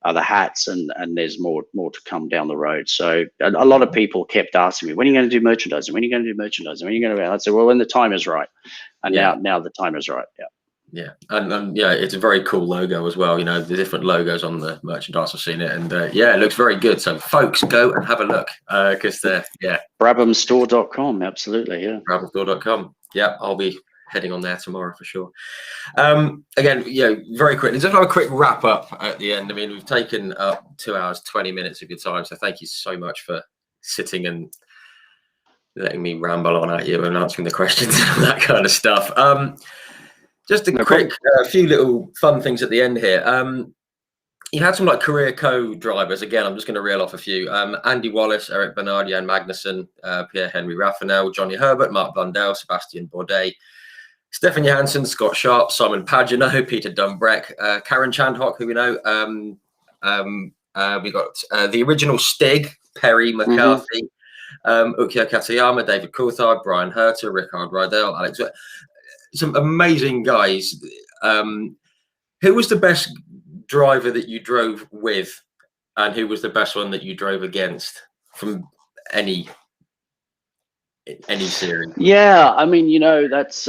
are the hats, and there's more to come down the road. So a lot of people kept asking me, when are you going to do merchandising? When are you going to do merchandising? When are you going to? I said, well, when the time is right. And now the time is right. Yeah. Yeah. And it's a very cool logo as well. The different logos on the merchandise, I've seen it, and it looks very good. So folks, go and have a look, because Brabhamstore.com. Absolutely. Yeah. Brabhamstore.com. Yeah. I'll be heading on there tomorrow for sure. Again, very quickly, just have a quick wrap up at the end. I mean, we've taken up 2 hours, 20 minutes of your time. So thank you so much for sitting and letting me ramble on at you and answering the questions and that kind of stuff. Just a few little fun things at the end here. You had some career co-drivers. Again, I'm just going to reel off a few. Andy Wallace, Eric Bernard, Jan Magnussen, Pierre-Henry Raffinel, Johnny Herbert, Mark Blundell, Sebastian Bourdais, Stefan Johansson, Scott Sharp, Simon Pagenaud, Peter Dunbreck, Karen Chandhok, who we know. We got the original Stig, Perry McCarthy, Ukya Katayama, David Coulthard, Brian Herter, Rickard Rydell, Alex. Some amazing guys. Who was the best driver that you drove with, and who was the best one that you drove against from any series? Yeah, I mean, that's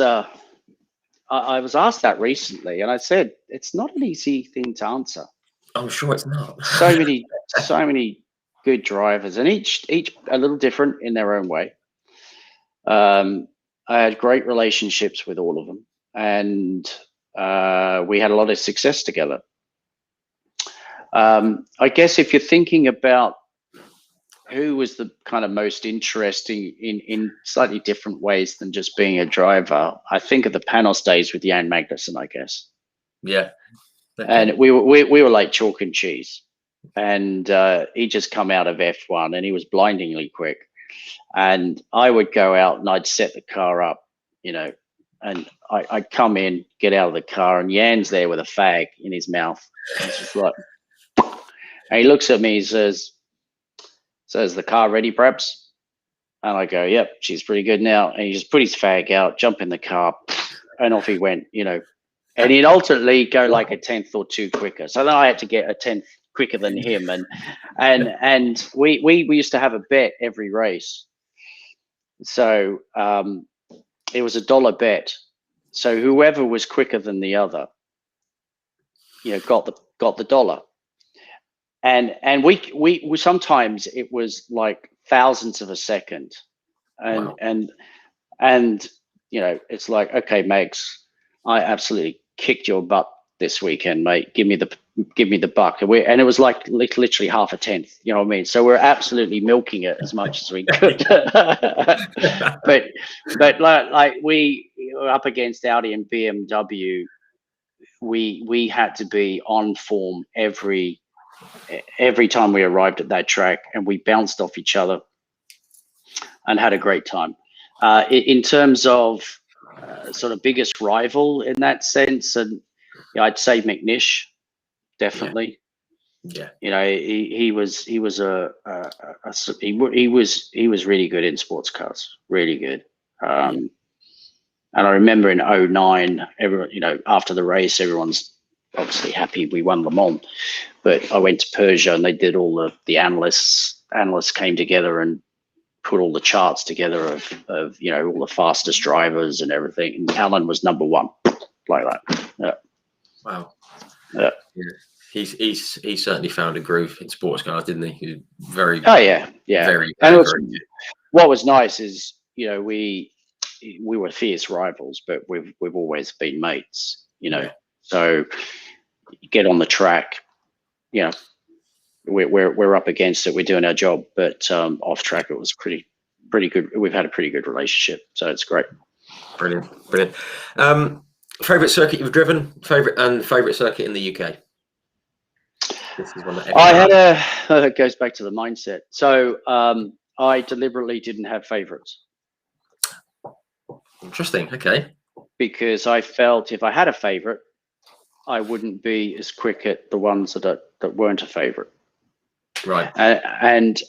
I was asked that recently, and I said it's not an easy thing to answer. I'm sure it's not. so many good drivers, and each a little different in their own way. I had great relationships with all of them, and we had a lot of success together. I guess if you're thinking about who was the kind of most interesting in slightly different ways than just being a driver, I think of the Panos days with Jan Magnussen, I guess. Yeah. Okay. And we were like chalk and cheese. And he just come out of F1 and he was blindingly quick. And I would go out and I'd set the car up, you know, and I'd come in, get out of the car, and Jan's there with a fag in his mouth. It's just like, and he looks at me, he says, "Is the car ready, Brabs?" And I go, "Yep, she's pretty good now." And he just put his fag out, jump in the car, and off he went, you know. And he'd ultimately go like a tenth or two quicker. So then I had to get a tenth quicker than him. And we used to have a bet every race. So it was $1 bet. So whoever was quicker than the other, you know, got the dollar. And we sometimes it was like thousandths of a second. And Wow. and you know, it's like, okay, Megs, I absolutely kicked your butt this weekend, mate. Give me the buck. And it was like literally half a tenth, you know what I mean? So we're absolutely milking it as much as we could. but like we were up against Audi and BMW. We had to be on form every time we arrived at that track, and we bounced off each other and had a great time. In terms of sort of biggest rival in that sense, and you know, I'd say McNish, definitely. Yeah. You know, he was really good in sports cars, really good. And I remember in 2009, everyone, you know, after the race, everyone's obviously happy we won Le Mans. But I went to Persia and they did all the analysts came together and put all the charts together of you know, all the fastest drivers and everything. And Alan was number one, like that. Yeah. Wow. Yeah. He's certainly found a groove in sports cars, didn't he? He's very. Oh yeah, yeah. Very. And Very what was nice is, you know, we were fierce rivals, but we've always been mates. You know, so you get on the track, you know, we're up against it. We're doing our job, but off track it was pretty good. We've had a pretty good relationship, so it's great. Brilliant. Favorite circuit you've driven? Favorite circuit in the UK? This is one that I had it goes back to the mindset. So I deliberately didn't have favorites. Interesting. Okay. Because I felt if I had a favorite, I wouldn't be as quick at the ones that weren't a favorite. Right. And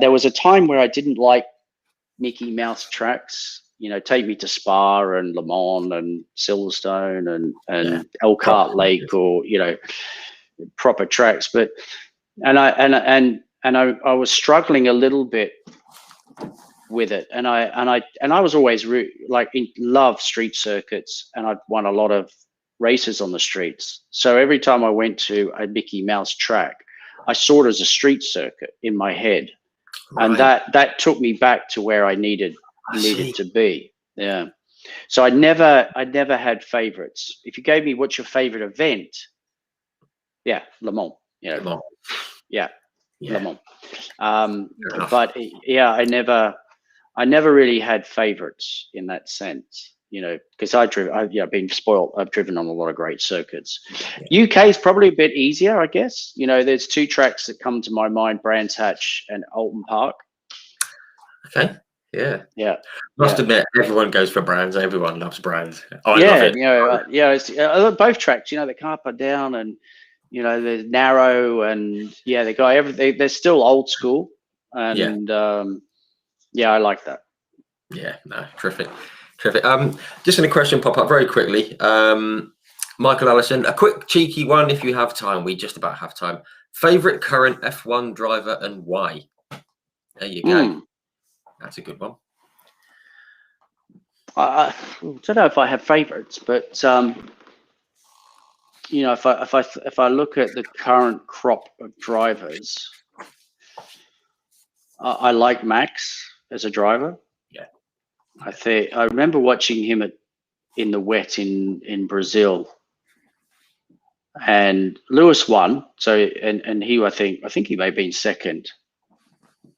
there was a time where I didn't like Mickey Mouse tracks. You know, take me to Spa and Le Mans and Silverstone and Elkhart Lake, or you know, proper tracks. But I was struggling a little bit with it, and I was always love street circuits, and I'd won a lot of races on the streets. So every time I went to a Mickey Mouse track, I saw it as a street circuit in my head, and that took me back to where I needed to be. Yeah. So I never had favorites. If you gave me what's your favorite event, yeah, Le Mans. You know, Le Mans. Yeah. Le Mans. But yeah, I never really had favorites in that sense, you know, because I've been spoiled. I've driven on a lot of great circuits. UK is probably a bit easier, I guess. You know, there's two tracks that come to my mind: Brands Hatch and Alton Park. Okay. Yeah. Yeah. Must admit, everyone goes for Brands. Everyone loves Brands. I love it. You know, it's, both tracks, you know, they come up and down, and you know, they're narrow, and they got everything. They're still old school, and yeah, I like that. Yeah, no, terrific. Just a question pop up very quickly. Michael Allison, a quick cheeky one if you have time. We just about have time. Favorite current F1 driver and why? There you go. That's a good one. I don't know if I have favorites, but you know, if I look at the current crop of drivers, I like Max as a driver. I remember watching him in the wet in Brazil and Lewis won. So and he, I think he may have been second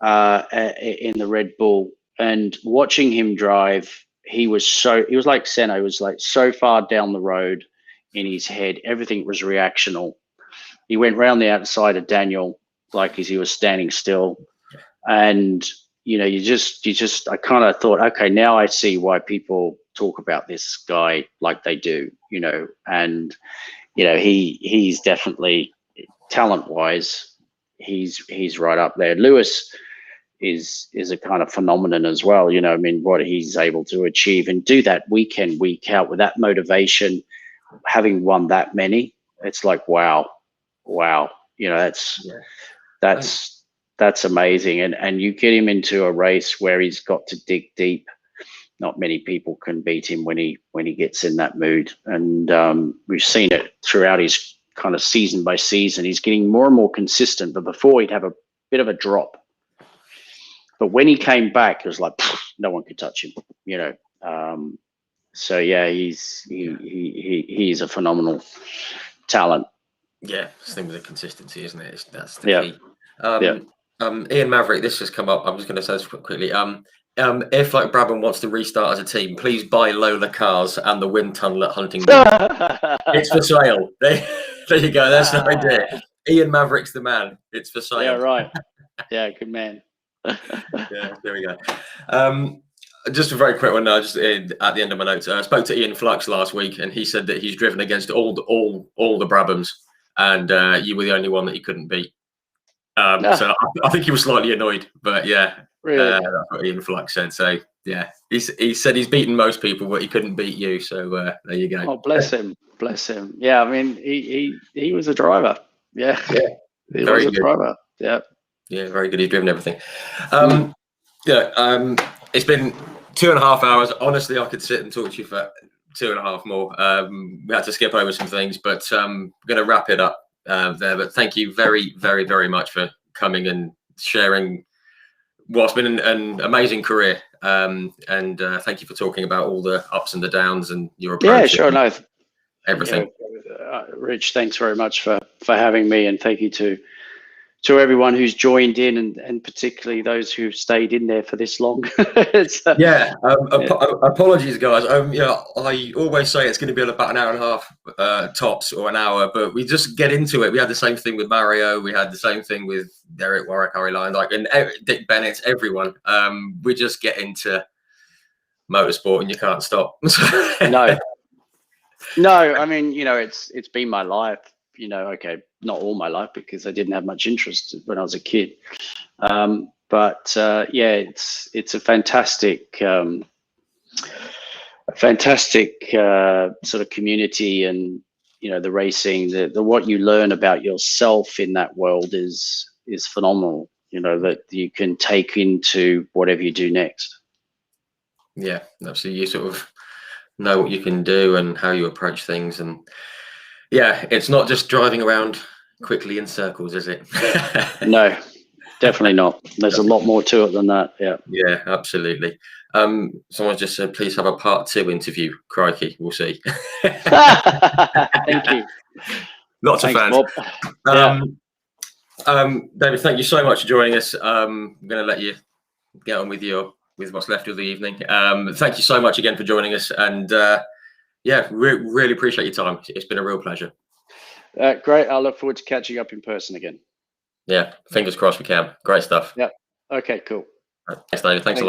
in the Red Bull. And watching him drive, he was like Senna. He was like so far down the road in his head. Everything was reactional. He went round the outside of Daniel like as he was standing still, and you just I kind of thought, okay, now I see why people talk about this guy like they do, and he's definitely, talent wise, he's right up there. Lewis is a kind of phenomenon as well. I mean, what he's able to achieve and do that week in, week out with that motivation, having won that many, it's like, wow. That's amazing. And you get him into a race where he's got to dig deep. Not many people can beat him when he gets in that mood. And we've seen it throughout his kind of season by season. He's getting more and more consistent, but before he'd have a bit of a drop. But when he came back, it was like no one could touch him, so yeah, he's a phenomenal talent. Yeah, it's the thing with the consistency, isn't it? That's the key. Ian Maverick, this has come up. I'm just going to say this quickly. If like Brabham wants to restart as a team, please buy Lola cars and the wind tunnel at Huntingdon. It's for sale. There you go. That's the idea. Ian Maverick's the man. It's for sale. Yeah, right. Yeah, good man. Yeah, there we go. Just a very quick one now, just at the end of my notes. I spoke to Ian Flux last week, and he said that he's driven against all the Brabhams, and you were the only one that he couldn't beat. So I think he was slightly annoyed, but yeah, really? That's what Ian Flux said. So yeah, he said he's beaten most people, but he couldn't beat you. So there you go. Oh, bless him. Yeah, I mean, he was a driver. Yeah, he was a driver. Yeah. Yeah, very good. He's driven everything. It's been 2.5 hours. Honestly, I could sit and talk to you for 2.5 more. We had to skip over some things, but I'm going to wrap it up there. But thank you very, very, very much for coming and sharing what's been an amazing career. And thank you for talking about all the ups and the downs and your approach. Yeah, sure. No, everything. Rich, thanks very much for having me, and thank you to everyone who's joined in, and particularly those who've stayed in there for this long. Apologies, guys. I always say it's going to be about 1.5 hours tops, or an hour, but we just get into it. We had the same thing with Mario. We had the same thing with Derek Warwick, Harry Lyndike, and Dick Bennett. Everyone. We just get into motorsport, and you can't stop. No. I mean, it's been my life. Okay, not all my life, because I didn't have much interest when I was a kid. But it's a fantastic sort of community, and the racing, the what you learn about yourself in that world is phenomenal. That you can take into whatever you do next. Yeah, absolutely. You sort of know what you can do and how you approach things, and yeah, it's not just driving around quickly in circles, is it? No, definitely not. There's a lot more to it than that. Yeah, absolutely. Someone just said, please have a part 2 interview. Crikey, we'll see. Thank you. Lots of fans. David, thank you so much for joining us. I'm going to let you get on with what's left of the evening. Thank you so much again for joining us, and really appreciate your time. It's been a real pleasure. Great. I look forward to catching up in person again. Yeah, fingers crossed we can. Great stuff. Yeah. Okay, cool. Thanks, David. Thanks a lot.